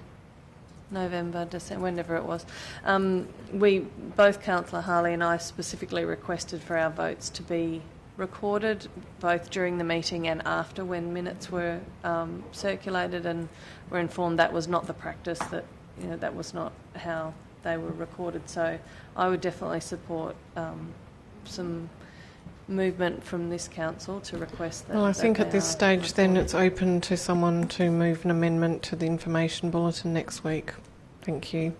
November, December, whenever it was, both Councillor Harley and I specifically requested for our votes to be recorded, both during the meeting and after, when minutes were circulated, and were informed that was not the practice, that that was not how they were recorded. So I would definitely support some movement from this council to request that. Well, I think at this stage then it's open to someone to move an amendment to the information bulletin next week. Thank you.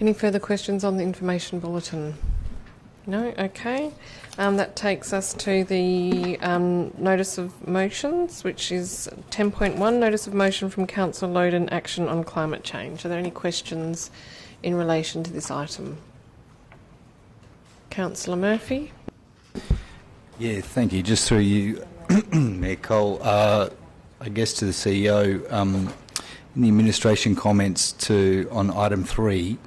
Any further questions on the information bulletin? No? Okay. That takes us to the notice of motions, which is 10.1, notice of motion from Councillor Loudoun, action on climate change. Are there any questions in relation to this item? Councillor Murphy. Yeah, thank you. Just through you, Mayor Cole, I guess to the CEO, in the administration comments on item 3,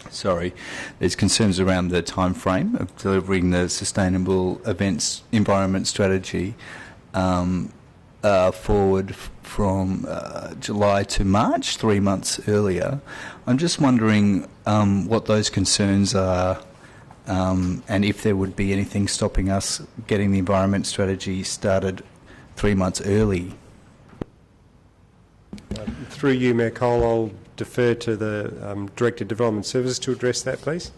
sorry, there's concerns around the time frame of delivering the sustainable events environment strategy forward from July to March, 3 months earlier. I'm just wondering what those concerns are, and if there would be anything stopping us getting the environment strategy started 3 months early. Through you, Mayor Cole, I'll defer to the Director of Development Services to address that, please.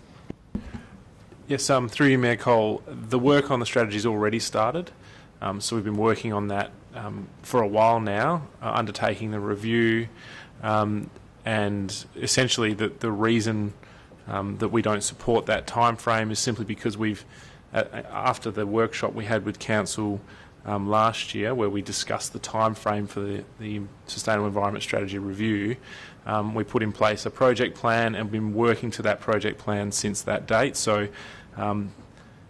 Yes, through you, Mayor Cole, the work on the strategy has already started. So we've been working on that for a while now, undertaking the review, and essentially the reason that we don't support that time frame is simply because we've, after the workshop we had with Council last year, where we discussed the time frame for the Sustainable Environment Strategy review, we put in place a project plan and been working to that project plan since that date. So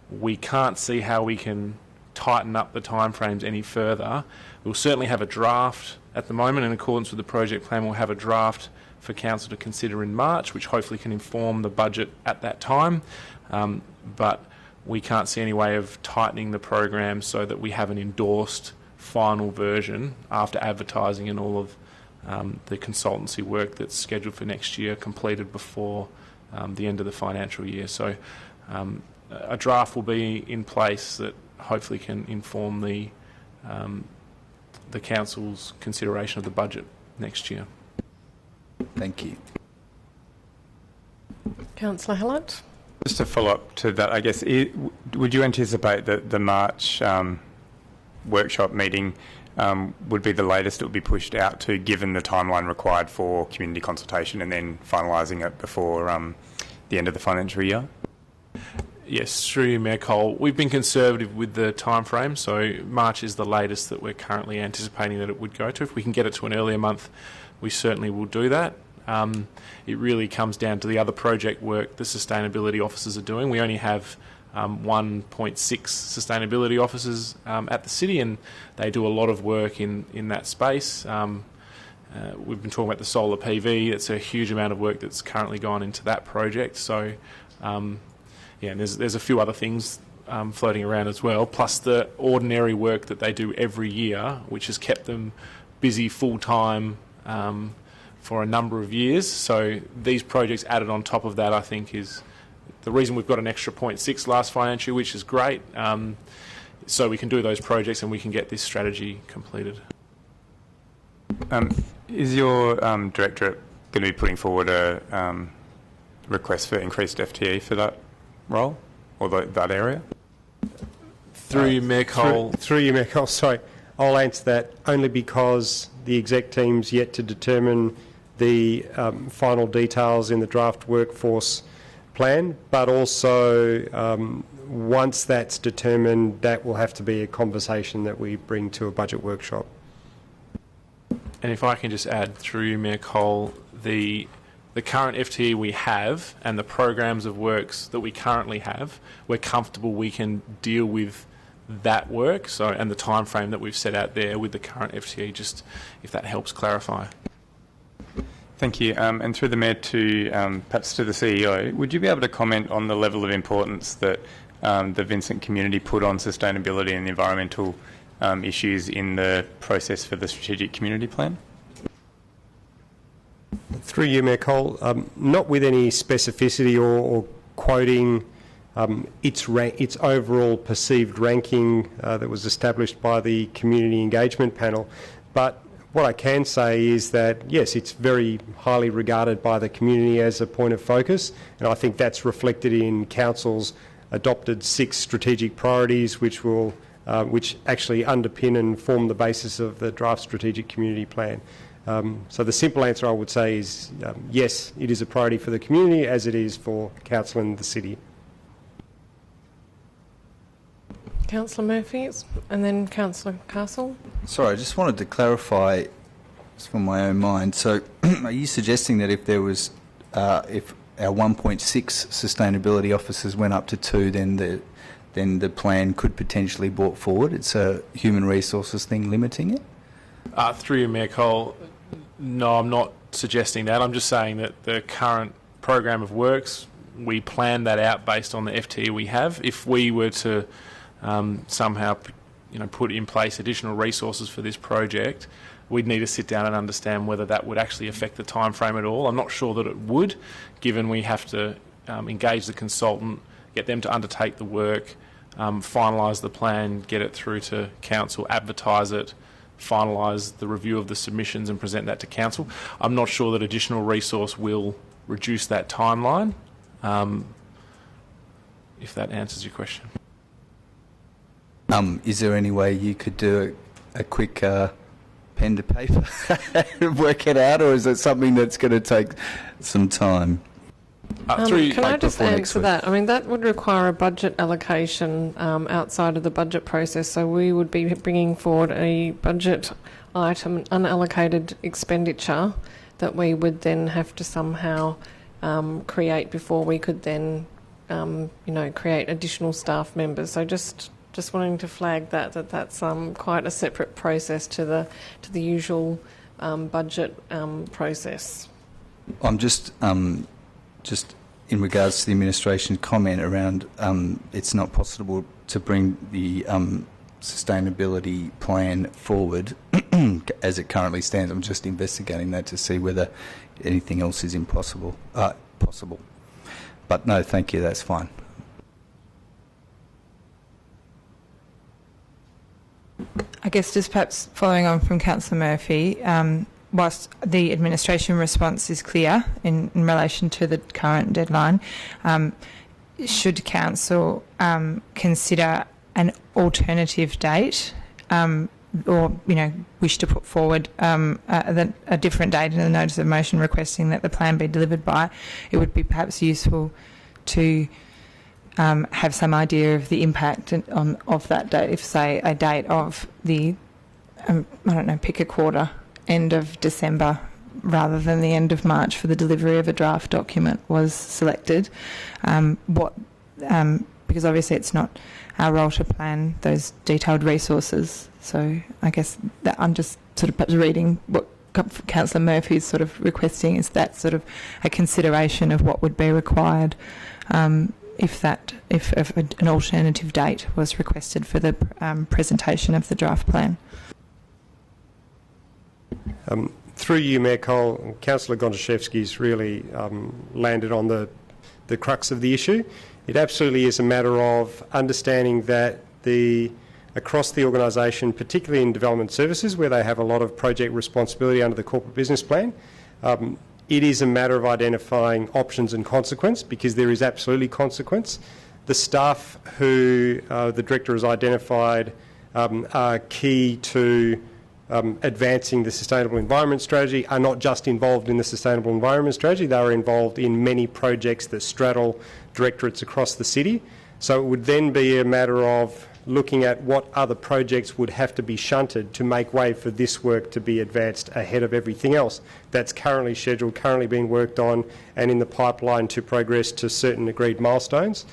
we can't see how we can tighten up the timeframes any further. We'll certainly have a draft at the moment in accordance with the project plan. We'll have a draft for Council to consider in March, which hopefully can inform the budget at that time. But we can't see any way of tightening the program so that we have an endorsed final version after advertising and all of the consultancy work that's scheduled for next year completed before the end of the financial year. So a draft will be in place that hopefully can inform the Council's consideration of the budget next year. Thank you. Councillor Hallett. Just to follow up to that, I guess, would you anticipate that the March workshop meeting would be the latest it would be pushed out to, given the timeline required for community consultation and then finalising it before the end of the financial year? Yes, through you, Mayor Cole. We've been conservative with the time frame, so March is the latest that we're currently anticipating that it would go to. If we can get it to an earlier month, we certainly will do that. It really comes down to the other project work the sustainability officers are doing. We only have 1.6 sustainability officers at the city, and they do a lot of work in that space. We've been talking about the solar PV. It's a huge amount of work that's currently gone into that project. So, yeah, and there's a few other things floating around as well, plus the ordinary work that they do every year, which has kept them busy full-time for a number of years. So these projects added on top of that, I think, is the reason we've got an extra 0.6 last financial year, which is great. So we can do those projects and we can get this strategy completed. Is your directorate going to be putting forward a request for increased FTE for that role or that area? Through you, Mayor Cole. Through you, Mayor Cole, sorry. I'll answer that only because the exec team's yet to determine the final details in the draft workforce plan, but also once that's determined, that will have to be a conversation that we bring to a budget workshop. And if I can just add through you, Mayor Cole, the current FTE we have and the programs of works that we currently have, we're comfortable we can deal with that work, so, and the time frame that we've set out there with the current FTE, just if that helps clarify. Thank you. And through the Mayor to perhaps to the CEO, would you be able to comment on the level of importance that the Vincent community put on sustainability and environmental issues in the process for the strategic community plan? Through you, Mayor Cole, not with any specificity or quoting its overall perceived ranking that was established by the Community Engagement Panel, but what I can say is that, yes, it's very highly regarded by the community as a point of focus, and I think that's reflected in Council's adopted 6 strategic priorities, which actually underpin and form the basis of the draft strategic community plan. So the simple answer I would say is yes, it is a priority for the community as it is for Council and the City. Councillor Murphy and then Councillor Castle. Sorry, I just wanted to clarify from my own mind. So are you suggesting that if there was, if our 1.6 sustainability officers went up to 2, then the plan could potentially be brought forward? It's a human resources thing limiting it? Through you, Mayor Cole, no, I'm not suggesting that. I'm just saying that the current program of works, we plan that out based on the FTE we have. If we were to somehow, put in place additional resources for this project, we'd need to sit down and understand whether that would actually affect the time frame at all. I'm not sure that it would, given we have to engage the consultant, get them to undertake the work, finalise the plan, get it through to Council, advertise it, finalise the review of the submissions and present that to Council. I'm not sure that additional resource will reduce that timeline, if that answers your question. Is there any way you could do a quick pen to paper and work it out, or is it something that's going to take some time? Can I just answer that? I mean, that would require a budget allocation outside of the budget process, so we would be bringing forward a budget item, unallocated expenditure, that we would then have to somehow create before we could then, create additional staff members. So just wanting to flag that's quite a separate process to the usual budget process. I'm just in regards to the administration comment around it's not possible to bring the sustainability plan forward as it currently stands. I'm just investigating that to see whether anything else is possible. But no, thank you, that's fine. I guess just perhaps following on from Councillor Murphy, whilst the administration response is clear in relation to the current deadline, should Council consider an alternative date or, wish to put forward a different date in the notice of motion requesting that the plan be delivered by, it would be perhaps useful to have some idea of the impact of that date. If, say, a date of the, pick a quarter, end of December rather than the end of March for the delivery of a draft document was selected, because obviously it's not our role to plan those detailed resources. So I guess that I'm just sort of perhaps reading what Councillor Murphy is sort of requesting, is that sort of a consideration of what would be required if an alternative date was requested for the presentation of the draft plan. Through you, Mayor Cole, Councillor Gondaszewski's really landed on the crux of the issue. It absolutely is a matter of understanding that across the organisation, particularly in development services, where they have a lot of project responsibility under the corporate business plan, it is a matter of identifying options and consequence, because there is absolutely consequence. The staff who the Director has identified are key to advancing the Sustainable Environment Strategy are not just involved in the Sustainable Environment Strategy, they are involved in many projects that straddle directorates across the city. So it would then be a matter of looking at what other projects would have to be shunted to make way for this work to be advanced ahead of everything else that's currently scheduled, currently being worked on and in the pipeline to progress to certain agreed milestones.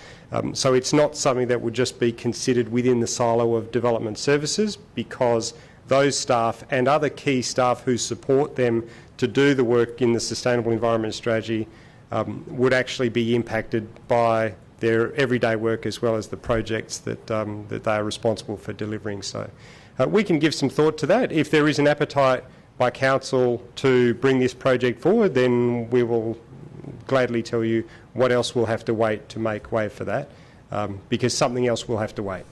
So it's not something that would just be considered within the silo of development services, because those staff and other key staff who support them to do the work in the Sustainable Environment Strategy would actually be impacted by their everyday work as well as the projects that they are responsible for delivering. So we can give some thought to that. If there is an appetite by Council to bring this project forward, then we will gladly tell you what else will have to wait to make way for that, because something else will have to wait.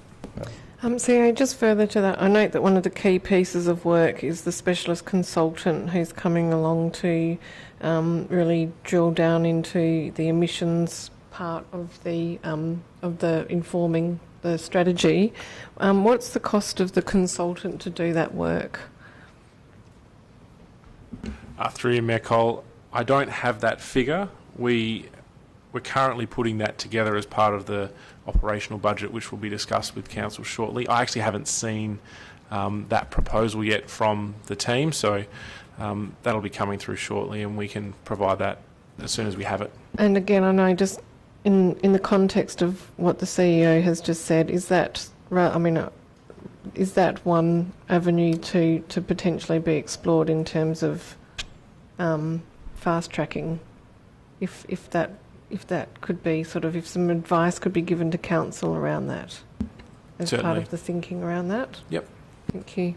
So just further to that, I note that one of the key pieces of work is the specialist consultant who's coming along to really drill down into the emissions part of the informing the strategy. What's the cost of the consultant to do that work? Through you, Mayor Cole, I don't have that figure. We're currently putting that together as part of the operational budget, which will be discussed with Council shortly. I actually haven't seen that proposal yet from the team, so that'll be coming through shortly, and we can provide that as soon as we have it. And again, I know just in the context of what the CEO has just said, is that one avenue to potentially be explored in terms of fast tracking, if that could be if some advice could be given to Council around that as Certainly. part of the thinking around that? Yep. Thank you.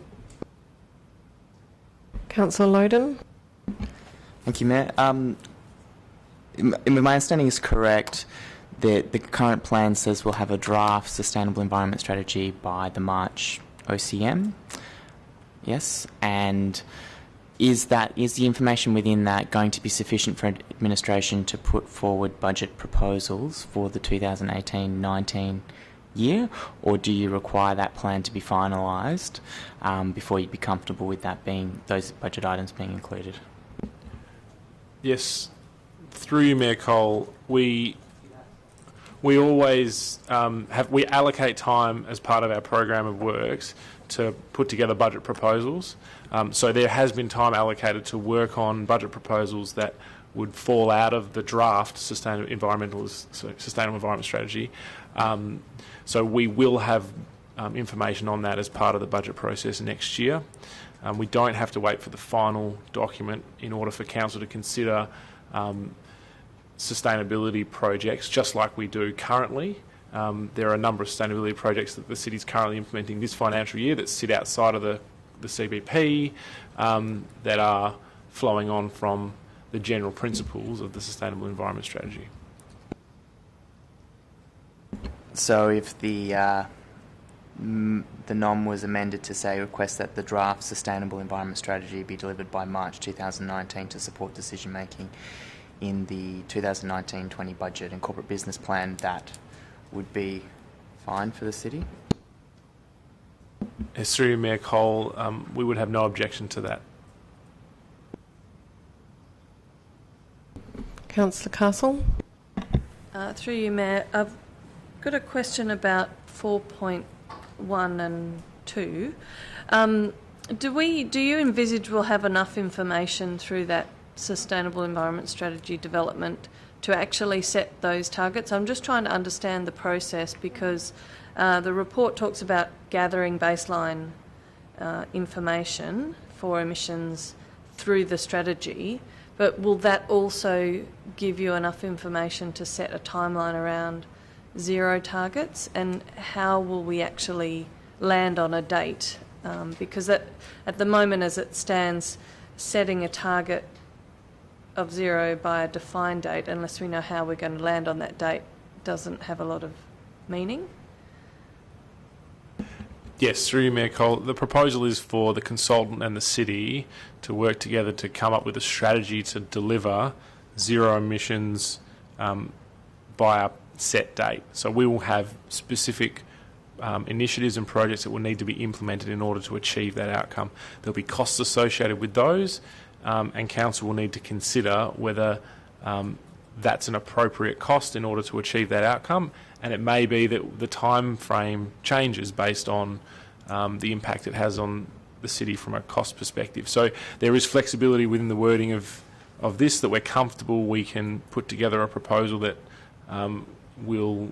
Councillor Loudoun? Thank you, Mayor. My understanding is correct that the current plan says we'll have a draft Sustainable Environment Strategy by the March OCM. Yes, and is the information within that going to be sufficient for administration to put forward budget proposals for the 2018-19 year, or do you require that plan to be finalised before you'd be comfortable with that those budget items being included? Yes, through you, Mayor Cole, we always we allocate time as part of our program of works to put together budget proposals. So there has been time allocated to work on budget proposals that would fall out of the draft Sustainable Environment Strategy. So we will have information on that as part of the budget process next year. We don't have to wait for the final document in order for Council to consider sustainability projects, just like we do currently. There are a number of sustainability projects that the City is currently implementing this financial year that sit outside of the CBP that are flowing on from the general principles of the Sustainable Environment Strategy. So if the NOM was amended to say request that the draft Sustainable Environment Strategy be delivered by March 2019 to support decision making in the 2019-20 budget and corporate business plan, that would be fine for the City? As through Mayor Cole, we would have no objection to that. Councillor Castle? Through you, Mayor, I've got a question about 4.1 and 2. Do you envisage we'll have enough information through that Sustainable Environment Strategy development to actually set those targets? I'm just trying to understand the process, because the report talks about gathering baseline information for emissions through the strategy, but will that also give you enough information to set a timeline around zero targets, and how will we actually land on a date? Because at the moment, as it stands, setting a target of zero by a defined date, unless we know how we're going to land on that date, doesn't have a lot of meaning. Yes, through you, Mayor Cole, the proposal is for the consultant and the City to work together to come up with a strategy to deliver zero emissions by a set date. So we will have specific initiatives and projects that will need to be implemented in order to achieve that outcome. There'll be costs associated with those, and council will need to consider whether that's an appropriate cost in order to achieve that outcome, and it may be that the time frame changes based on the impact it has on the city from a cost perspective. So there is flexibility within the wording of this, that we're comfortable we can put together a proposal that will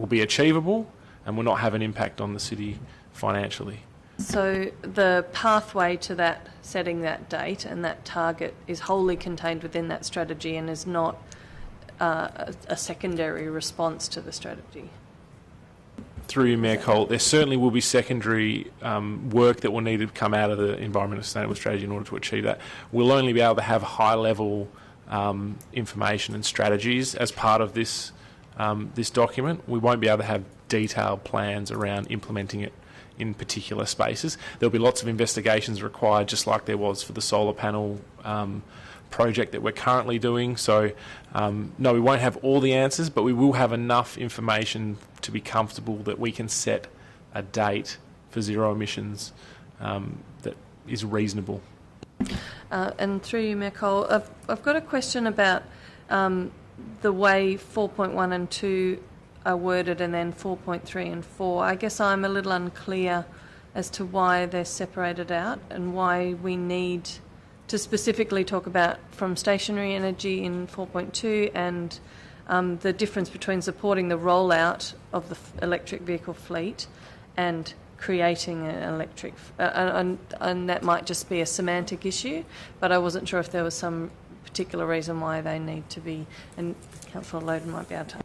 be achievable and will not have an impact on the city financially. So the pathway to that, setting that date and that target, is wholly contained within that strategy and is not a secondary response to the strategy. Through you, Mayor Cole, there certainly will be secondary work that will need to come out of the Environmental Sustainable Strategy in order to achieve that. We'll only be able to have high-level information and strategies as part of this this document. We won't be able to have detailed plans around implementing it in particular spaces. There'll be lots of investigations required, just like there was for the solar panel project that we're currently doing. So, no, we won't have all the answers, but we will have enough information to be comfortable that we can set a date for zero emissions that is reasonable. And through you, Mayor Cole, I've got a question about the way 4.1 and 2 are worded, and then 4.3 and 4. I guess I'm a little unclear as to why they're separated out and why we need to specifically talk about from stationary energy in 4.2 and the difference between supporting the rollout of the electric vehicle fleet and creating an electric, and that might just be a semantic issue, but I wasn't sure if there was some particular reason why they need to be, and Councillor Loudoun might be able to.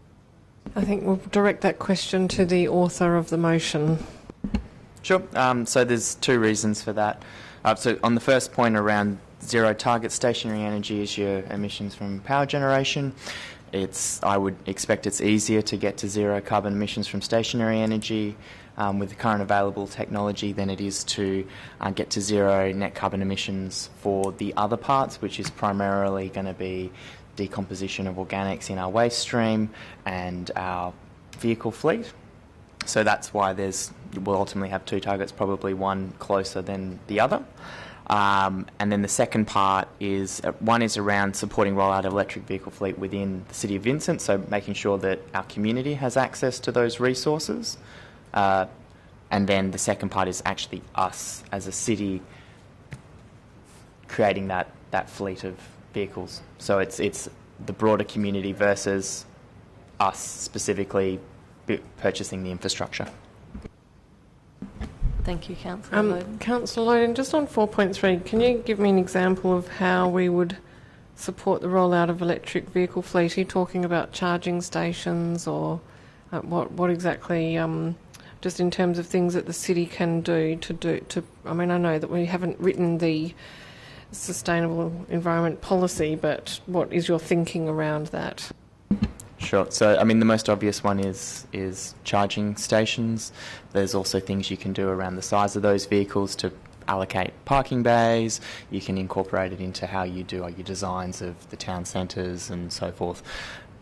I think we'll direct that question to the author of the motion. Sure. So there's two reasons for that. So on the first point around zero target, stationary energy is your emissions from power generation. I would expect it's easier to get to zero carbon emissions from stationary energy with the current available technology than it is to get to zero net carbon emissions for the other parts, which is primarily going to be decomposition of organics in our waste stream and our vehicle fleet. So that's why we'll ultimately have two targets, probably one closer than the other. And then the second part is, one is around supporting rollout of electric vehicle fleet within the City of Vincent, so making sure that our community has access to those resources. And then the second part is actually us as a city creating that fleet of vehicles. So it's the broader community versus us specifically purchasing the infrastructure. Thank you, Councillor Loudoun. Councillor Loudoun, just on 4.3, can you give me an example of how we would support the rollout of electric vehicle fleet? Are you talking about charging stations, or what exactly, just in terms of things that the city can do to I mean, I know that we haven't written the sustainable environment policy, but what is your thinking around that? Sure. So, I mean, the most obvious one is charging stations. There's also things you can do around the size of those vehicles to allocate parking bays. You can incorporate it into how you do your designs of the town centres and so forth.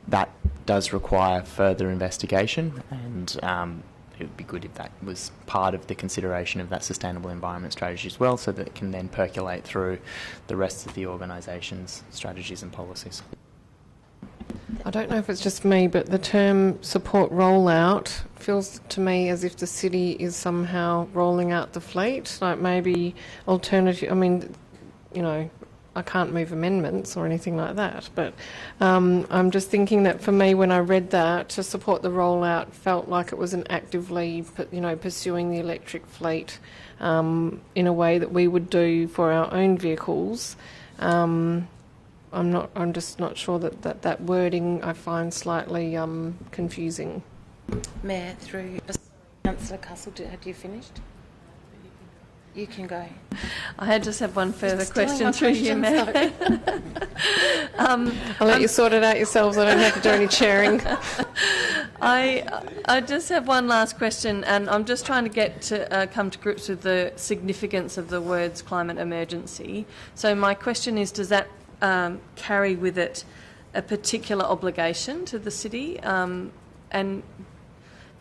That does require further investigation, and it would be good if that was part of the consideration of that sustainable environment strategy as well, so that it can then percolate through the rest of the organisation's strategies and policies. I don't know if it's just me, but the term support rollout feels to me as if the city is somehow rolling out the fleet, like maybe alternative. I mean, you know, I can't move amendments or anything like that, but I'm just thinking that for me, when I read that, to support the rollout felt like it was an actively, pursuing the electric fleet in a way that we would do for our own vehicles. I'm just not sure that wording I find slightly confusing. Mayor, through Councillor Castle, had you finished? You can go. I just have one further question through you, Mayor. I'll let you sort it out yourselves. I don't have to do any chairing. I just have one last question, and I'm just trying to get to come to grips with the significance of the words climate emergency. So my question is, does that carry with it a particular obligation to the city? And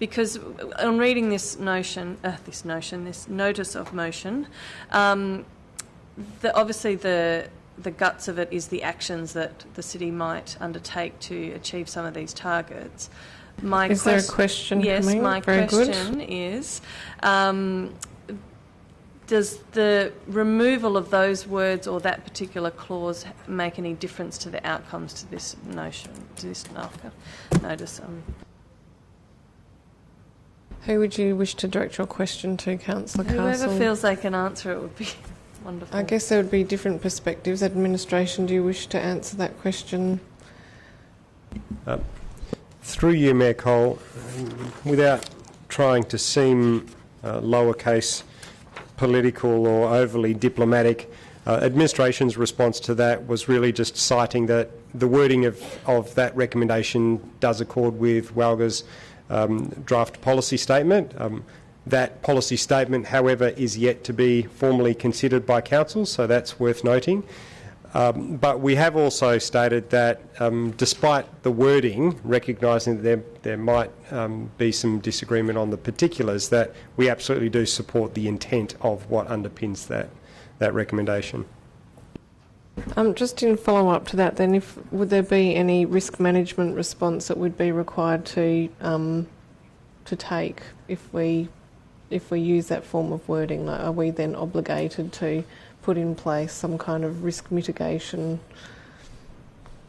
because on reading this notice of motion, obviously the guts of it is the actions that the city might undertake to achieve some of these targets. Is there a question? Yes, coming? my Very question good. is, does the removal of those words or that particular clause make any difference to the outcomes to this notice? Who would you wish to direct your question to, Councillor Castle? Whoever feels they can answer it would be wonderful. I guess there would be different perspectives. Administration, do you wish to answer that question? Through you, Mayor Cole, without trying to seem lowercase political or overly diplomatic, administration's response to that was really just citing that the wording of that recommendation does accord with WALGA's draft policy statement. That policy statement, however, is yet to be formally considered by Council, so that's worth noting. But we have also stated that despite the wording, recognising that there might be some disagreement on the particulars, that we absolutely do support the intent of what underpins that recommendation. Just in follow-up to that then, would there be any risk management response that would be required to take if we use that form of wording? Like, are we then obligated to put in place some kind of risk mitigation,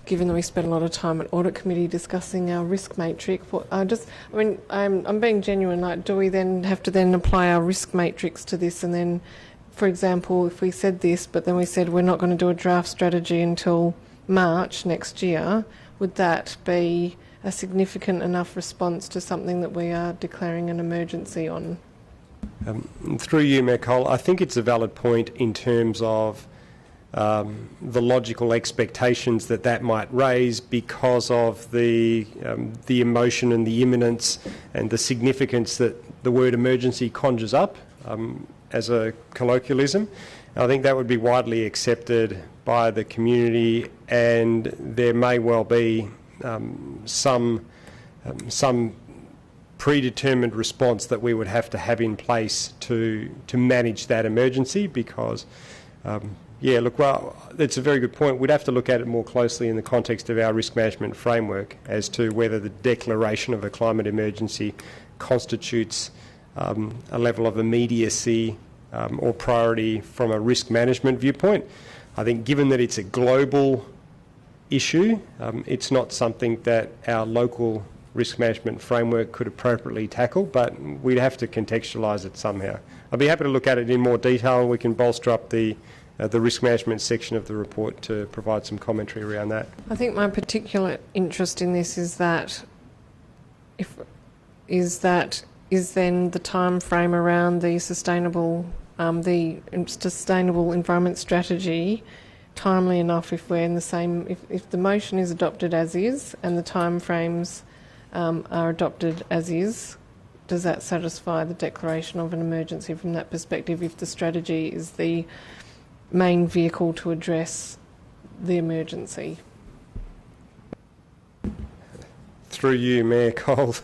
given that we spent a lot of time at Audit Committee discussing our risk matrix? I'm being genuine. Like, do we then have to then apply our risk matrix to this? And then, for example, if we said this, but then we said we're not going to do a draft strategy until March next year, would that be a significant enough response to something that we are declaring an emergency on? Through you, Mayor Cole, I think it's a valid point in terms of the logical expectations that might raise because of the emotion and the imminence and the significance that the word emergency conjures up as a colloquialism. I think that would be widely accepted by the community, and there may well be some predetermined response that we would have to have in place to manage that emergency because, that's a very good point. We'd have to look at it more closely in the context of our risk management framework as to whether the declaration of a climate emergency constitutes a level of immediacy or priority from a risk management viewpoint. I think given that it's a global issue, it's not something that our local risk management framework could appropriately tackle, but we'd have to contextualise it somehow. I'd be happy to look at it in more detail, and we can bolster up the risk management section of the report to provide some commentary around that. I think my particular interest in this is then the time frame around the sustainable environment strategy timely enough if we're in the same, if the motion is adopted as is and the time frames are adopted as is, does that satisfy the declaration of an emergency from that perspective if the strategy is the main vehicle to address the emergency? Through you, Mayor Cole,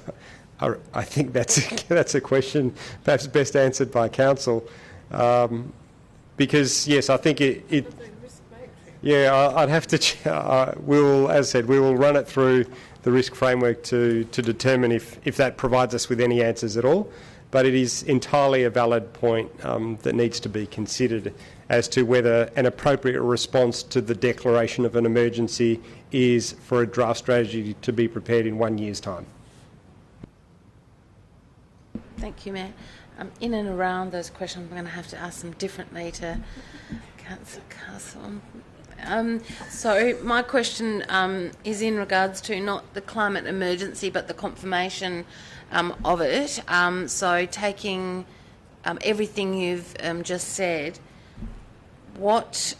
I think that's a question perhaps best answered by Council, because yes, I think it I'd have to. As I said, we will run it through the risk framework to determine if that provides us with any answers at all. But it is entirely a valid point that needs to be considered as to whether an appropriate response to the declaration of an emergency is for a draft strategy to be prepared in 1 year's time. Thank you, Mayor. In and around those questions, I'm going to have to ask them differently to Councillor Castle. So my question is in regards to not the climate emergency but the confirmation of it. So taking everything you've just said, what,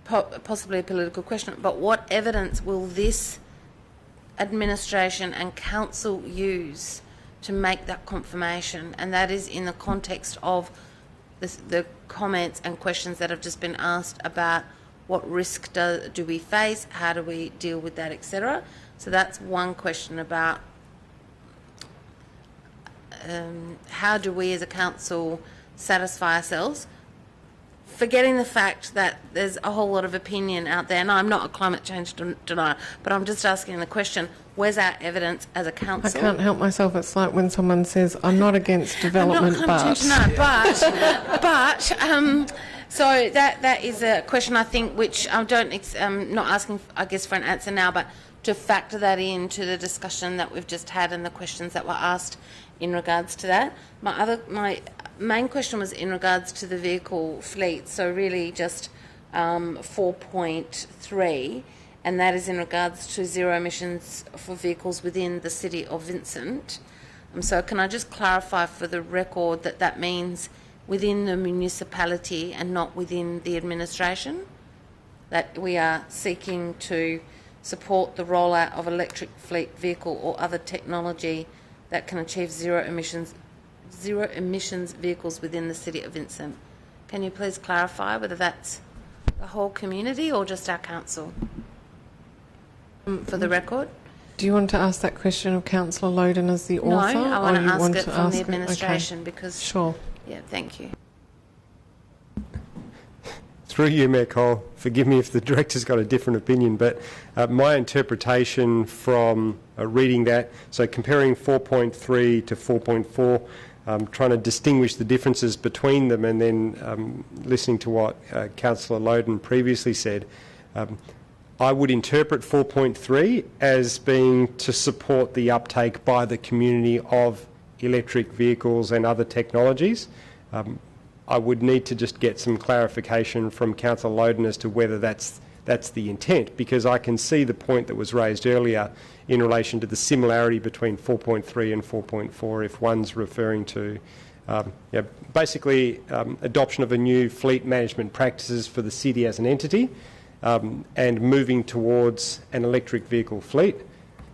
possibly a political question, but what evidence will this administration and council use to make that confirmation? And that is in the context of the comments and questions that have just been asked about what risk do we face, how do we deal with that, etc. So that's one question about how do we as a council satisfy ourselves, forgetting the fact that there's a whole lot of opinion out there, and I'm not a climate change denier, but I'm just asking the question, where's our evidence as a council? I can't help myself. It's like when someone says, I'm not against development, so that is a question, I think, which I I'm not asking, I guess, for an answer now, but to factor that into the discussion that we've just had and the questions that were asked in regards to that. My main question was in regards to the vehicle fleet, so really just 4.3, and that is in regards to zero emissions for vehicles within the city of Vincent. So can I just clarify for the record that that means within the municipality and not within the administration? That we are seeking to support the rollout of electric fleet vehicle or other technology that can achieve zero emissions vehicles within the city of Vincent. Can you please clarify whether that's the whole community or just our council? For the record. Do you want to ask that question of Councillor Loudoun as the author? No, I want to ask it from the it? administration Okay. because... Sure. Yeah, thank you. Through you, Mayor Cole, forgive me if the director's got a different opinion, but my interpretation from reading that, so comparing 4.3 to 4.4, trying to distinguish the differences between them, and then listening to what Councillor Loudoun previously said, I would interpret 4.3 as being to support the uptake by the community of electric vehicles and other technologies. I would need to just get some clarification from Councillor Loudoun as to whether that's the intent, because I can see the point that was raised earlier in relation to the similarity between 4.3 and 4.4 if one's referring to basically adoption of a new fleet management practices for the city as an entity and moving towards an electric vehicle fleet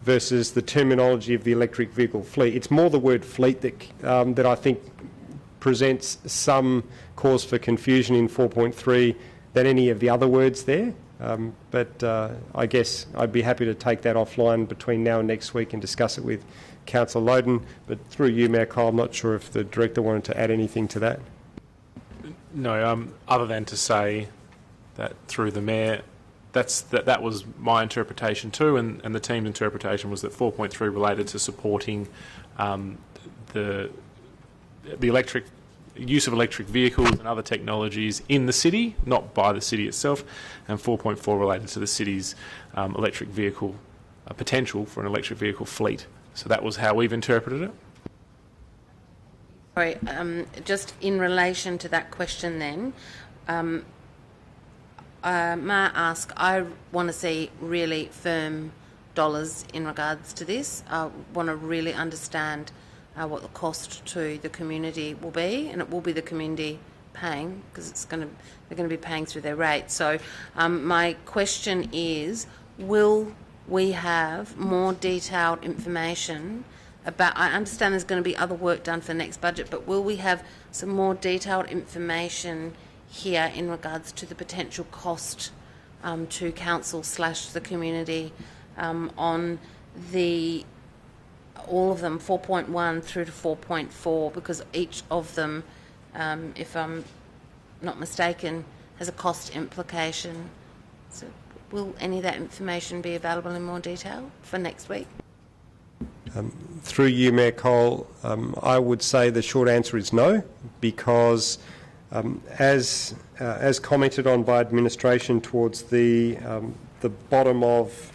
versus the terminology of the electric vehicle fleet. It's more the word fleet that I think presents some cause for confusion in 4.3 than any of the other words there. But I guess I'd be happy to take that offline between now and next week and discuss it with Councillor Loudoun. But through you, Mayor Cole, I'm not sure if the Director wanted to add anything to that. No, other than to say that through the Mayor, that was my interpretation too, and the team's interpretation was that 4.3 related to supporting the electric use of electric vehicles and other technologies in the city, not by the city itself, and 4.4 related to the city's electric vehicle potential for an electric vehicle fleet. So that was how we've interpreted it. Sorry, just in relation to that question then, may I ask, I want to see really firm dollars in regards to this. I want to really understand what the cost to the community will be, and it will be the community paying because they're going to be paying through their rate. So my question is, will we have more detailed information about, I understand there's going to be other work done for the next budget, but will we have some more detailed information here in regards to the potential cost to council / the community on all of them, 4.1 through to 4.4, because each of them, if I'm not mistaken, has a cost implication. So will any of that information be available in more detail for next week? Through you, Mayor Cole, I would say the short answer is no, because as commented on by administration towards the bottom of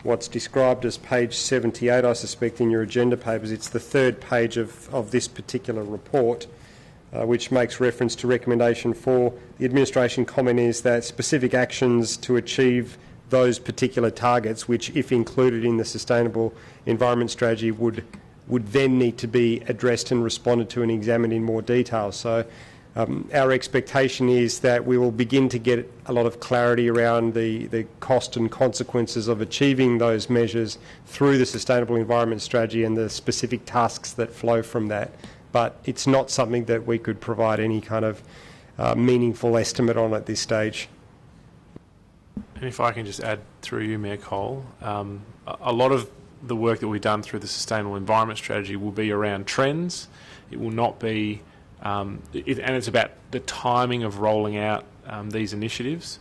what's described as page 78, I suspect, in your agenda papers, it's the third page of this particular report, which makes reference to recommendation 4. The administration comment is that specific actions to achieve those particular targets, which, if included in the Sustainable Environment Strategy, would then need to be addressed and responded to and examined in more detail. So our expectation is that we will begin to get a lot of clarity around the cost and consequences of achieving those measures through the Sustainable Environment Strategy and the specific tasks that flow from that. But it's not something that we could provide any kind of meaningful estimate on at this stage. And if I can just add through you, Mayor Cole, a lot of the work that we've done through the Sustainable Environment Strategy will be around trends. It will not be, and it's about the timing of rolling out these initiatives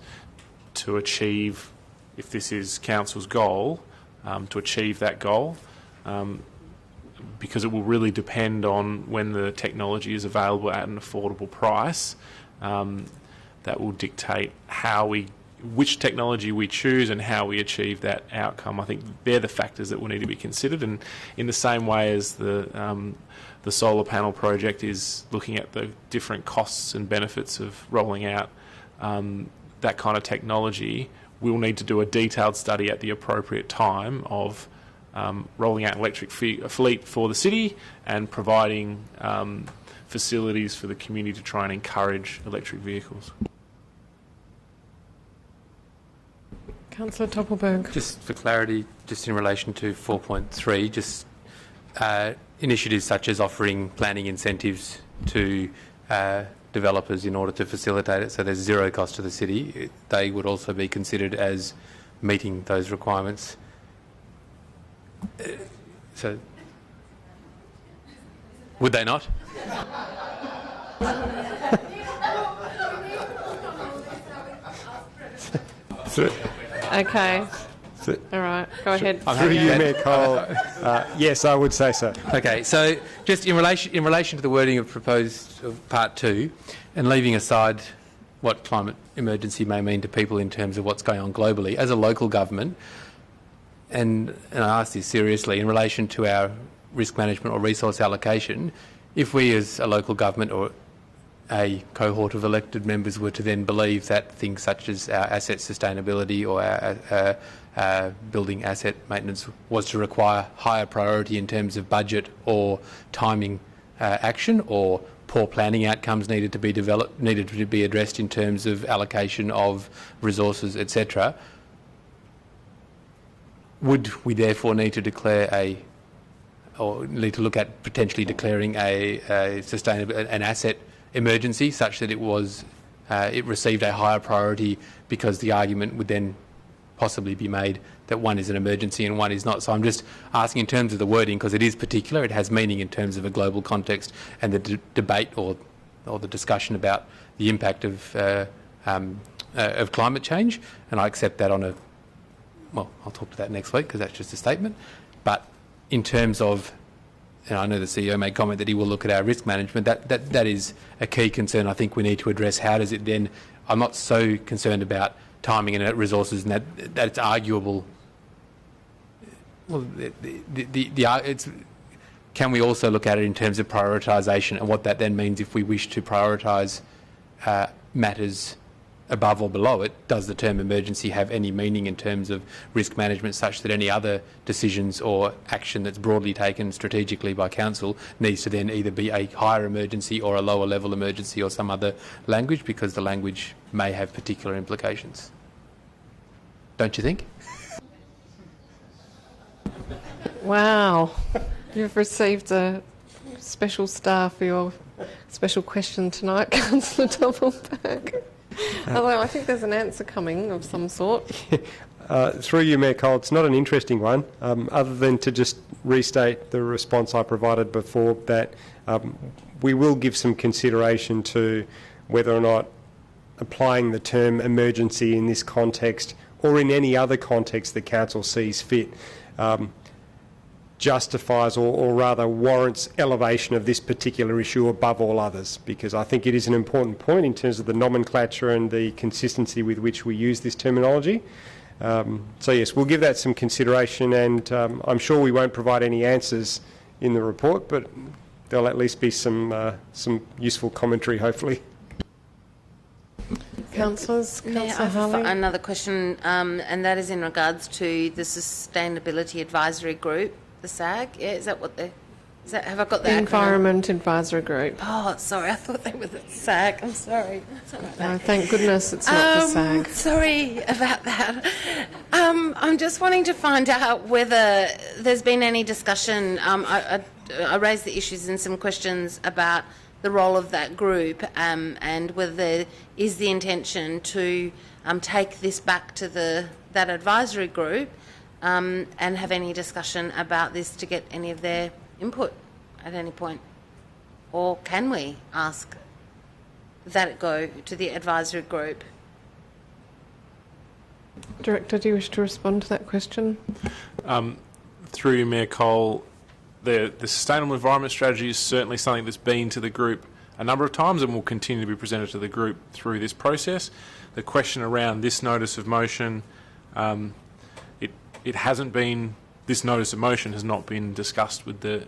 to achieve, if this is Council's goal, to achieve that goal, because it will really depend on when the technology is available at an affordable price. That will dictate which technology we choose and how we achieve that outcome. I think they're the factors that will need to be considered, and in the same way as the solar panel project is looking at the different costs and benefits of rolling out that kind of technology, we'll need to do a detailed study at the appropriate time of rolling out an electric fleet for the city and providing facilities for the community to try and encourage electric vehicles. Councillor Toppelberg. Just for clarity, just in relation to 4.3, just initiatives such as offering planning incentives to developers in order to facilitate it, so there's zero cost to the city, they would also be considered as meeting those requirements. So, would they not? Okay. All right, go ahead. Through you, Mayor Cole. Yes, I would say so. Okay, so just in relation to the wording of proposed Part 2, and leaving aside what climate emergency may mean to people in terms of what's going on globally, as a local government, and I ask this seriously, in relation to our risk management or resource allocation, if we as a local government or a cohort of elected members were to then believe that things such as our asset sustainability or our building asset maintenance was to require higher priority in terms of budget or timing action, or poor planning outcomes needed to be addressed in terms of allocation of resources, etc., would we therefore need to declare or need to look at potentially declaring an asset emergency such that it received a higher priority, because the argument would then possibly be made that one is an emergency and one is not. So I'm just asking in terms of the wording, because it is particular, it has meaning in terms of a global context and the debate or the discussion about the impact of climate change, and I accept that I'll talk to that next week because that's just a statement. But in terms of, and I know the CEO made comment that he will look at our risk management, that is a key concern I think we need to address. How does it then, I'm not so concerned about timing and resources and that it's arguable. Well, can we also look at it in terms of prioritisation and what that then means if we wish to prioritise matters above or below it? Does the term emergency have any meaning in terms of risk management, such that any other decisions or action that's broadly taken strategically by council needs to then either be a higher emergency or a lower level emergency or some other language, because the language may have particular implications? Don't you think? Wow, you've received a special star for your special question tonight, Councillor Doppelberg. Although I think there's an answer coming of some sort. Through you, Mayor Cole, it's not an interesting one, other than to just restate the response I provided before, that we will give some consideration to whether or not applying the term emergency in this context or in any other context the council sees fit justifies or rather warrants elevation of this particular issue above all others, because I think it is an important point in terms of the nomenclature and the consistency with which we use this terminology. So yes, we'll give that some consideration, and I'm sure we won't provide any answers in the report, but there'll at least be some useful commentary, hopefully. Councillors, May I have another question, and that is in regards to the Sustainability Advisory Group, the SAG. Yeah, is that what have I got that? Environment Advisory Group. Oh, sorry, I thought they were the SAG. I'm sorry. No, thank goodness it's not the SAG. Sorry about that. I'm just wanting to find out whether there's been any discussion. I raised the issues in some questions about the role of that group, and whether there is the intention to take this back to that advisory group and have any discussion about this to get any of their input at any point? Or can we ask that it go to the advisory group? Director, do you wish to respond to that question? Through you, Mayor Cole, the Sustainable Environment Strategy is certainly something that's been to the group a number of times and will continue to be presented to the group through this process. The question around this notice of motion, it hasn't been, this notice of motion has not been discussed with the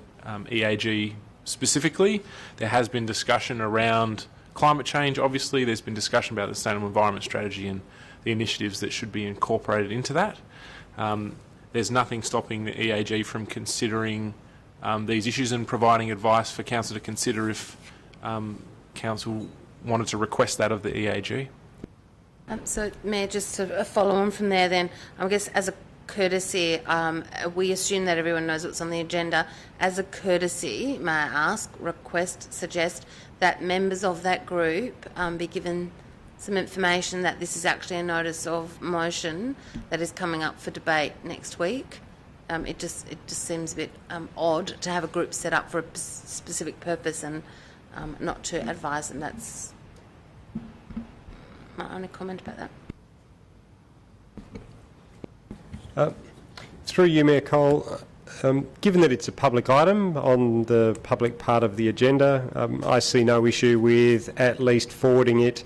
EAG specifically. There has been discussion around climate change, obviously. There's been discussion about the Sustainable Environment Strategy and the initiatives that should be incorporated into that. There's nothing stopping the EAG from considering these issues and providing advice for Council to consider if Council wanted to request that of the EAG. So, Mayor, just to follow on from there then, I guess as a courtesy, we assume that everyone knows what's on the agenda. As a courtesy, may I ask, request, suggest that members of that group be given some information that this is actually a notice of motion that is coming up for debate next week. It just seems a bit odd to have a group set up for a specific purpose and not to advise them. That's my only comment about that. Through you, Mayor Cole, given that it's a public item on the public part of the agenda, I see no issue with at least forwarding it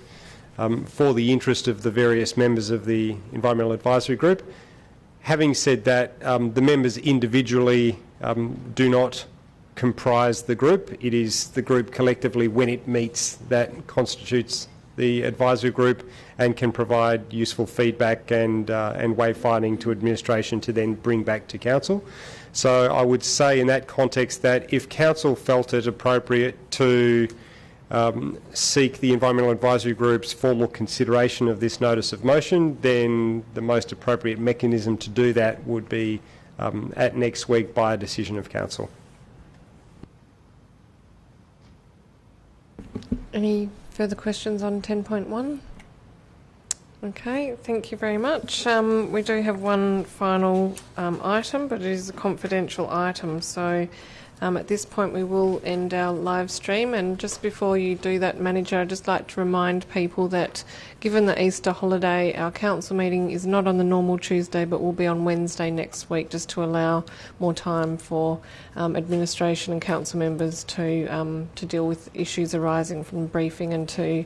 for the interest of the various members of the Environmental Advisory Group. Having said that, the members individually do not comprise the group. It is the group collectively, when it meets, that constitutes the advisory group and can provide useful feedback and wayfinding to administration to then bring back to council. So I would say in that context that if council felt it appropriate to seek the Environmental Advisory Group's formal consideration of this notice of motion, then the most appropriate mechanism to do that would be at next week by a decision of council. Any further questions on 10.1? Okay, thank you very much. We do have one final item, but it is a confidential item. So at this point we will end our live stream, and just before you do that, Manager, I'd just like to remind people that given the Easter holiday, our council meeting is not on the normal Tuesday but will be on Wednesday next week, just to allow more time for administration and council members to deal with issues arising from briefing and to